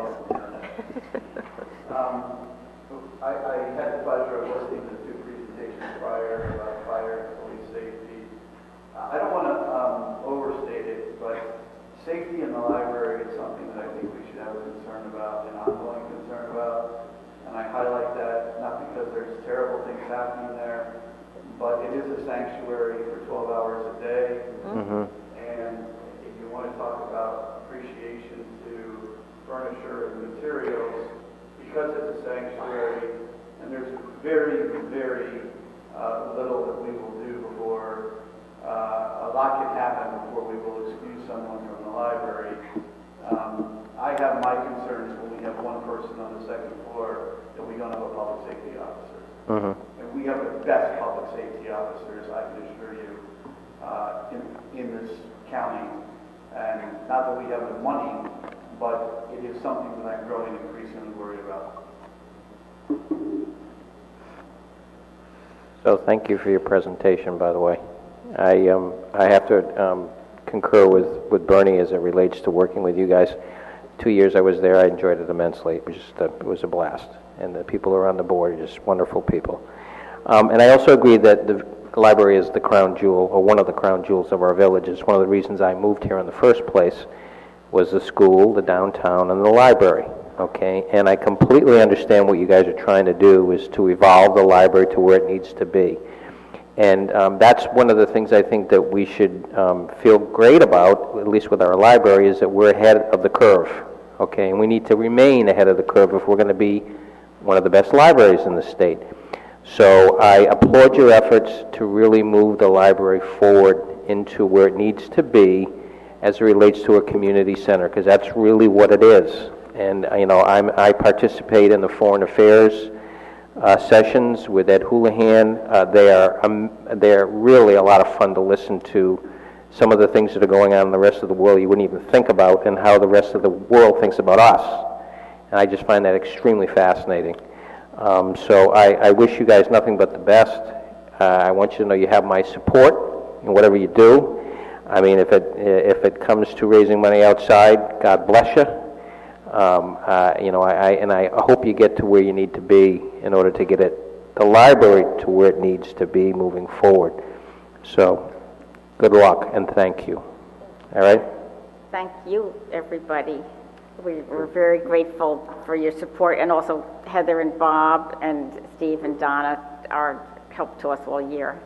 I had the pleasure of listening to 2 presentations prior about fire and police safety. I don't want to overstate it, but safety in the library is something that I think we should have a concern about, an ongoing concern about. And I highlight that not because there's terrible things happening there, but it is a sanctuary for 12 hours a day. Mm-hmm. And if you want to talk about appreciation to furniture and materials, because it's a sanctuary, and there's very, very little that we will do before a lot can happen before we will excuse someone from the library. I have my concerns when we have one person on the second floor that we don't have a public safety officer. Mm-hmm. And we have the best public safety officers, I can assure you, in this county. And not that we have the money, but it is something that I'm growing increasingly worried about. So thank you for your presentation, by the way. I have to concur with Bernie as it relates to working with you guys. 2 years I was there, I enjoyed it immensely. It was a blast, and the people around the board are just wonderful people. And I also agree that the library is the crown jewel, or one of the crown jewels of our village. It's one of the reasons I moved here in the first place was the school, the downtown, and the library. Okay, and I completely understand what you guys are trying to do is to evolve the library to where it needs to be. And that's one of the things I think that we should feel great about, at least with our library, is that we're ahead of the curve. Okay, and we need to remain ahead of the curve if we're going to be one of the best libraries in the state. So I applaud your efforts to really move the library forward into where it needs to be as it relates to a community center, because that's really what it is. And I participate in the foreign affairs sessions with Ed Houlihan. They are really a lot of fun to listen to. Some of the things that are going on in the rest of the world you wouldn't even think about, and how the rest of the world thinks about us. And I just find that extremely fascinating. So I wish you guys nothing but the best. I want you to know you have my support in whatever you do. I mean, if it comes to raising money outside, God bless you. I hope you get to where you need to be in order to get the library to where it needs to be moving forward. So, good luck and thank you. All right? Thank you, everybody. We're very grateful for your support, and also Heather and Bob and Steve and Donna are help to us all year.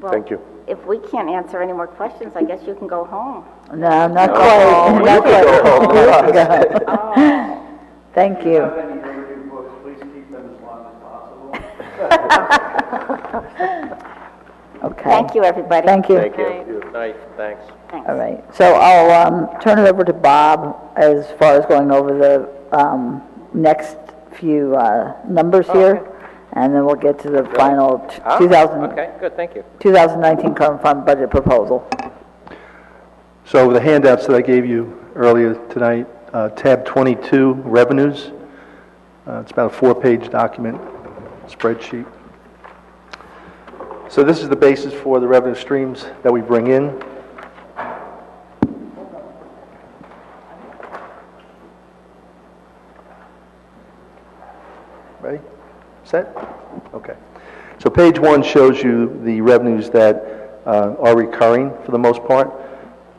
Well, Thank you. If we can't answer any more questions, I guess you can go home. No, not quite. Not quite. Oh. Thank If you you. have any overdue books, please keep them as long as possible. Okay. Thank you, everybody. Thank you. Thank you. Good night. Thanks. Thanks. All right. So I'll turn it over to Bob as far as going over the next few numbers here. Okay. And then we'll get to the final Okay, good, thank you. 2019 current fund budget proposal. So the handouts that I gave you earlier tonight, tab 22, revenues. It's about a 4-page document, spreadsheet. So this is the basis for the revenue streams that we bring in. Ready? Set? Okay. So page 1 shows you the revenues that are recurring for the most part.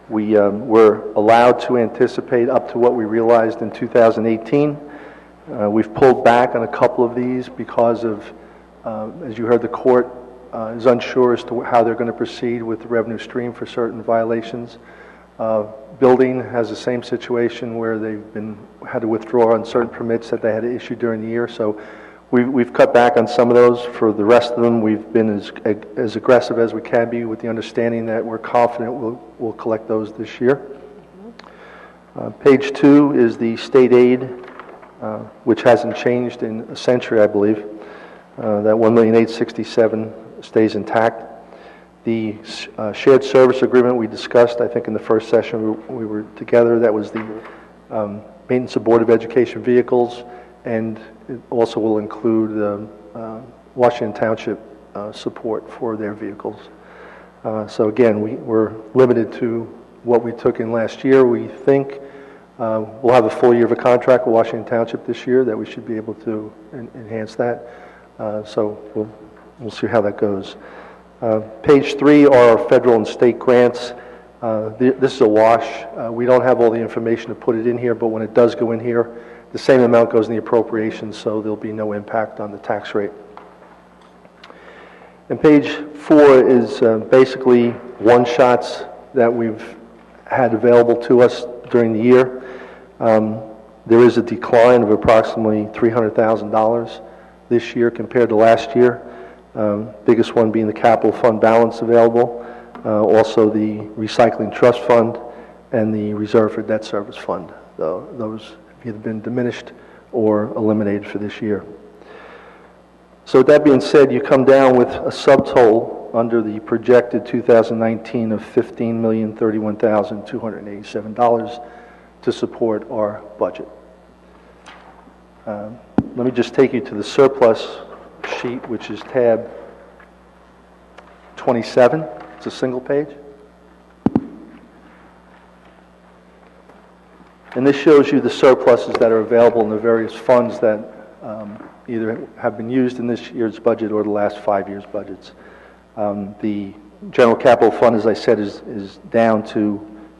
We're allowed to anticipate up to what we realized in 2018. We've pulled back on a couple of these because of, as you heard, the court is unsure as to how they're going to proceed with the revenue stream for certain violations. Building has the same situation where they've had to withdraw on certain permits that they had to issue during the year. So we've cut back on some of those. For the rest of them, we've been as aggressive as we can be, with the understanding that we're confident we'll collect those this year. Page 2 is the state aid, which hasn't changed in a century, I believe. That $1,867,000 stays intact. The shared service agreement we discussed, I think in the first session we were together, that was the maintenance of Board of Education vehicles, and it also will include Washington Township support for their vehicles. So again, we're limited to what we took in last year. We think we'll have a full year of a contract with Washington Township this year, that we should be able to enhance that. So we'll see how that goes. Page 3 are our federal and state grants. This is a wash. We don't have all the information to put it in here, but when it does go in here, the same amount goes in the appropriations, so there'll be no impact on the tax rate. And page 4 is basically one-shots that we've had available to us during the year. There is a decline of approximately $300,000 this year compared to last year. Biggest one being the capital fund balance available, also the recycling trust fund, and the reserve for debt service fund. Those have either been diminished or eliminated for this year. So with that being said, you come down with a subtotal under the projected 2019 of $15,031,287 to support our budget. Let me just take you to the surplus sheet, which is tab 27. It's a single page. And this shows you the surpluses that are available in the various funds that either have been used in this year's budget or the last 5 years' budgets. The general capital fund, as I said, is down to,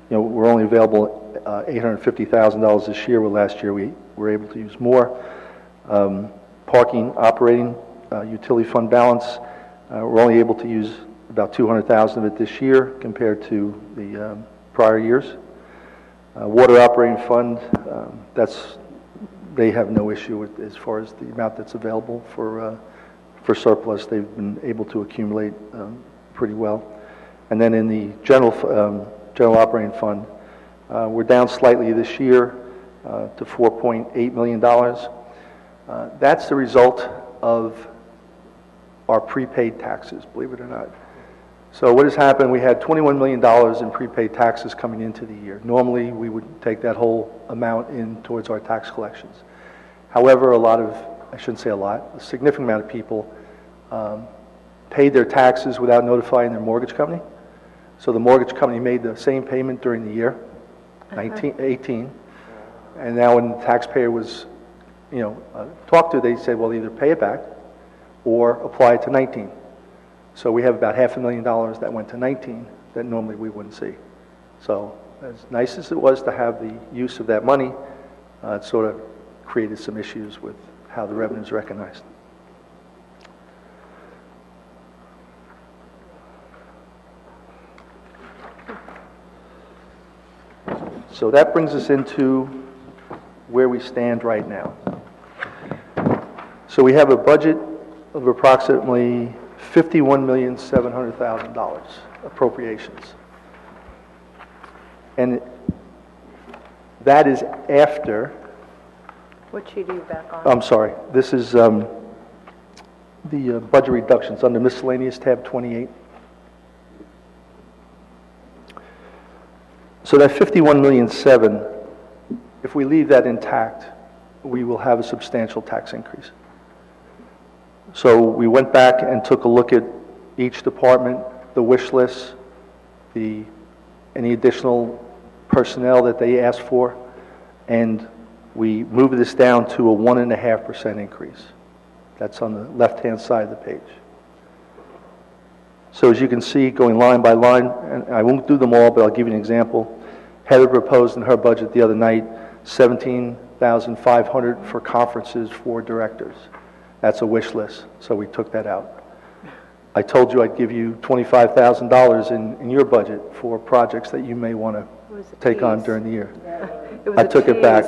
we're only available $850,000 this year, where last year we were able to use more. Parking, operating, utility fund balance, we're only able to use about $200,000 of it this year compared to the prior years. Water operating fund, they have no issue with as far as the amount that's available for surplus. They've been able to accumulate pretty well. And then in the general operating fund, we're down slightly this year to $4.8 million. That's the result of our prepaid taxes, believe it or not. So what has happened, we had $21 million in prepaid taxes coming into the year. Normally, we would take that whole amount in towards our tax collections. However, a significant amount of people paid their taxes without notifying their mortgage company. So the mortgage company made the same payment during the year, 18, and now when the taxpayer was talked to, they said, well, either pay it back or apply it to 19. So we have about $500,000 that went to 19 that normally we wouldn't see. So as nice as it was to have the use of that money, it sort of created some issues with how the revenue is recognized. So that brings us into where we stand right now. So we have a budget of approximately $51,700,000 appropriations. And that is after... What sheet are you back on? I'm sorry. This is the budget reductions under miscellaneous, tab 28. So that $51,700,000, if we leave that intact, we will have a substantial tax increase. So we went back and took a look at each department, the wish lists, any additional personnel that they asked for, and we moved this down to a 1.5% increase. That's on the left-hand side of the page. So as you can see, going line by line, and I won't do them all, but I'll give you an example. Heather proposed in her budget the other night $17,500 for conferences for directors. That's a wish list, so we took that out. I told you I'd give you $25,000 in your budget for projects that you may want to take on during the year. I took it back.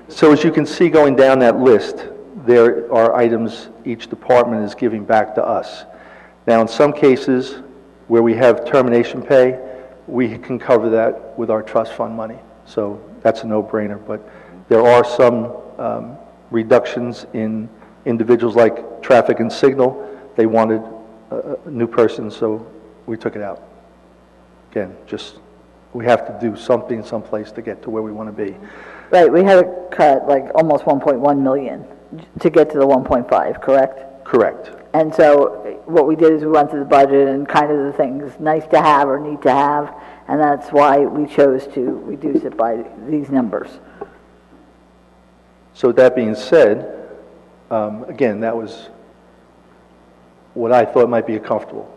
So as you can see going down that list, there are items each department is giving back to us. Now, in some cases where we have termination pay, we can cover that with our trust fund money. So that's a no-brainer. But there are some reductions in individuals like traffic and signal. They wanted a new person, so we took it out. Again, just we have to do something someplace to get to where we want to be. Right, we had to cut like almost 1.1 million to get to the 1.5, correct? Correct. And so what we did is we went through the budget and kind of the things nice to have or need to have, and that's why we chose to reduce it by these numbers. So with that being said, again, that was what I thought might be comfortable.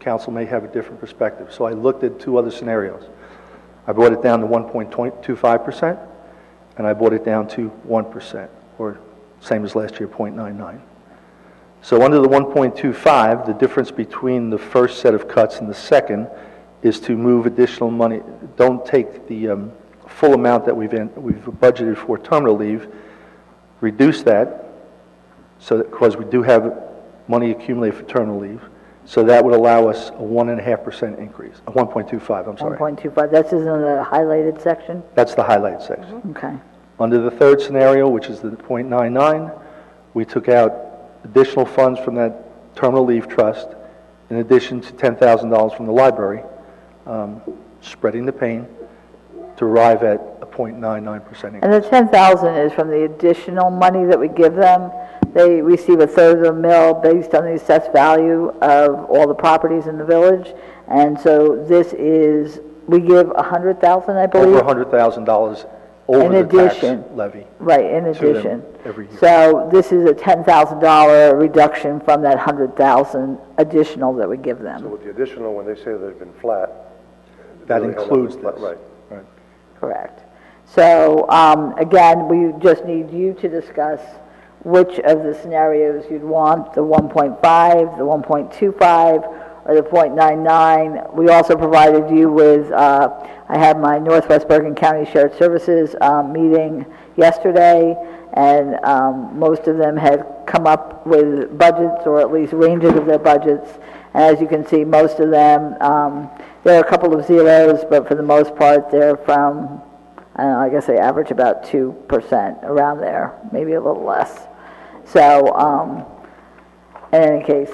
Council may have a different perspective. So I looked at two other scenarios. I brought it down to 1.25%, and I brought it down to 1%, or same as last year, 0.99. So under the 1.25, the difference between the first set of cuts and the second is to move additional money. Don't take the full amount that we've budgeted for terminal leave, reduce that, so that, because we do have money accumulated for terminal leave, so that would allow us a 1.5% increase, a 1.25, I'm sorry. 1.25, this is in the highlighted section? That's the highlighted section. Okay. Under the third scenario, which is the 0.99, we took out additional funds from that terminal leave trust, in addition to $10,000 from the library, spreading the pain to arrive at a 0.99% increase. And the 10,000 is from the additional money that we give them. They receive a third of the mill based on the assessed value of all the properties in the village. And so this is, we give 100,000, I believe. Over $100,000 over the tax levy. Right, in addition. Every year. So this is a $10,000 reduction from that 100,000 additional that we give them. So with the additional, when they say they've been flat, that includes this. Right. Right. Correct. So again, we just need you to discuss which of the scenarios you'd want, the 1.5, the 1.25, or the 0.99. We also provided you with, I had my Northwest Bergen County Shared Services meeting yesterday, and most of them had come up with budgets, or at least ranges of their budgets. And as you can see, most of them, there are a couple of zeros, but for the most part, they're from, I don't know, I guess they average about 2%, around there, maybe a little less. So, in any case,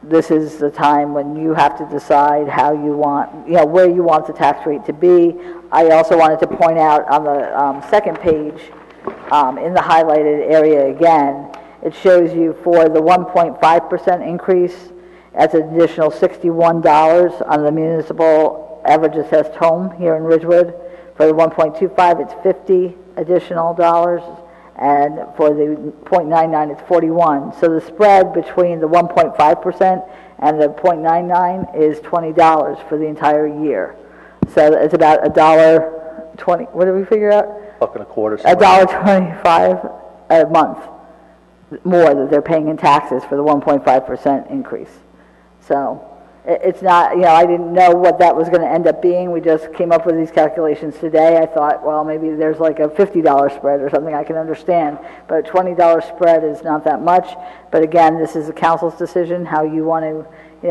this is the time when you have to decide how you want, where you want the tax rate to be. I also wanted to point out on the second page, in the highlighted area again, it shows you for the 1.5% increase, that's an additional $61 on the municipal average assessed home here in Ridgewood. For the 1.25, it's $50 additional dollars, and for the 0.99, it's $41. So the spread between the 1.5% and the 0.99 is $20 for the entire year. So it's about $1.20. What did we figure out? Buck and a quarter. $1.25 a month more that they're paying in taxes for the 1.5% increase. So it's not, I didn't know what that was going to end up being. We just came up with these calculations today. I thought, well, maybe there's like a $50 spread or something I can understand. But a $20 spread is not that much. But again, this is the council's decision, how you want to,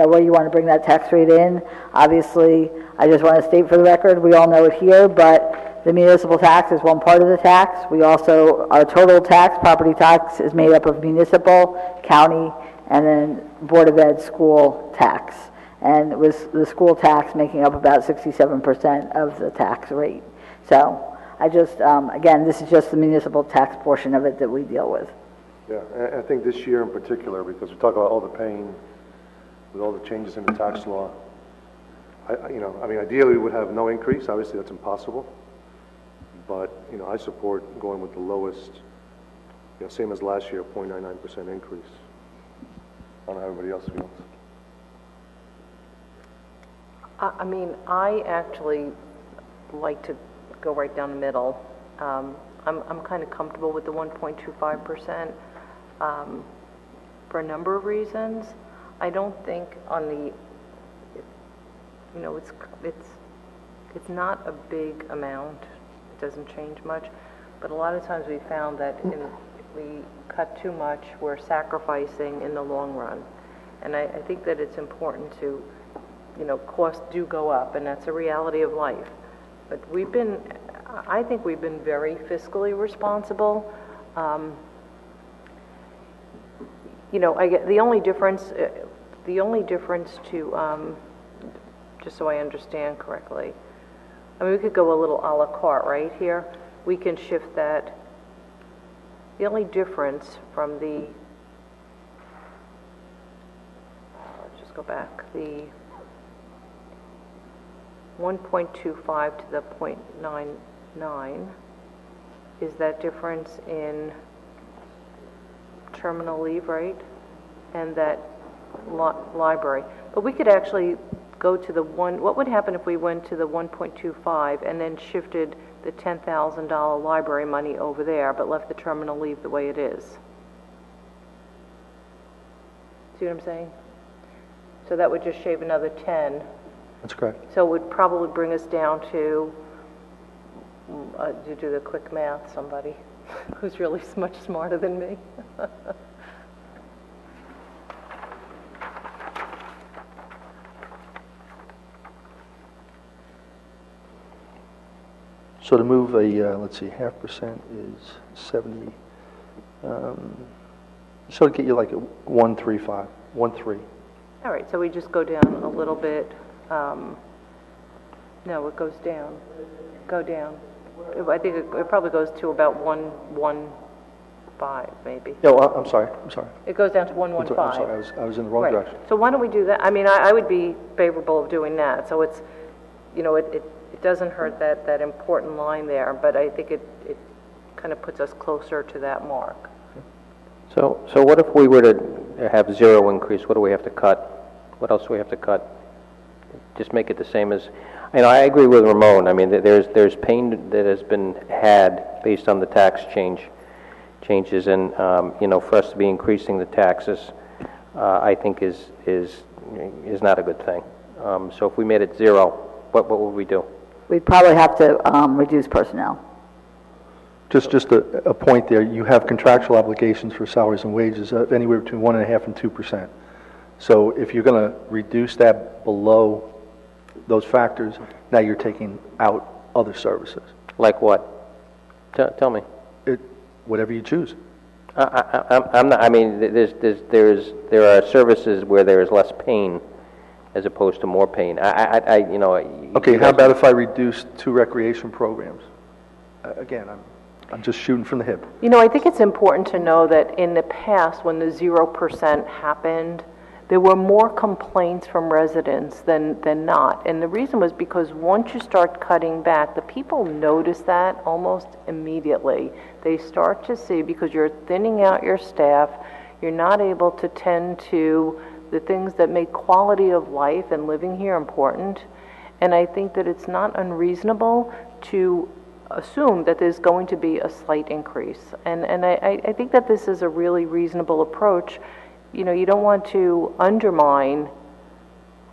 where you want to bring that tax rate in. Obviously, I just want to state for the record, we all know it here, but the municipal tax is one part of the tax. We also, our total tax, property tax, is made up of municipal, county, and then Board of Ed school tax. And it was the school tax making up about 67% of the tax rate. So I just, again, this is just the municipal tax portion of it that we deal with. Yeah, and I think this year in particular, because we talk about all the pain with all the changes in the tax law, ideally we would have no increase. Obviously that's impossible. But, I support going with the lowest, same as last year, 0.99% increase. I don't know how everybody else feels. I actually like to go right down the middle. I'm kind of comfortable with the 1.25%. for a number of reasons. I don't think on the, you know, it's not a big amount. It doesn't change much, but a lot of times we found that if we cut too much, we're sacrificing in the long run. And I think that it's important to, you know, costs do go up, and that's a reality of life. But I think we've been very fiscally responsible. You know, the only difference to, just so I understand correctly, I mean, we could go a little a la carte right here. We can shift that. The only difference from the, let's just go back, the 1.25 to the 0.99 is that difference in terminal leave, right? And that library. But we could actually go to the what would happen if we went to the 1.25 and then shifted the $10,000 library money over there, but left the terminal leave the way it is? See what I'm saying? So that would just shave another 10. That's correct. So it would probably bring us down to do the quick math, somebody who's really much smarter than me. So to move a, let's see, 0.5% is 70. So to get you like a 135, 13. All right, so we just go down a little bit. No, it goes down. Go down. I think it probably goes to about 115, maybe. No, I'm sorry. It goes down to 115. I'm sorry, I was in the wrong direction. So why don't we do that? I mean, I would be favorable of doing that. So it's, you know, it doesn't hurt that important line there, but I think it kind of puts us closer to that mark. So what if we were to have zero increase? What do we have to cut? What else do we have to cut? Just make it the same as, you know, I agree with Ramon. I mean, there's pain that has been had based on the tax changes, and you know, for us to be increasing the taxes, I think is not a good thing. So if we made it zero, what would we do? We'd probably have to reduce personnel. Just a point there. You have contractual obligations for salaries and wages of anywhere between 1.5% and 2%. So if you're going to reduce that below those factors, now you're taking out other services. Like what? Tell me. Whatever you choose. I'm not. I mean, there are services where there is less pain, as opposed to more pain. You know. Okay. How about if I reduce 2 recreation programs? Again, I'm just shooting from the hip. You know, I think it's important to know that in the past, when the 0% happened, there were more complaints from residents than not. And the reason was because once you start cutting back, the people notice that almost immediately. They start to see, because you're thinning out your staff, you're not able to tend to the things that make quality of life and living here important. And I think that it's not unreasonable to assume that there's going to be a slight increase. And I think that this is a really reasonable approach. You know, you don't want to undermine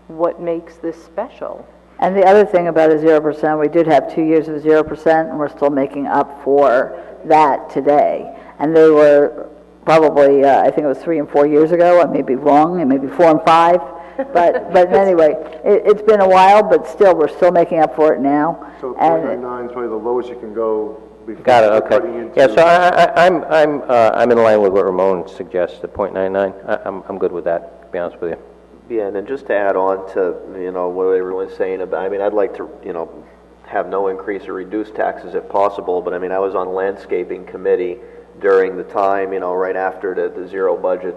what makes this special. And the other thing about a 0%, we did have 2 years of 0%, and we're still making up for that today. And they were probably, I think it was 3 and 4 years ago. I may be wrong, it may be 4 and 5. But anyway, it's been a while, but still, we're still making up for it now. So 0.99 is probably the lowest you can go. Got it. Okay. Yeah. So I'm in line with what Ramon suggests. At 0.99, I'm good with that. To be honest with you. Yeah, and then just to add on to, you know, what everyone's saying about, I mean, I'd like to, you know, have no increase or reduce taxes if possible, but I mean, I was on landscaping committee during the time, you know, right after the zero budget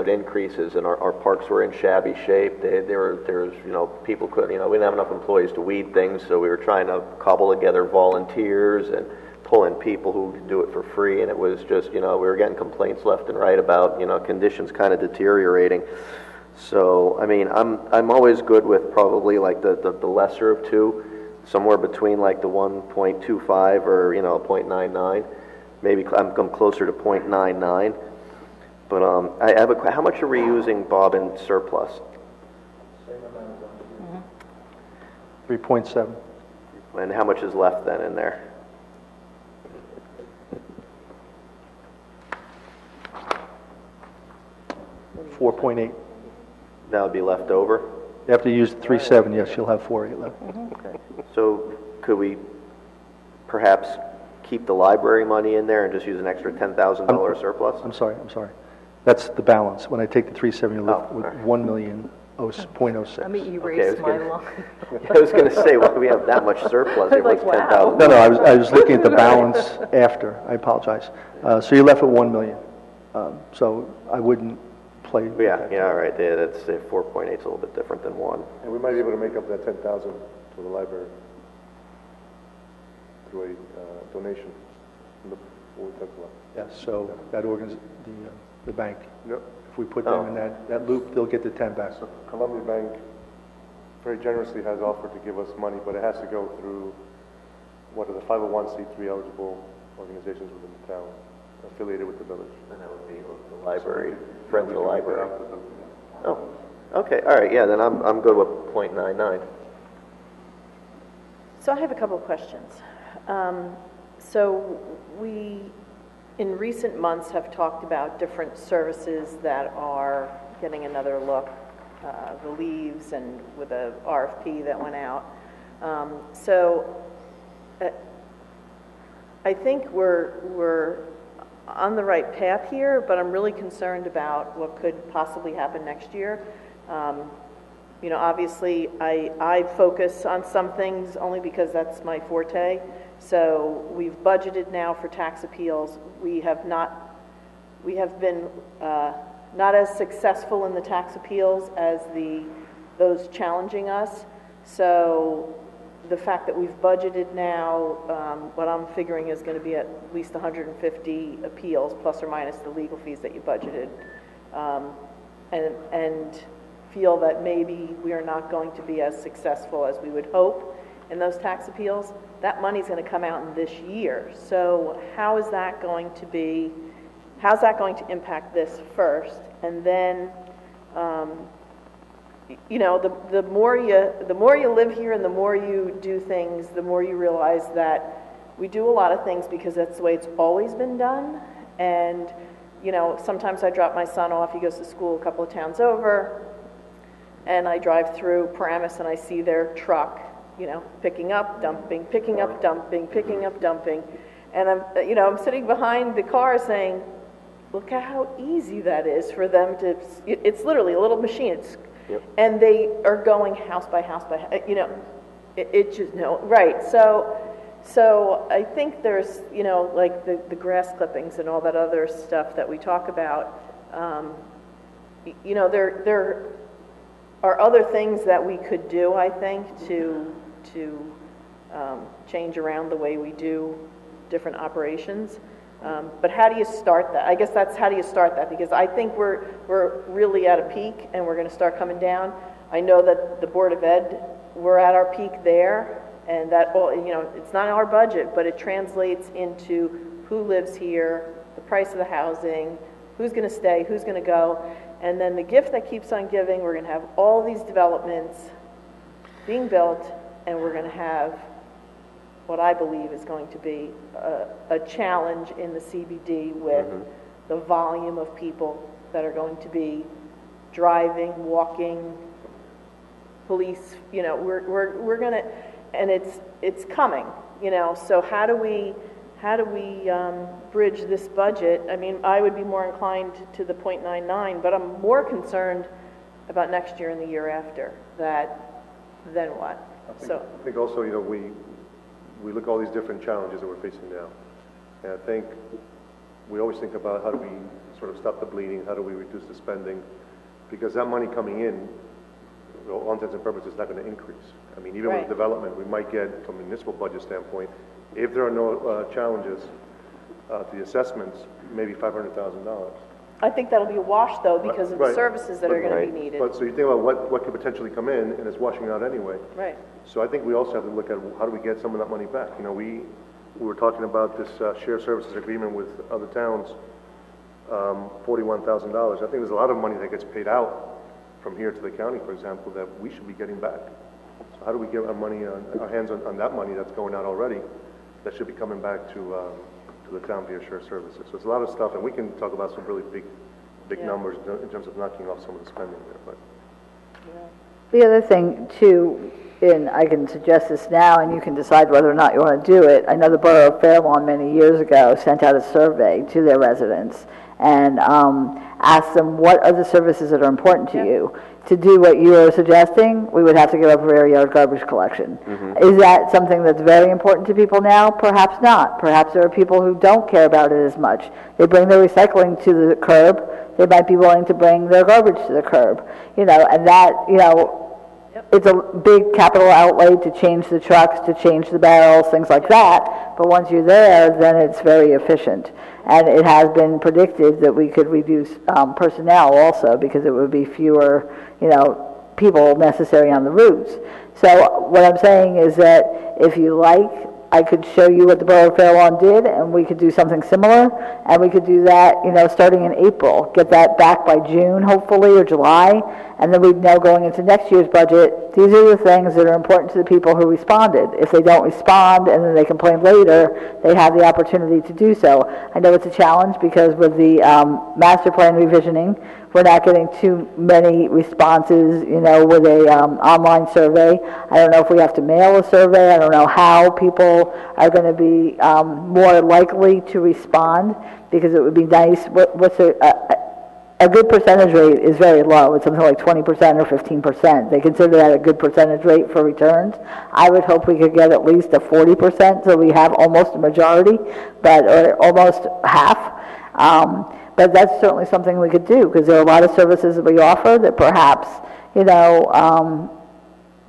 increases, and our parks were in shabby shape. There was, you know, people couldn't, you know, we didn't have enough employees to weed things, so we were trying to cobble together volunteers and pull in people who could do it for free, and it was just, you know, we were getting complaints left and right about, you know, conditions kind of deteriorating. So, I mean, I'm always good with probably like the lesser of two, somewhere between like the 1.25 or, you know, 0.99. Maybe I'm closer to 0.99. But I have how much are we using, Bob, in surplus? 3.7. And how much is left then in there? $4.8. That would be left over? You have to use 3.7, yes, you'll have 4.8 left. Okay. So could we perhaps keep the library money in there and just use an extra $10,000 surplus? I'm sorry. That's the balance. When I take the 3.7, you're left with all right. 1,000,006. Let me erase my line. I was going to say, well, we have that much surplus. It was Like, wow. 10,000. No, I was looking at the balance after. I apologize. So you're left with 1 million. So I wouldn't play. Yeah, all right. Yeah, that's 4.8 is a little bit different than 1. And we might be able to make up that 10,000 to the library through a donation from the Board of Club. Yes, so that the bank. Yep. If we put them in that loop, they'll get the 10 back. So Columbia Bank very generously has offered to give us money, but it has to go through what are the 501c3 eligible organizations within the town affiliated with the village. And that would be the library, Friends of the Library. Oh, okay, all right, yeah, then I'm good with .99. So I have a couple of questions. So we, in recent months, have talked about different services that are getting another look, the leaves and with a RFP that went out. I think we're on the right path here, but I'm really concerned about what could possibly happen next year. You know, obviously, I focus on some things only because that's my forte. So we've budgeted now for tax appeals. We have been not as successful in the tax appeals as those challenging us. So the fact that we've budgeted now, what I'm figuring is going to be at least 150 appeals, plus or minus the legal fees that you budgeted, and feel that maybe we are not going to be as successful as we would hope in those tax appeals. That money's going to come out in this year. So how's that going to impact this first? And then, you know, the more you live here and the more you do things, the more you realize that we do a lot of things because that's the way it's always been done. And, you know, sometimes I drop my son off. He goes to school a couple of towns over, and I drive through Paramus and I see their truck, you know, picking up, dumping, picking up, dumping, picking up, dumping. And I'm sitting behind the car saying, look at how easy that is for them to, it's literally a little machine. And they are going house by house by, you know, it just, no, right. So I think there's, you know, like the grass clippings and all that other stuff that we talk about, you know, there are other things that we could do, I think, to change around the way we do different operations. But how do you start that? I guess that's how do you start that? Because I think we're really at a peak and we're going to start coming down. I know that the Board of Ed, we're at our peak there, and that all, you know, it's not our budget, but it translates into who lives here, the price of the housing, who's going to stay, who's going to go, and then the gift that keeps on giving. We're going to have all these developments being built, and we're going to have what I believe is going to be a challenge in the CBD with the volume of people that are going to be driving, walking, police, you know, we're going to, and it's coming, you know, so how do we bridge this budget? I mean, I would be more inclined to the .99, but I'm more concerned about next year and the year after, then what? I think also, you know, we look at all these different challenges that we're facing now. And I think we always think about how do we sort of stop the bleeding, how do we reduce the spending, because that money coming in, all intents and purposes, is not going to increase. I mean, even with development, we might get, from a municipal budget standpoint, if there are no challenges to the assessments, maybe $500,000. I think that'll be a wash, though, because of the services that are going to be needed. But so you think about what could potentially come in, and it's washing out anyway. Right. So I think we also have to look at how do we get some of that money back. You know, we were talking about this shared services agreement with other towns. $41,000. I think there's a lot of money that gets paid out from here to the county, for example, that we should be getting back. So how do we get our hands on that money that's going out already, that should be coming back to the town via shared services? So it's a lot of stuff, and we can talk about some really big numbers in terms of knocking off some of the spending there, but. The other thing too, and I can suggest this now and you can decide whether or not you want to do it. I know the Borough of Fairlawn many years ago sent out a survey to their residents and asked them what are the services that are important to you. To do what you are suggesting, we would have to give up rear yard garbage collection. Is that something that's very important to people now? Perhaps not. Perhaps there are people who don't care about it as much. They bring their recycling to the curb. They might be willing to bring their garbage to the curb. And that, it's a big capital outlay to change the trucks, to change the barrels, things like that. But once you're there, then it's very efficient. And it has been predicted that we could reduce personnel also because it would be fewer, people necessary on the routes. So what I'm saying is that if you like, I could show you what the Borough of Fairlawn did, and we could do something similar, and we could do that, starting in April, get that back by June, hopefully, or July, and then we'd know going into next year's budget, these are the things that are important to the people who responded. If they don't respond and then they complain later, they have the opportunity to do so. I know it's a challenge because with the master plan revisioning, we're not getting too many responses, with a online survey. I don't know if we have to mail a survey. I don't know how people are going to be more likely to respond because it would be nice. What's a good percentage rate is very low. It's something like 20% or 15%. They consider that a good percentage rate for returns. I would hope we could get at least a 40%, so we have almost a majority, or almost half. But that's certainly something we could do because there are a lot of services that we offer that perhaps,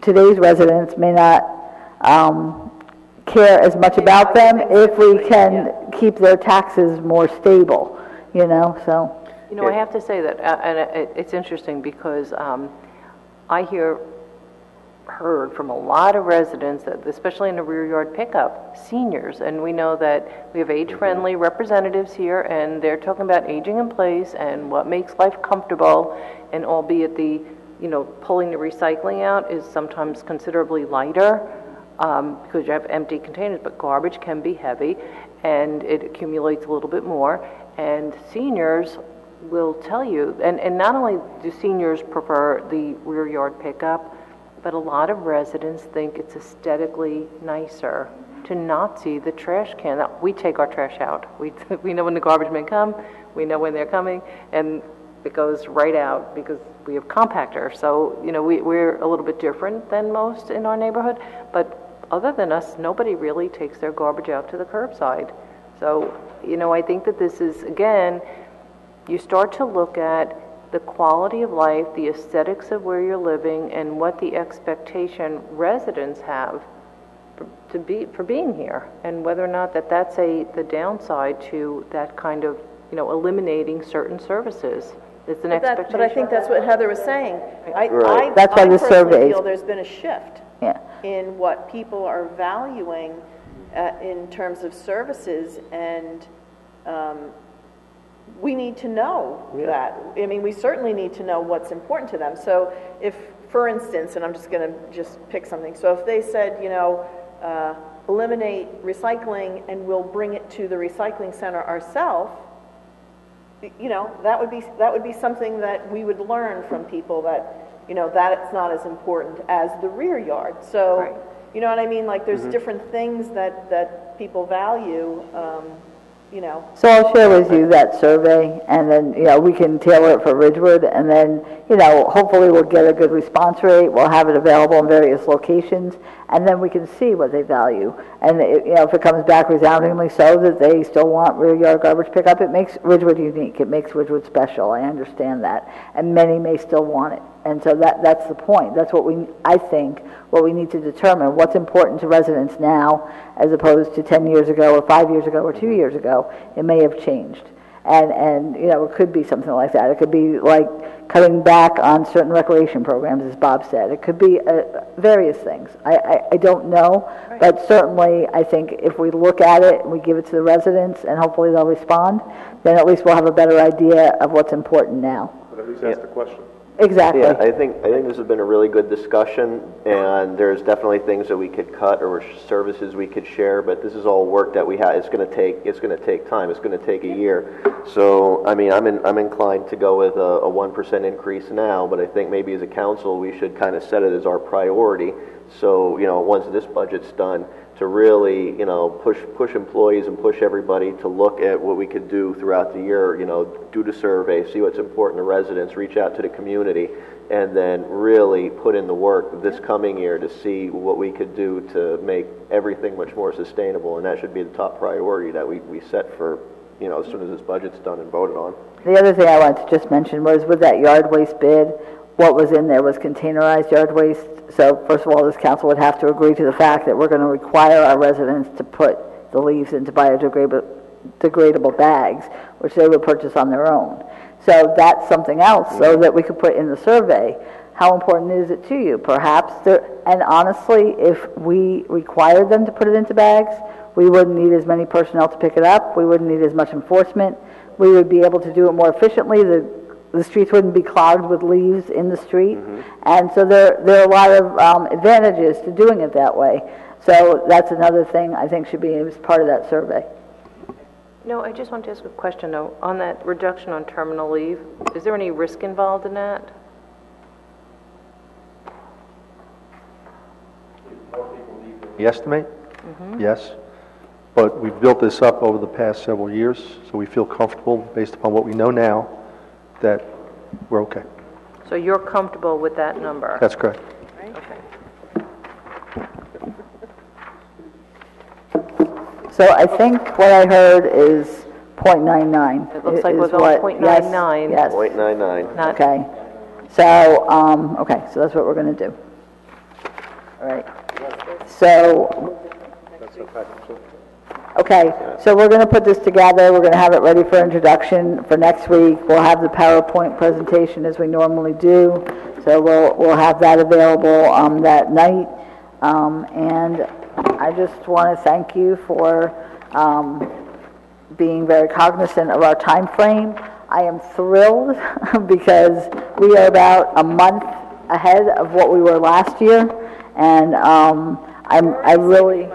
today's residents may not care as much about them if we can keep their taxes more stable, so. I have to say that, and it's interesting because I heard from a lot of residents, that, especially in the rear yard pickup, seniors, and we know that we have age-friendly representatives here, and they're talking about aging in place and what makes life comfortable, and albeit the, pulling the recycling out is sometimes considerably lighter because you have empty containers, but garbage can be heavy, and it accumulates a little bit more, and seniors will tell you, and not only do seniors prefer the rear yard pickup, but a lot of residents think it's aesthetically nicer to not see the trash can. Now, we take our trash out. We know when the garbage men come, we know when they're coming, and it goes right out because we have compactor. So, we're a little bit different than most in our neighborhood, but other than us, nobody really takes their garbage out to the curbside. So, I think that this is, again, you start to look at the quality of life, the aesthetics of where you're living, and what the expectation residents have for being here, and whether or not that's the downside to that kind of, eliminating certain services. It's an expectation. But I think that's what Heather was saying. Right. That's why the survey feel there's been a shift in what people are valuing in terms of services, and we need to know that. I mean, we certainly need to know what's important to them. So if, for instance, and I'm just going to pick something. So if they said, eliminate recycling and we'll bring it to the recycling center ourselves, that would be something that we would learn from people that, that it's not as important as the rear yard. So, you know what I mean? Like there's different things that people value, So I'll share with you that survey, and then, we can tailor it for Ridgewood, and then, hopefully we'll get a good response rate. We'll have it available in various locations, and then we can see what they value. And, if it comes back resoundingly so that they still want rear yard garbage pickup, it makes Ridgewood unique. It makes Ridgewood special. I understand that. And many may still want it. And so that's the point. That's what I think, what we need to determine, what's important to residents now as opposed to 10 years ago or 5 years ago or 2 years ago. It may have changed. And, you know, it could be something like that. It could be like cutting back on certain recreation programs, as Bob said. It could be various things. I don't know, but certainly I think if we look at it and we give it to the residents and hopefully they'll respond, then at least we'll have a better idea of what's important now. But at least ask the question. Exactly. Yeah, I think this has been a really good discussion, and there's definitely things that we could cut or services we could share. But this is all work that we have. It's going to take time. It's going to take a year. So I mean, I'm inclined to go with a 1% increase now. But I think maybe as a council we should kind of set it as our priority. So once this budget's done, to really push employees and push everybody to look at what we could do throughout the year. Do the survey, see what's important to residents, reach out to the community, and then really put in the work this coming year to see what we could do to make everything much more sustainable. And that should be the top priority that we set for as soon as this budget's done and voted on. The other thing I wanted to just mention was with that yard waste bid, what was in there was containerized yard waste. So first of all, this council would have to agree to the fact that we're going to require our residents to put the leaves into biodegradable bags, which they would purchase on their own. So that's something else so that we could put in the survey. How important is it to you? Perhaps, and honestly, if we required them to put it into bags, we wouldn't need as many personnel to pick it up. We wouldn't need as much enforcement. We would be able to do it more efficiently. The streets wouldn't be clogged with leaves in the street. And so there are a lot of advantages to doing it that way. So that's another thing I think should be as part of that survey. No, I just want to ask a question, though. On that reduction on terminal leave, is there any risk involved in that? We estimate? Yes. But we've built this up over the past several years, so we feel comfortable, based upon what we know now, that we're okay. So you're comfortable with that number? That's correct. Okay. So I think what I heard is .99. It looks like we're going .99. Yes. 0.99. Okay. So, okay, so that's what we're going to do. All right. So, okay, so we're going to put this together. We're going to have it ready for introduction for next week. We'll have the PowerPoint presentation as we normally do. So we'll have that available that night. And I just want to thank you for being very cognizant of our time frame. I am thrilled because we are about a month ahead of what we were last year, and I really,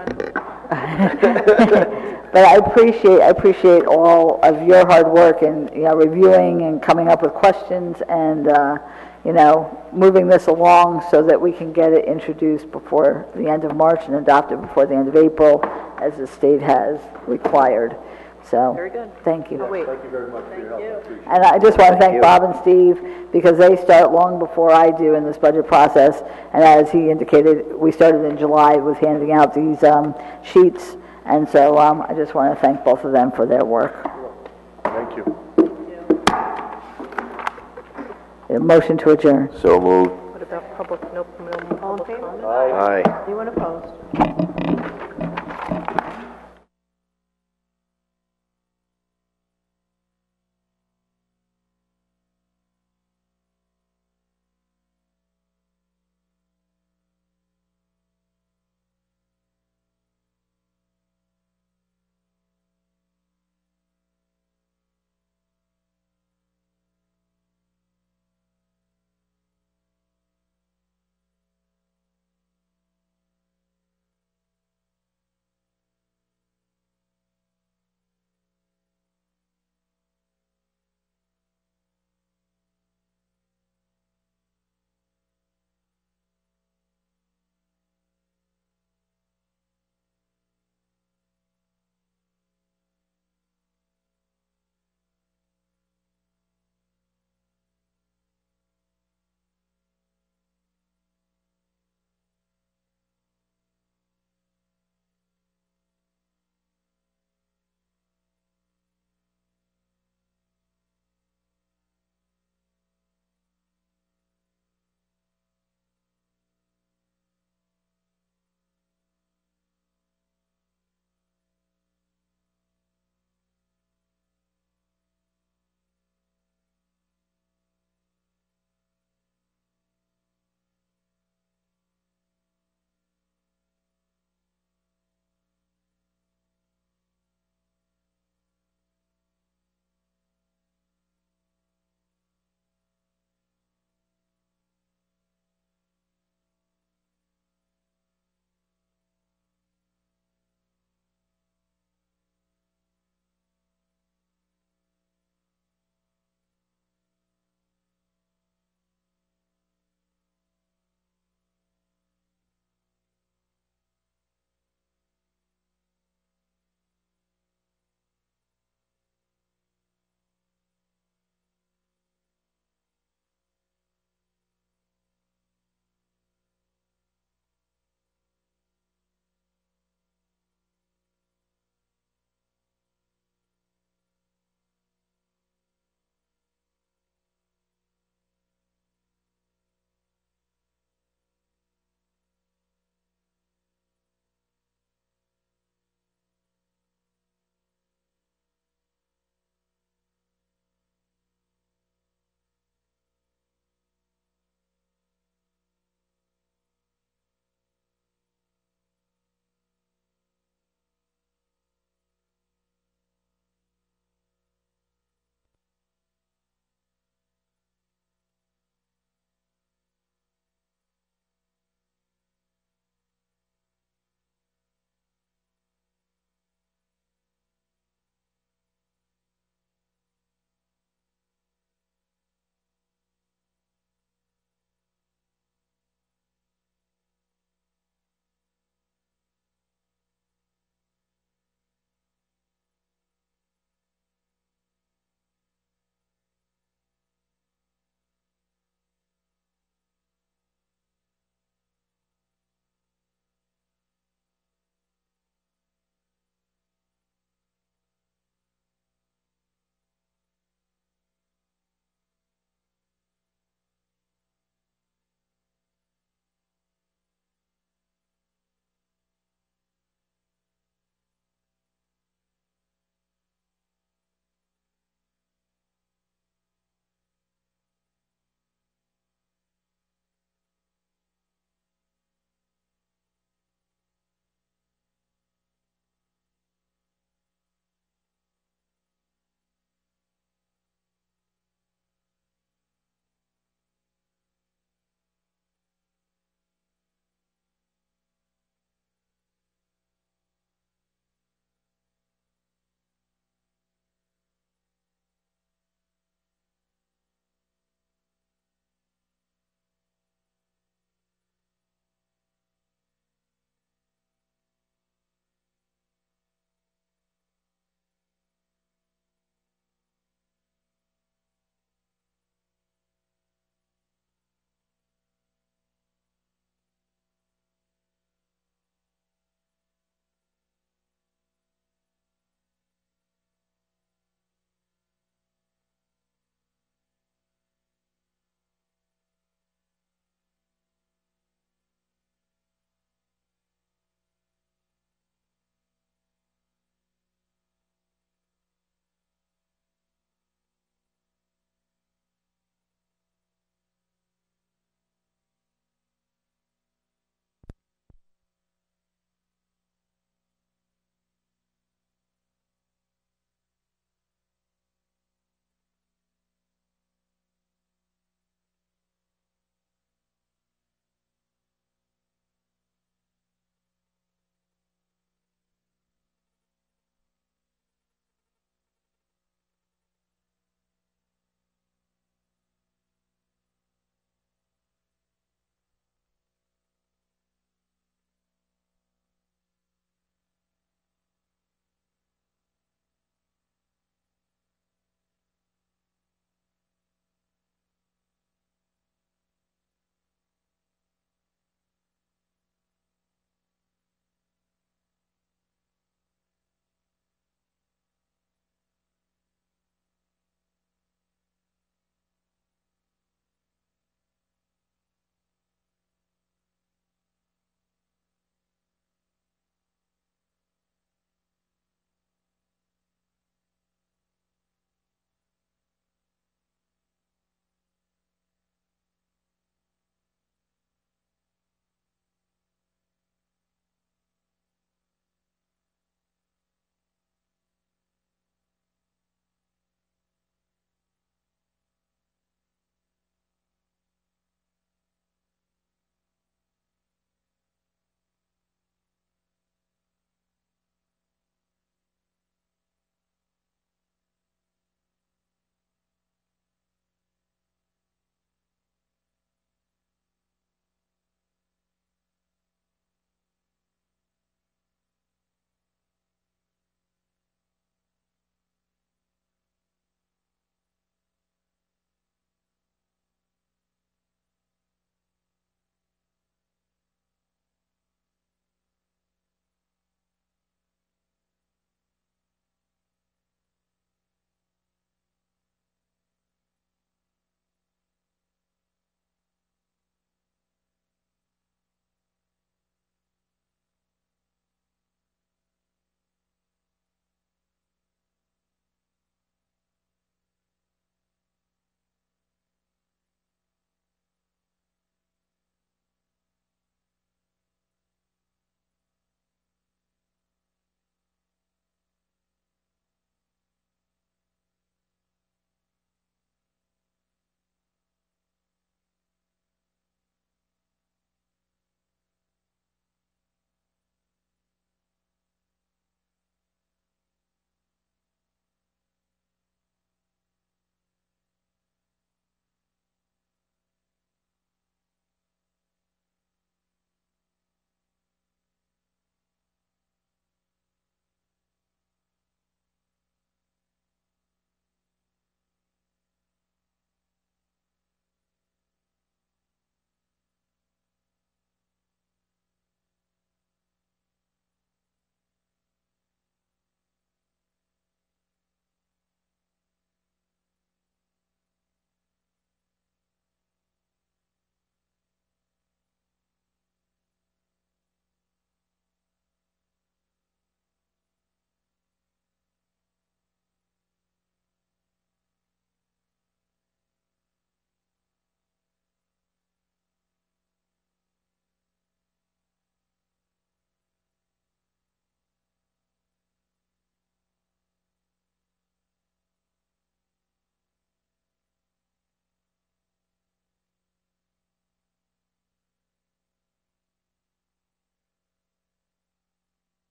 but I appreciate all of your hard work and reviewing and coming up with questions and moving this along so that we can get it introduced before the end of March and adopted before the end of April, as the state has required. So, very good. Thank you. Oh, wait. Thank you very much for your help. And I just want to thank Bob and Steve because they start long before I do in this budget process. And as he indicated, we started in July with handing out these sheets. And so I just want to thank both of them for their work. Thank you. A motion to adjourn. So moved. What about public, no public comment? Aye. Anyone opposed?